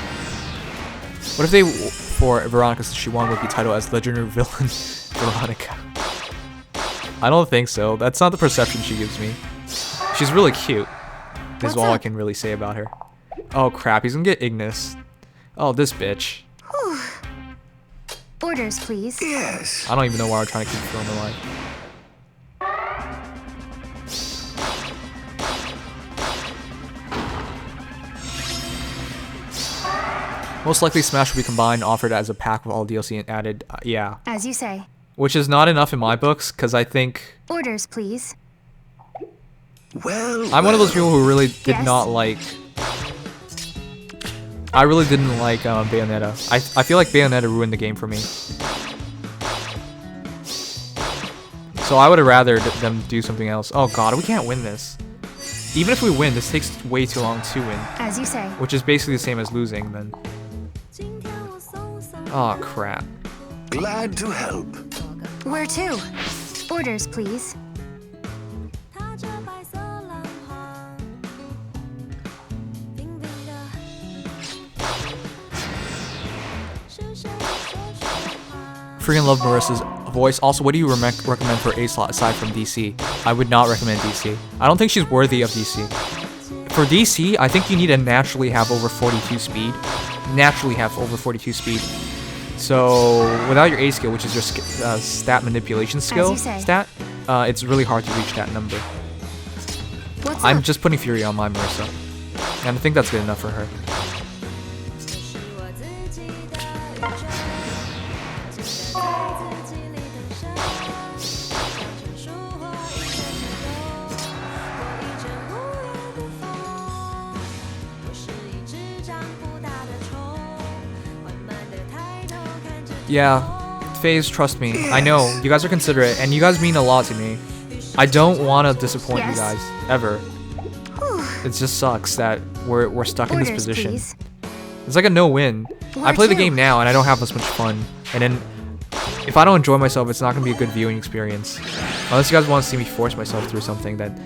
What if they, for Veronica, since she won, would be titled as Legendary Villain Veronica? I don't think so. That's not the perception she gives me. She's really cute. This is What's all I up? can really say about her. Oh crap, he's gonna get Ignis. Oh, this bitch. Orders, please. Yes. I don't even know why we're trying to keep Phil alive. Most likely Smash will be combined and offered as a pack with all DLC and added, yeah. As you say. Which is not enough in my books, because I think Orders, please. Well, I'm one of those people who really did Yes. not like. I really didn't like Bayonetta. I feel like Bayonetta ruined the game for me. So I would have rather them do something else. Oh god, we can't win this. Even if we win, this takes way too long to win, As you say. which is basically the same as losing then. Oh crap. Glad to help. Where to? Orders, please. Freaking love Marissa's voice. Also, what do you recommend for A slot aside from DC? I would not recommend DC. I don't think she's worthy of DC. For DC, I think you need to naturally have over 42 speed. Naturally have over 42 speed. So without your A skill, which is your stat manipulation skill stat, it's really hard to reach that number. I'm just putting Fury on my Marissa, and I think that's good enough for her. Yeah, FaZe, trust me. I know, you guys are considerate, and you guys mean a lot to me. I don't want to disappoint you guys, ever. It just sucks that we're stuck in this position. Please. It's like a no-win. I play the game now, and I don't have as much fun. And then, if I don't enjoy myself, it's not going to be a good viewing experience. Unless you guys want to see me force myself through something that...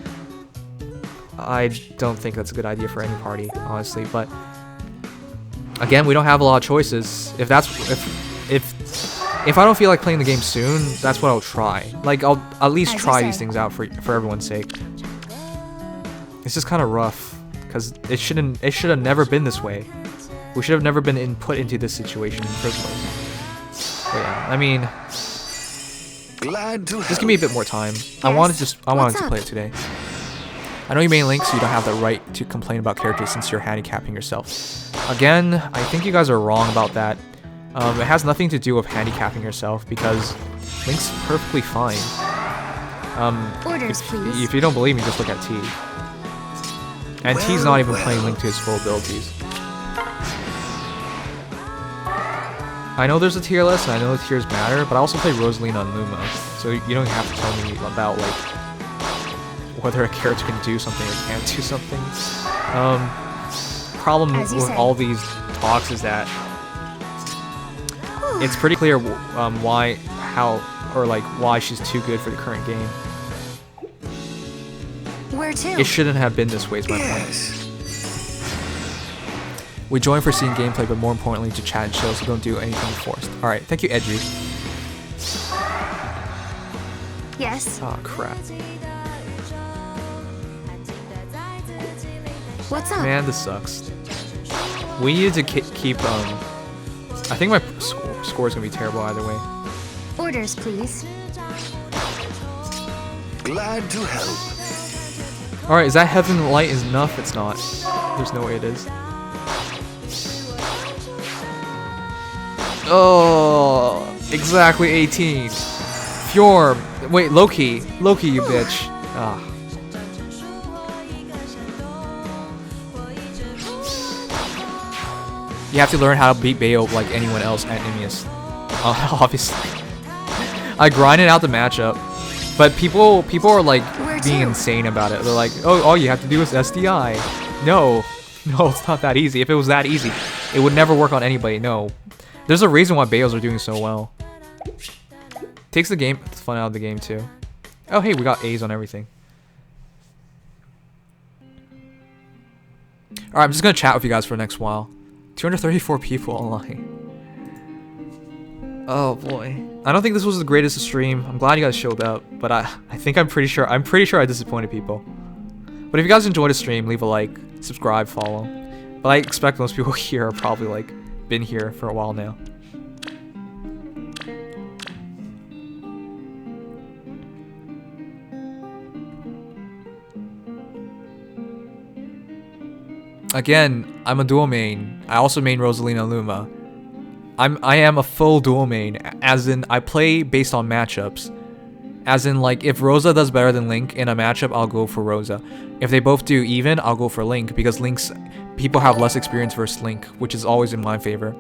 I don't think that's a good idea for any party, honestly, but... Again, we don't have a lot of choices. If I don't feel like playing the game soon, that's what I'll try. Like, I'll at least try these things out for everyone's sake. It's just kind of rough, because it should have never been this way. We should have never been put into this situation in the first place. But yeah, I mean, just give me a bit more time. I wanted to play it today. I know you main Link, so you don't have the right to complain about characters since you're handicapping yourself. Again, I think you guys are wrong about that. It has nothing to do with handicapping yourself because Link's perfectly fine. If you don't believe me, just look at T. And T's not even playing Link to his full abilities. I know there's a tier list, and I know the tiers matter, but I also play Rosalina and Luma, so you don't have to tell me about like whether a character can do something or can't do something. Problem with all these talks is that it's pretty clear why she's too good for the current game. Where to? It shouldn't have been this way, is my point. We join for seeing gameplay, but more importantly to chat and chill, so don't do anything forced. Alright, thank you, Edgy. Yes. Oh crap. What's up? Man, this sucks. We needed to keep I think my score is gonna be terrible either way. Orders, please. Glad to help. Alright, is that Heaven Light is enough? It's not. There's no way it is. Oh, exactly 18. Fjorm. Wait, Loki. Loki, you bitch. Ah. You have to learn how to beat Bayo like anyone else at Nimious. Obviously. I grinded out the matchup. But people are like being insane about it. They're like, oh, all you have to do is SDI. No, it's not that easy. If it was that easy, it would never work on anybody. No. There's a reason why Bayos are doing so well. Takes the fun out of the game too. Oh hey, we got A's on everything. Alright, I'm just gonna chat with you guys for the next while. 234 people online. Oh boy. I don't think this was the greatest stream. I'm glad you guys showed up, but I'm pretty sure I disappointed people. But if you guys enjoyed the stream, leave a like, subscribe, follow. But I expect most people here are probably like been here for a while now. Again, I'm a dual main. I also main Rosalina Luma. I am a full dual main, as in I play based on matchups. As in, like, if Rosa does better than Link in a matchup, I'll go for Rosa. If they both do even, I'll go for Link, because people have less experience versus Link, which is always in my favor.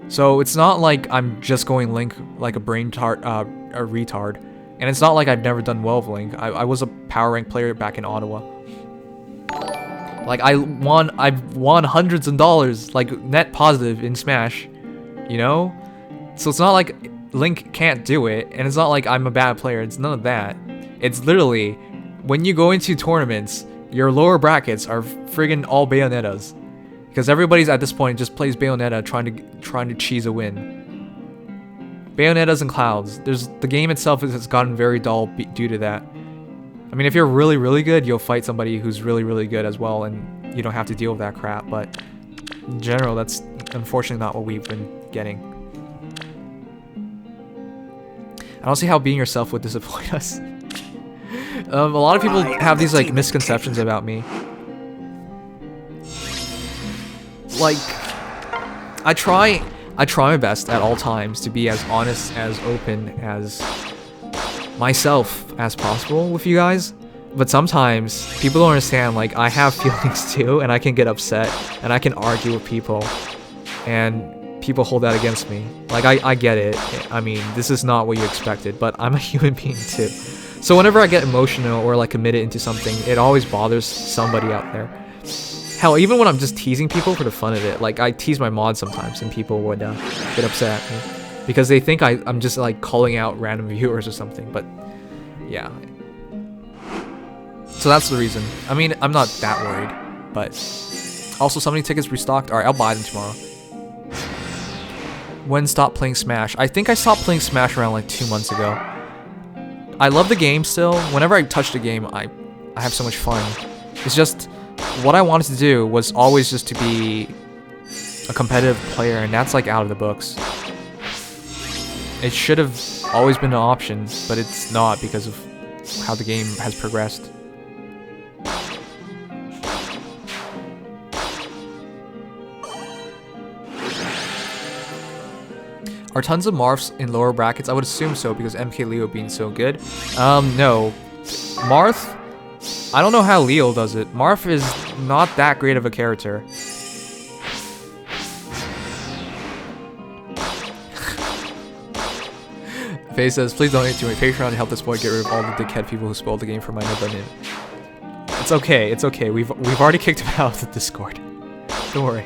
So it's not like I'm just going Link like a retard. And it's not like I've never done well with Link. I was a power rank player back in Ottawa. Like, I've won hundreds of dollars, like, net positive in Smash, you know? So it's not like Link can't do it, and it's not like I'm a bad player, it's none of that. It's literally, when you go into tournaments, your lower brackets are friggin' all Bayonettas. Because everybody's at this point just plays Bayonetta trying to cheese a win. Bayonettas and Clouds. The game itself has gotten very dull due to that. I mean, if you're really, really good, you'll fight somebody who's really, really good as well, and you don't have to deal with that crap. But in general, that's unfortunately not what we've been getting. I don't see how being yourself would disappoint us. A lot of people have these like misconceptions about me. Like, I try my best at all times to be as honest, as open, as myself as possible with you guys. But sometimes people don't understand, like, I have feelings too, and I can get upset, and I can argue with people, and people hold that against me. Like, I get it. I mean, this is not what you expected, but I'm a human being too. So whenever I get emotional or like committed into something, it always bothers somebody out there. Hell, even when I'm just teasing people for the fun of it, like I tease my mods sometimes and people would get upset at me because they think I'm just like calling out random viewers or something, but yeah. So that's the reason. I mean, I'm not that worried, but also so many tickets restocked. Alright, I'll buy them tomorrow. When stop playing Smash? I think I stopped playing Smash around like 2 months ago. I love the game still. Whenever I touch the game, I have so much fun. It's just, what I wanted to do was always just to be a competitive player, and that's like out of the books. It should have always been an option, but it's not because of how the game has progressed. Are tons of Marths in lower brackets? I would assume so because MK Leo being so good. No. Marth? I don't know how Leo does it. Marth is not that great of a character. Faye says, please donate to my Patreon to help this boy get rid of all the dickhead people who spoiled the game for my nib. It's okay, it's okay. We've already kicked him out of the Discord. Don't worry.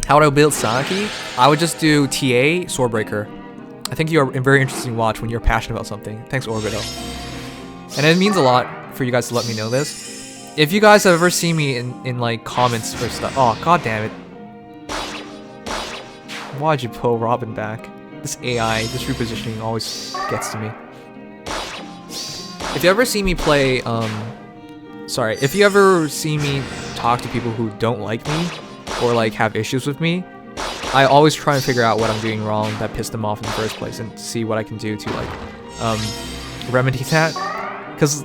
How would I build Saki? I would just do TA, Swordbreaker. I think you're a very interesting watch when you're passionate about something. Thanks, Orbital. And it means a lot for you guys to let me know this. If you guys have ever seen me in like comments or stuff. Oh, god damn it. Why'd you pull Robin back? This AI, this repositioning always gets to me. If you ever see me play, if you ever see me talk to people who don't like me, or like have issues with me, I always try and figure out what I'm doing wrong that pissed them off in the first place and see what I can do to like remedy that. Because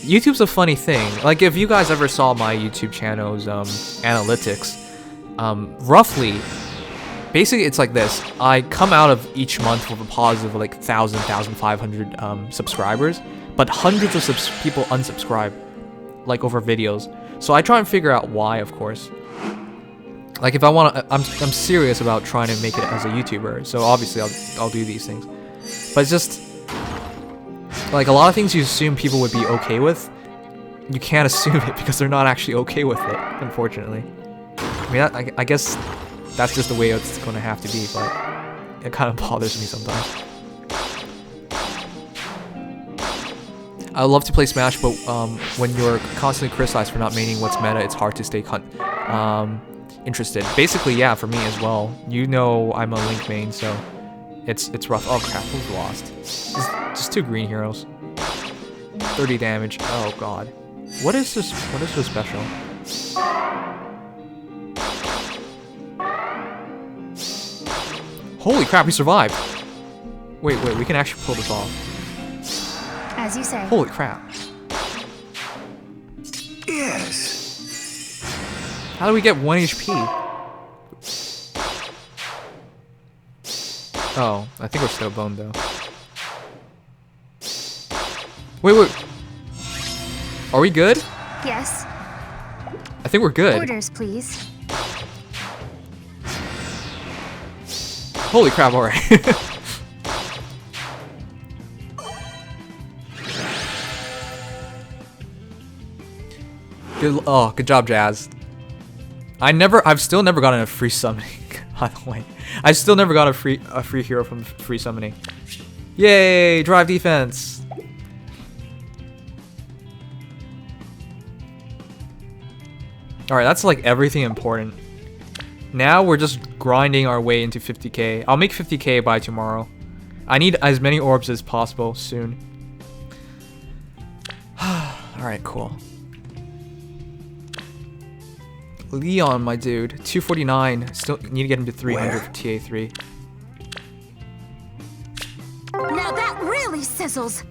YouTube's a funny thing. Like if you guys ever saw my YouTube channel's analytics, roughly, basically it's like this. I come out of each month with a positive like 1,000, 1,500 subscribers, but hundreds of people unsubscribe like over videos. So I try and figure out why, of course. Like if I want to, I'm serious about trying to make it as a YouTuber, so obviously I'll do these things. But it's just like a lot of things you assume people would be okay with, you can't assume it because they're not actually okay with it, unfortunately. I mean, I guess that's just the way it's going to have to be, but it kind of bothers me sometimes. I love to play Smash, but when you're constantly criticized for not maining what's meta, it's hard to stay interested. Basically, yeah, for me as well. You know I'm a Link main, so it's rough. Oh crap, we've lost. Just 2 green heroes. 30 damage. Oh god. What is this? What is so special? Holy crap, we survived! Wait, we can actually pull this off. As you say. Holy crap. Yes. How do we get 1 HP? Oh, I think we're still boned though. Wait. Are we good? Yes. I think we're good. Orders, please. Holy crap, alright. Good job, Jazz. I've still never gotten a free summoning, by the way. I've still never got a free hero from free summoning. Yay, drive defense. Alright, that's like everything important. Now we're just grinding our way into 50k. I'll make 50k by tomorrow. I need as many orbs as possible soon. Alright, cool. Leon, my dude. 249. Still need to get him to 300 for TA3. Now that really sizzles.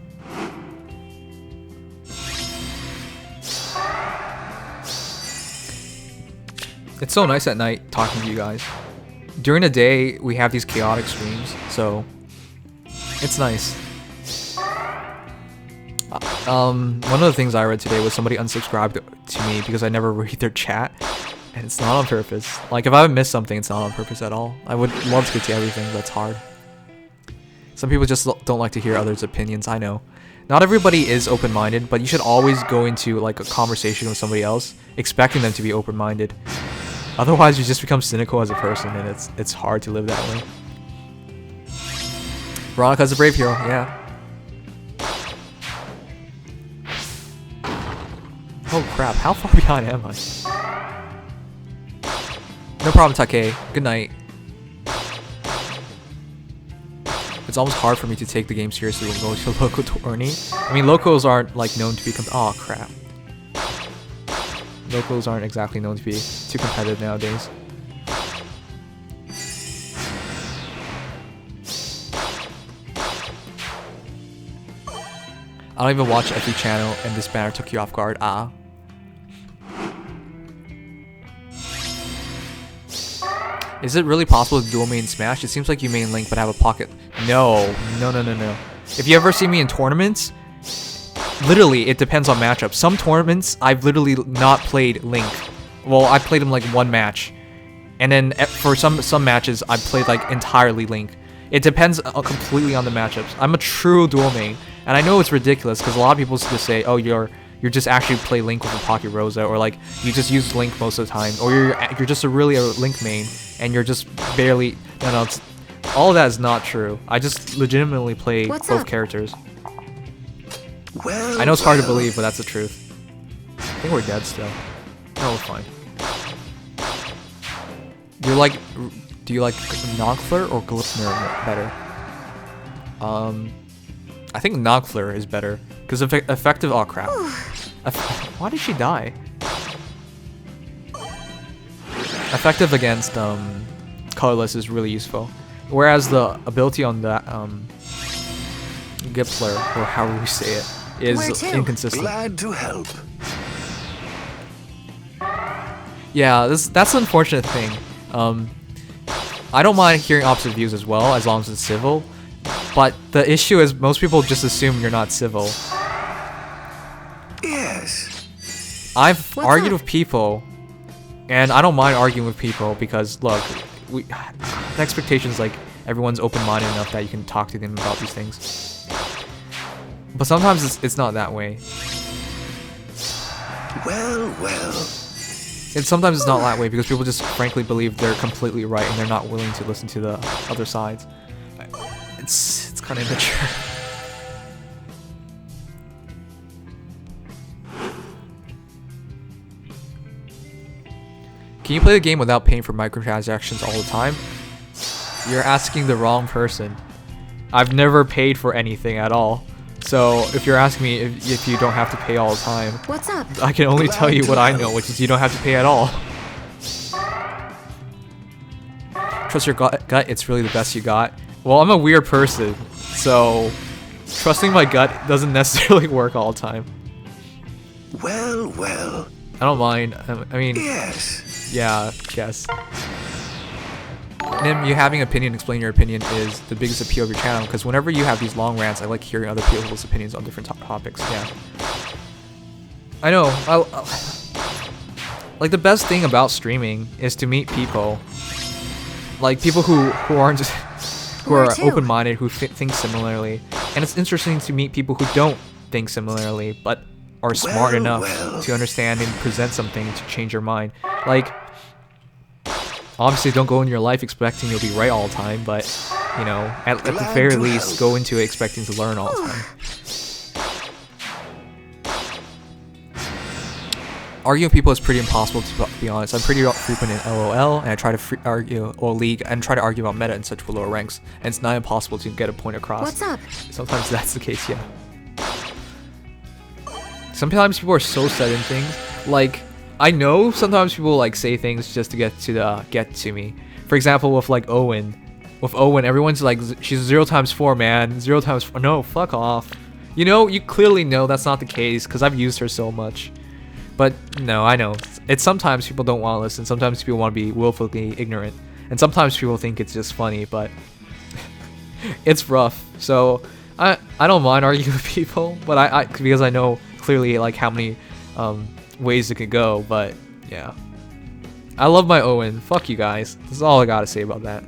It's so nice at night talking to you guys. During the day, we have these chaotic streams, so it's nice. One of the things I read today was somebody unsubscribed to me because I never read their chat, and it's not on purpose. Like, if I missed something, it's not on purpose at all. I would love to get to everything, but it's hard. Some people just don't like to hear others' opinions, I know. Not everybody is open-minded, but you should always go into like a conversation with somebody else expecting them to be open-minded. Otherwise, you just become cynical as a person, and it's hard to live that way. Veronica's a brave hero, yeah. Oh crap, how far behind am I? No problem, Take. Good night. It's almost hard for me to take the game seriously when going to a local tourney. I mean, locals aren't like known to be oh crap. Locals aren't exactly known to be too competitive nowadays. I don't even watch every channel, and this banner took you off guard. Ah. Is it really possible to dual main Smash? It seems like you main Link but have a pocket. No. No. If you ever see me in tournaments, literally, it depends on matchup. Some tournaments, I've literally not played Link. Well, I played him like one match. And then for some matches, I played like entirely Link. It depends completely on the matchups. I'm a true dual main. And I know it's ridiculous because a lot of people just say, oh, you're just actually play Link with a Pocket Rosa, or like you just use Link most of the time, or you're just a Link main and you're just barely. No, all of that is not true. I just legitimately play both characters. Well, I know it's hard to believe, but that's the truth. I think we're dead still. No, we're fine. Do you like Nogfleur or Glipner better? I think Nogfleur is better because effective. Oh crap! Why did she die? Effective against colorless is really useful, whereas the ability on that Gipler, or however we say it, is inconsistent. Glad to help. Yeah, that's the unfortunate thing. I don't mind hearing opposite views as well, as long as it's civil. But the issue is most people just assume you're not civil. Yes. I've argued with people, and I don't mind arguing with people because, look, the expectation is like everyone's open-minded enough that you can talk to them about these things. But sometimes it's not that way. Well. And sometimes it's not that way because people just frankly believe they're completely right and they're not willing to listen to the other sides. It's kind of immature. Can you play the game without paying for microtransactions all the time? You're asking the wrong person. I've never paid for anything at all. So if you're asking me if you don't have to pay all the time, what's up? I can only tell you what I know, which is you don't have to pay at all. Trust your gut, it's really the best you got. Well, I'm a weird person, so trusting my gut doesn't necessarily work all the time. Well. I don't mind. I mean, Yes. yeah, yes. Nim, you having an opinion, explain your opinion is the biggest appeal of your channel, because whenever you have these long rants, I like hearing other people's opinions on different topics. Yeah. I know. Like, the best thing about streaming is to meet people. Like, people who aren't just... who are open-minded, who think similarly. And it's interesting to meet people who don't think similarly, but are smart enough to understand and present something to change your mind. Like, obviously don't go in your life expecting you'll be right all the time, but, you know, at the very least, go into it expecting to learn all the time. arguing with people is pretty impossible, to be honest. I'm pretty frequent in LOL, and I try to argue, or League, and try to argue about meta and such for lower ranks, and it's not impossible to get a point across. What's up? Sometimes that's the case, yeah. Sometimes people are so set in things. Like, I know sometimes people like say things just to get to me. For example, with like Owen. With Owen, everyone's like, she's 0 times 4, man. 0 times 4. No, fuck off. You know, you clearly know that's not the case because I've used her so much. But no, I know. It's sometimes people don't want to listen. Sometimes people want to be willfully ignorant. And sometimes people think it's just funny, but it's rough. So I don't mind arguing with people, but because I know clearly like how many ways it could go. But yeah, I love my Owen. Fuck you guys. This is all I gotta say about that.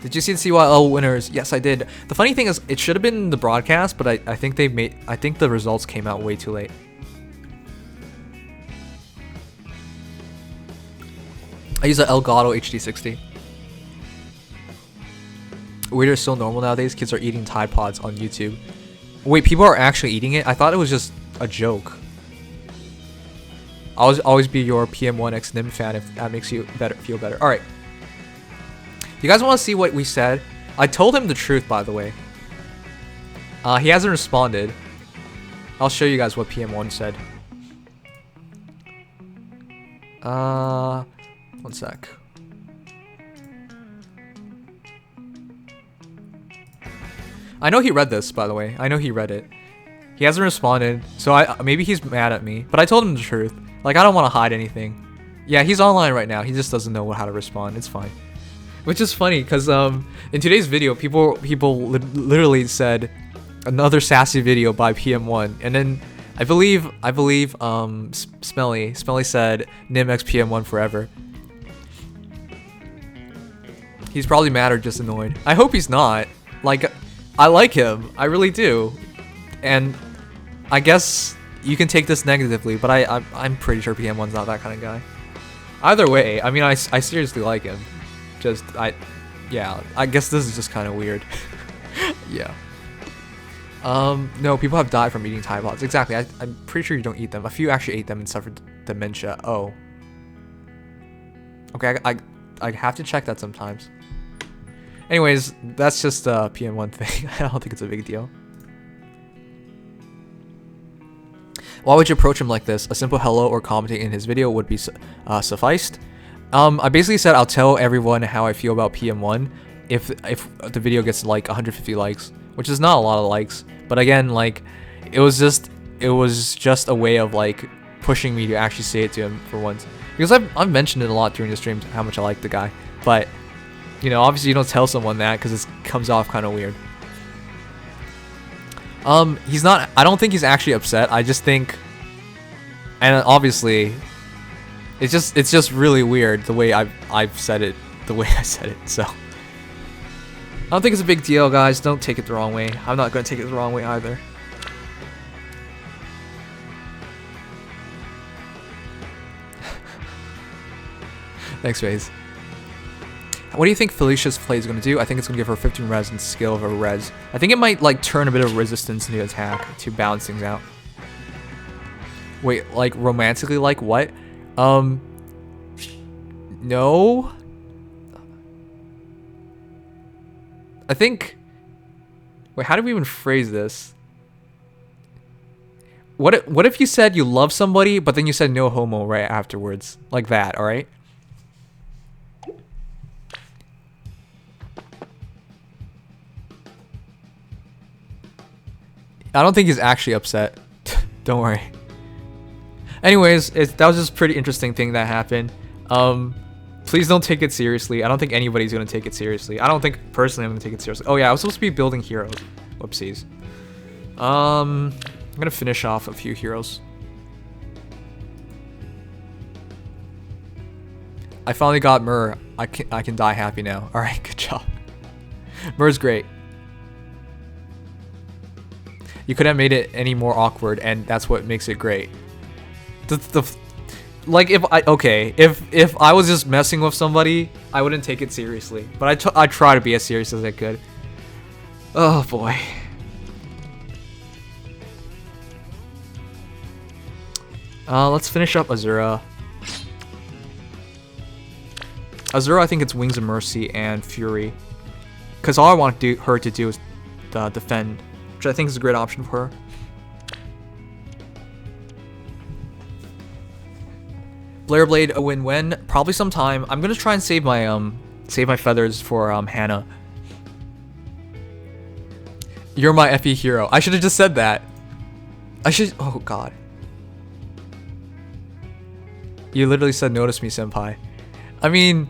Did you see the CYL winners? Yes, I did. The funny thing is, it should have been the broadcast, but I think I think the results came out way too late. I use a Elgato HD60. Weird is so normal nowadays. Kids are eating Tide Pods on YouTube. Wait, people are actually eating it? I thought it was just a joke. I'll always be your PM1X Nim fan if that makes you feel better. All right. You guys want to see what we said? I told him the truth, by the way. He hasn't responded. I'll show you guys what PM1 said. One sec. I know he read this, by the way. I know he read it. He hasn't responded, so maybe he's mad at me. But I told him the truth. Like, I don't want to hide anything. Yeah, he's online right now. He just doesn't know how to respond. It's fine. Which is funny, because in today's video, people literally said another sassy video by PM1, and then I believe Smelly said NimX PM1 forever. He's probably mad or just annoyed. I hope he's not. Like, I like him, I really do, and I guess you can take this negatively, but I'm pretty sure PM1's not that kind of guy. Either way, I mean, I seriously like him. Yeah, I guess this is just kind of weird. Yeah. No, people have died from eating Tide Pods. Exactly. I'm pretty sure you don't eat them. A few actually ate them and suffered dementia. Oh. Okay, I have to check that sometimes. Anyways, that's just a PM1 thing. I don't think it's a big deal. Why would you approach him like this? A simple hello or commenting in his video would be sufficed. I basically said I'll tell everyone how I feel about PM1 if the video gets like 150 likes, which is not a lot of likes, but again, like it was just a way of like pushing me to actually say it to him for once, because I've mentioned it a lot during the streams how much I like the guy, but you know, obviously you don't tell someone that because it comes off kind of weird. He's not. I don't think he's actually upset. I just think, and obviously. It's just really weird the way I've said it, the way I said it, so. I don't think it's a big deal, guys. Don't take it the wrong way. I'm not going to take it the wrong way either. Thanks, Faze. What do you think Felicia's play is going to do? I think it's going to give her 15 res and skill of her res. I think it might like turn a bit of resistance into attack to balance things out. Wait, like romantically like what? No. I think. Wait, how do we even phrase this? What if you said you love somebody, but then you said no homo right afterwards, like that? All right. I don't think he's actually upset. Don't worry. Anyways, that was just a pretty interesting thing that happened. Please don't take it seriously. I don't think anybody's going to take it seriously. I don't think, personally, I'm going to take it seriously. Oh yeah, I was supposed to be building heroes. Whoopsies. I'm going to finish off a few heroes. I finally got Myrrh. I can die happy now. Alright, good job. Myrrh's great. You couldn't have made it any more awkward, and that's what makes it great. Like if I was just messing with somebody, I wouldn't take it seriously. But I try to be as serious as I could. Oh boy. Let's finish up Azura. Azura, I think it's Wings of Mercy and Fury. Because all I want her to do is defend, which I think is a great option for her. Blair Blade a win-win, probably sometime. I'm gonna try and save my feathers for Hannah. You're my FE hero. I should have just said that. Oh god. You literally said notice me, senpai. I mean,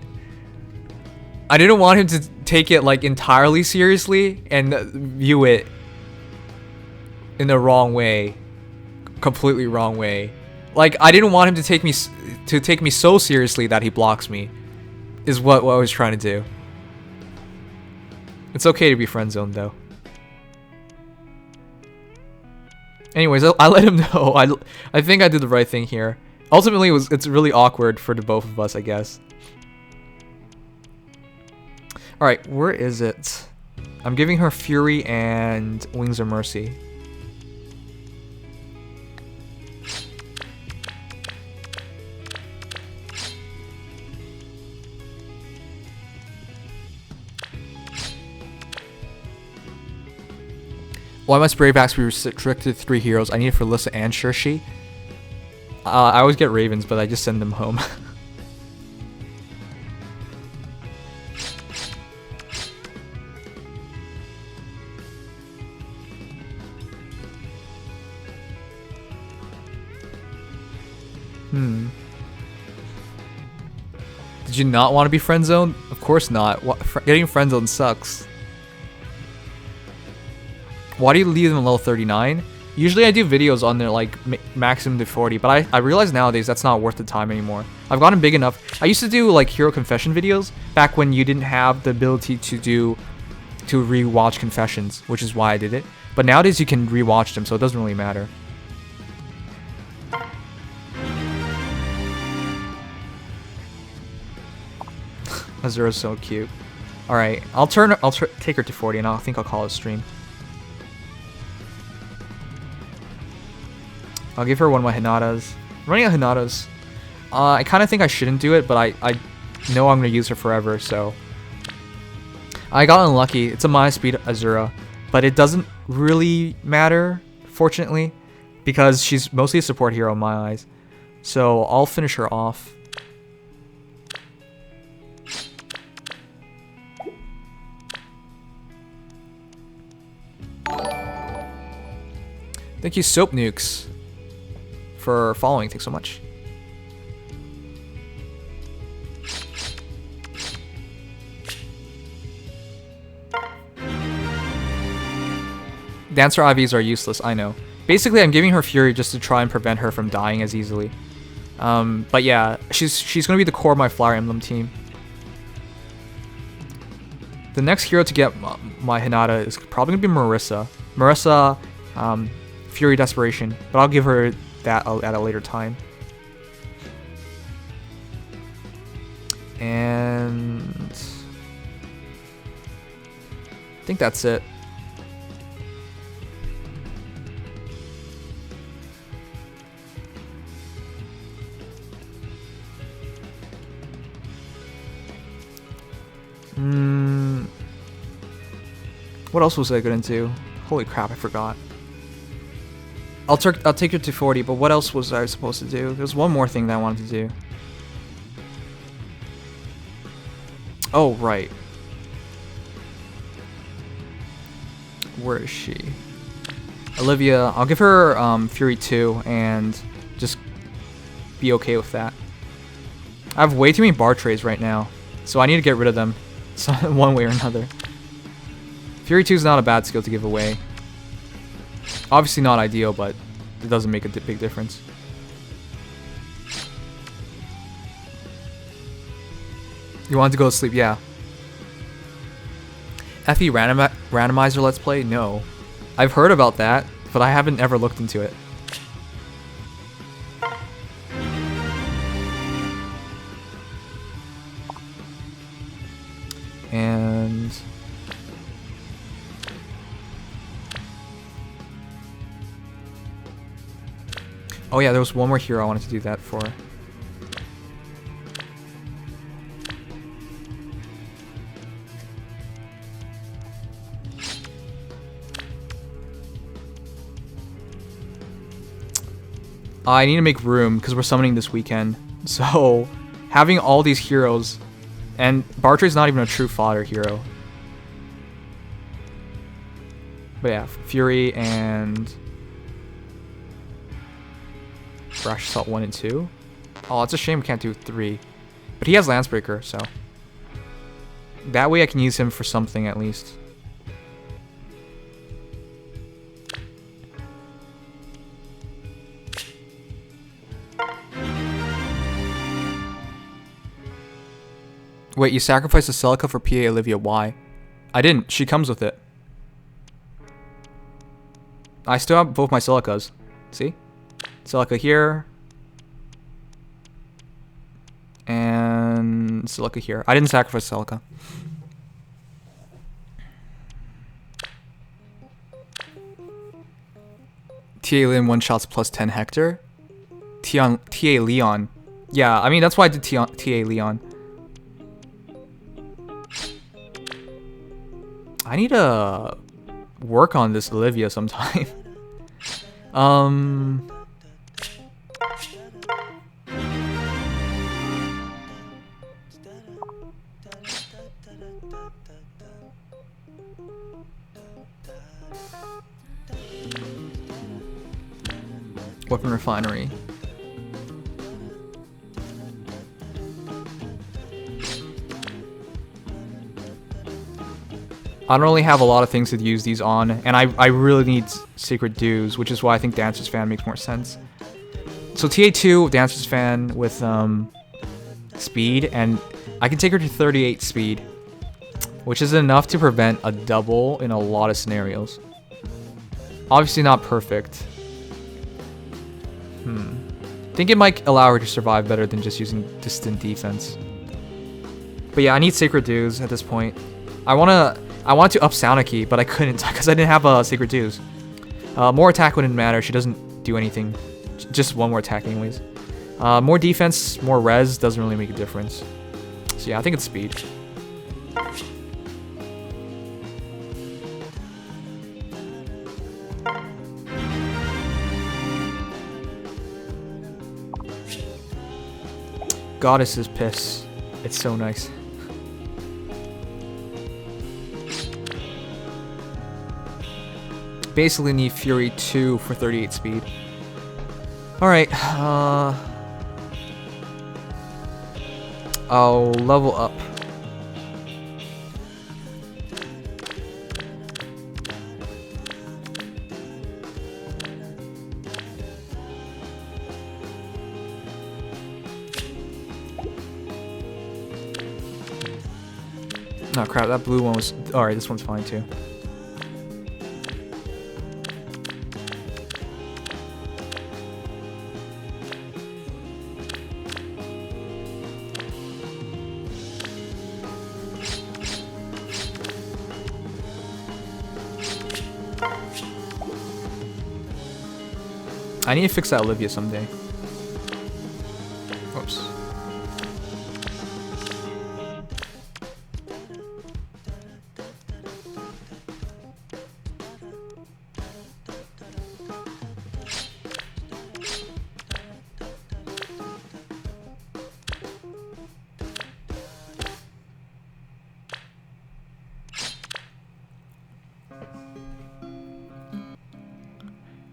I didn't want him to take it like entirely seriously and view it in the wrong way, completely wrong way. Like, I didn't want him to take me so seriously that he blocks me, is what I was trying to do. It's okay to be friend zoned though. Anyways, I let him know. I think I did the right thing here. Ultimately, it's really awkward for the both of us, I guess. Alright, where is it? I'm giving her Fury and Wings of Mercy. Why must Brave Axe be restricted to 3 heroes? I need it for Lissa and Shirshi. I always get Ravens, but I just send them home. Did you not want to be friend zoned? Of course not. Getting friend zoned sucks. Why do you leave them at level 39? Usually I do videos on their like maximum to 40, but I realize nowadays that's not worth the time anymore. I've gotten big enough. I used to do like hero confession videos back when you didn't have the ability to rewatch confessions, which is why I did it. But nowadays you can rewatch them, so it doesn't really matter. Azura's so cute. All right, I'll take her to 40, and I think I'll call it a stream. I'll give her one of my Hinatas. I'm running out of Hinatas. I kind of think I shouldn't do it, but I know I'm gonna use her forever, so I got unlucky. It's a minus speed Azura, but it doesn't really matter, fortunately, because she's mostly a support hero in my eyes. So I'll finish her off. Thank you, Soap Nukes, for following. Thanks so much. Dancer IVs are useless, I know. Basically, I'm giving her Fury just to try and prevent her from dying as easily. But yeah, she's gonna be the core of my Flower Emblem team. The next hero to get my Hinata is probably gonna be Marissa. Marissa, Fury Desperation, but I'll give her that at a later time. And I think that's it. What else was I gonna do? Holy crap, I forgot. I'll take her to 40, but what else was I supposed to do? There's one more thing that I wanted to do. Oh, right. Where is she? Olivia, I'll give her Fury 2 and just be okay with that. I have way too many bar trays right now, so I need to get rid of them one way or another. Fury 2 is not a bad skill to give away. Obviously not ideal, but it doesn't make a big difference. You want to go to sleep? Yeah. FE randomizer let's play? No. I've heard about that, but I haven't ever looked into it. And Oh yeah, there was one more hero I wanted to do that for. I need to make room because we're summoning this weekend. So, having all these heroes, and Bartray's not even a true fodder hero. But yeah, Fury and Rash Assault 1 and 2. Oh, it's a shame we can't do 3. But he has Lancebreaker, so that way I can use him for something at least. Wait, you sacrificed the Celica for PA Olivia. Why? I didn't. She comes with it. I still have both my Celicas. See? Celica here. And Celica here. I didn't sacrifice Celica. TA Leon one shots plus 10 Hector. TA Leon. Yeah, I mean, that's why I did TA Leon. I need to work on this Olivia sometime. Weapon refinery. I don't really have a lot of things to use these on, and I really need Secret Dues, which is why I think Dancer's Fan makes more sense. So TA2, Dancer's Fan with speed, and I can take her to 38 speed, which is enough to prevent a double in a lot of scenarios. Obviously not perfect. I think it might allow her to survive better than just using distant defense. But yeah, I need Sacred Dues at this point. I wanted to up Soundiki, but I couldn't because I didn't have a Sacred Dues. More attack wouldn't matter. She doesn't do anything. Just one more attack anyways. More defense, more res doesn't really make a difference. So yeah, I think it's speed. Goddess's Piss. It's so nice. Basically need Fury 2 for 38 speed. Alright, I'll level up. Oh crap, that blue one was... Alright, this one's fine too. I need to fix that Olivia someday. Whoops.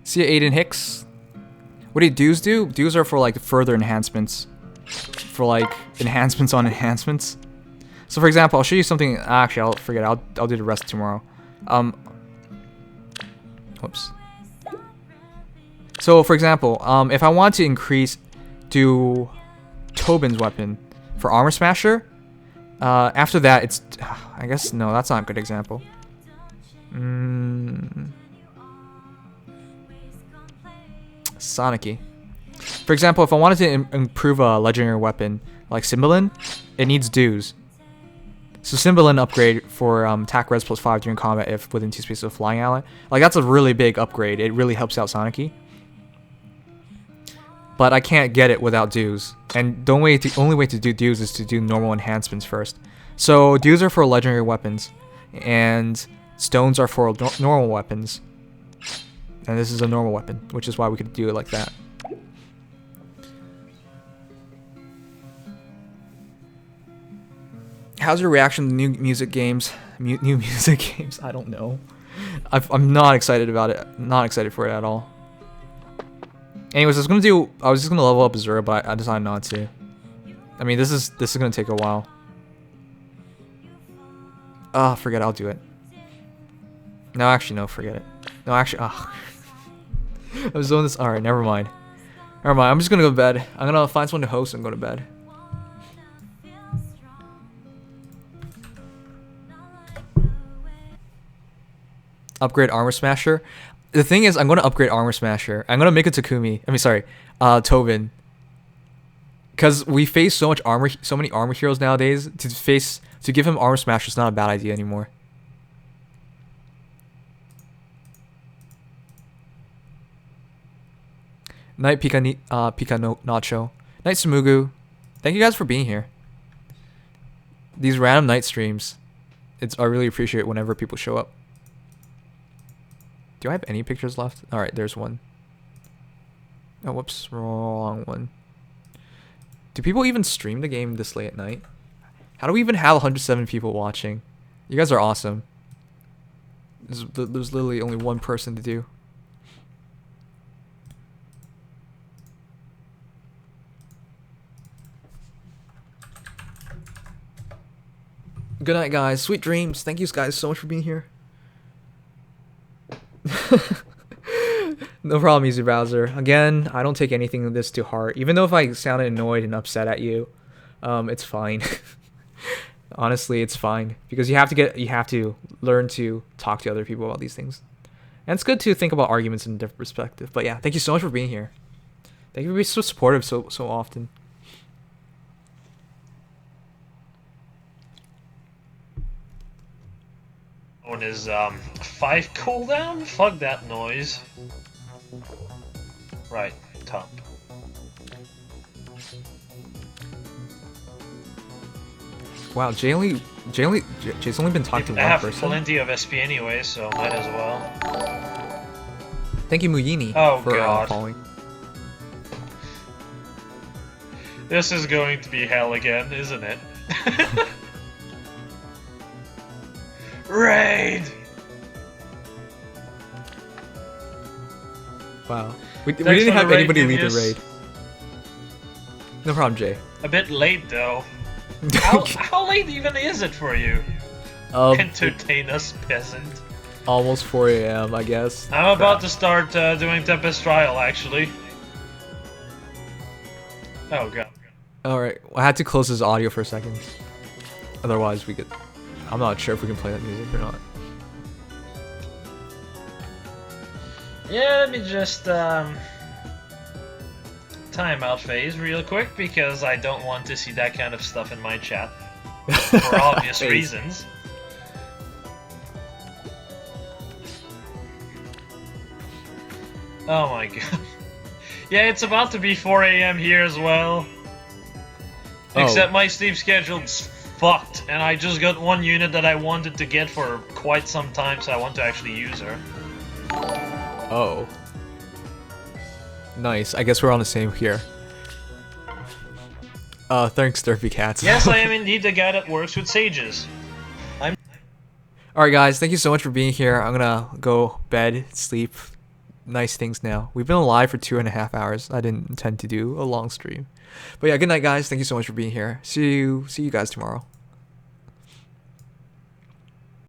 See ya, Aiden Hicks. What do dues do? Dues are for like further enhancements. For like enhancements on enhancements. So for example, I'll show you something. Actually, I'll forget. I'll do the rest tomorrow. Whoops. So for example, if I want to do Tobin's weapon for Armor Smasher, after that it's, I guess no, that's not a good example. Sonicki. For example, if I wanted to improve a legendary weapon like Cymbalin, it needs dues. So Cymbalin upgrade for attack res +5 during combat if within 2 spaces of flying ally. Like that's a really big upgrade. It really helps out Sonicki. but I can't get it without dues. And the only way to do dues is to do normal enhancements first. So dues are for legendary weapons, and stones are for normal weapons. And this is a normal weapon, which is why we could do it like that. How's your reaction to new music games? New music games? I don't know. I'm not excited about it. Not excited for it at all. Anyways, I was just gonna level up Azura, but I decided not to. I mean, this is gonna take a while. Ah, forget it, I'll do it. No, actually, no, forget it. No, actually, I was doing this. Alright, never mind. Never mind, I'm just gonna go to bed. I'm gonna find someone to host and go to bed. Upgrade Armor Smasher. The thing is, I'm gonna upgrade Armor Smasher. I'm gonna make it Takumi. I mean, sorry, Tobin. Because we face so many armor heroes nowadays. To give him Armor Smasher is not a bad idea anymore. Night Nacho. Night Sumugu. Thank you guys for being here. These random night streams. I really appreciate it whenever people show up. Do I have any pictures left? Alright, there's one. Oh, whoops. Wrong one. Do people even stream the game this late at night? How do we even have 107 people watching? You guys are awesome. There's literally only one person to do. Good night, guys. Sweet dreams. Thank you guys so much for being here. No problem, Easy Browser. Again, I don't take anything of this to heart. Even though if I sounded annoyed and upset at you, it's fine. Honestly, it's fine because you have to learn to talk to other people about these things, and it's good to think about arguments in a different perspective. But yeah, thank you so much for being here. Thank you for being so supportive so often. One is 5 cooldown? Fuck that noise. Right, top. Wow, Jay's only been talking to one person. I have plenty of SP anyway, so might as well. Thank you, Muyini, for following. This is going to be hell again, isn't it? Raid! Wow. We didn't have anybody lead the raid. No problem, Jay. A bit late, though. How late even is it for you? Entertain us, peasant. Almost 4 AM, I guess. I'm about to start doing Tempest Trial, actually. Oh, God. Alright, I had to close his audio for a second. Otherwise, we could... I'm not sure if we can play that music or not. Yeah, let me just time out phase real quick because I don't want to see that kind of stuff in my chat for obvious reasons. Oh my god. Yeah, it's about to be 4 AM here as well. Except my sleep schedule's fucked, and I just got one unit that I wanted to get for quite some time, so I want to actually use her. Oh. Nice. I guess we're on the same here. Thanks, Derpy Cats. Yes, I am indeed the guy that works with sages. Alright guys, thank you so much for being here. I'm gonna go bed, sleep, nice things now. We've been alive for 2.5 hours. I didn't intend to do a long stream. But yeah, good night guys. Thank you so much for being here. See you guys tomorrow.